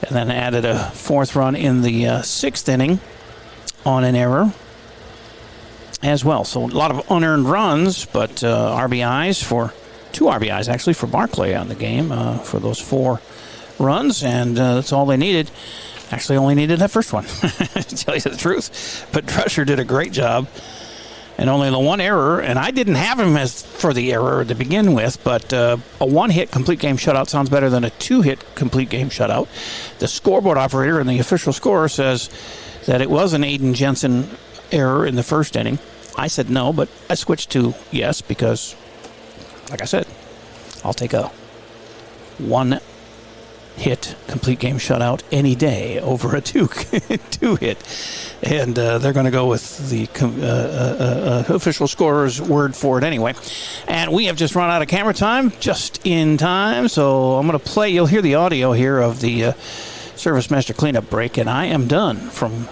And then added a 4th run in the 6th inning on an error as well. So a lot of unearned runs, but RBIs for 2 RBIs actually for Barclay on the game for those 4 runs, and that's all they needed. Actually, only needed that first one, to tell you the truth. But Drescher did a great job. And only the 1 error, and I didn't have him as for the error to begin with, but a 1-hit complete game shutout sounds better than a 2-hit complete game shutout. The scoreboard operator and the official scorer says that it was an Aiden Jensen error in the 1st inning. I said no, but I switched to yes because, like I said, I'll take a 1-hit complete game shutout any day over a 2-hit. And they're going to go with the official scorer's word for it anyway. And we have just run out of camera time, just in time. So I'm going to play. You'll hear the audio here of the Service Master cleanup break. And I am done from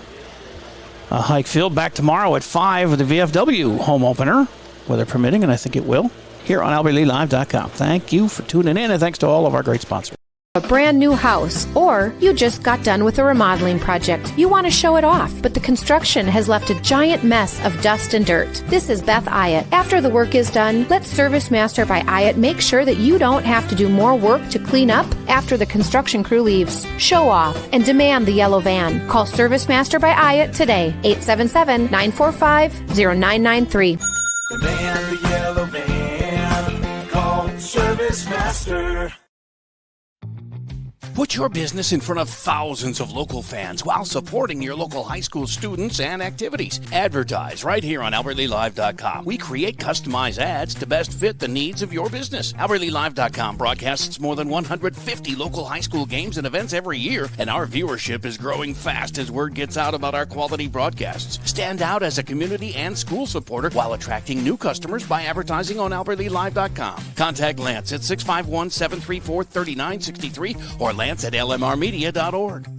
Hike Field. Back tomorrow at 5 with the VFW home opener, weather permitting, and I think it will, here on AlbertLeeLive.com. Thank you for tuning in, and thanks to all of our great sponsors. A brand new house, or you just got done with a remodeling project. You want to show it off, but the construction has left a giant mess of dust and dirt. This is Beth Ayatt. After the work is done, let Service Master by Ayatt make sure that you don't have to do more work to clean up after the construction crew leaves. Show off and demand the yellow van. Call Service Master by Ayatt today, 877-945-0993. Demand the yellow van. Call Service Master. Put your business in front of thousands of local fans while supporting your local high school students and activities. Advertise right here on AlbertLeeLive.com. We create customized ads to best fit the needs of your business. AlbertLeeLive.com broadcasts more than 150 local high school games and events every year, and our viewership is growing fast as word gets out about our quality broadcasts. Stand out as a community and school supporter while attracting new customers by advertising on AlbertLeeLive.com. Contact Lance at 651-734-3963 or Lance at lmrmedia.org.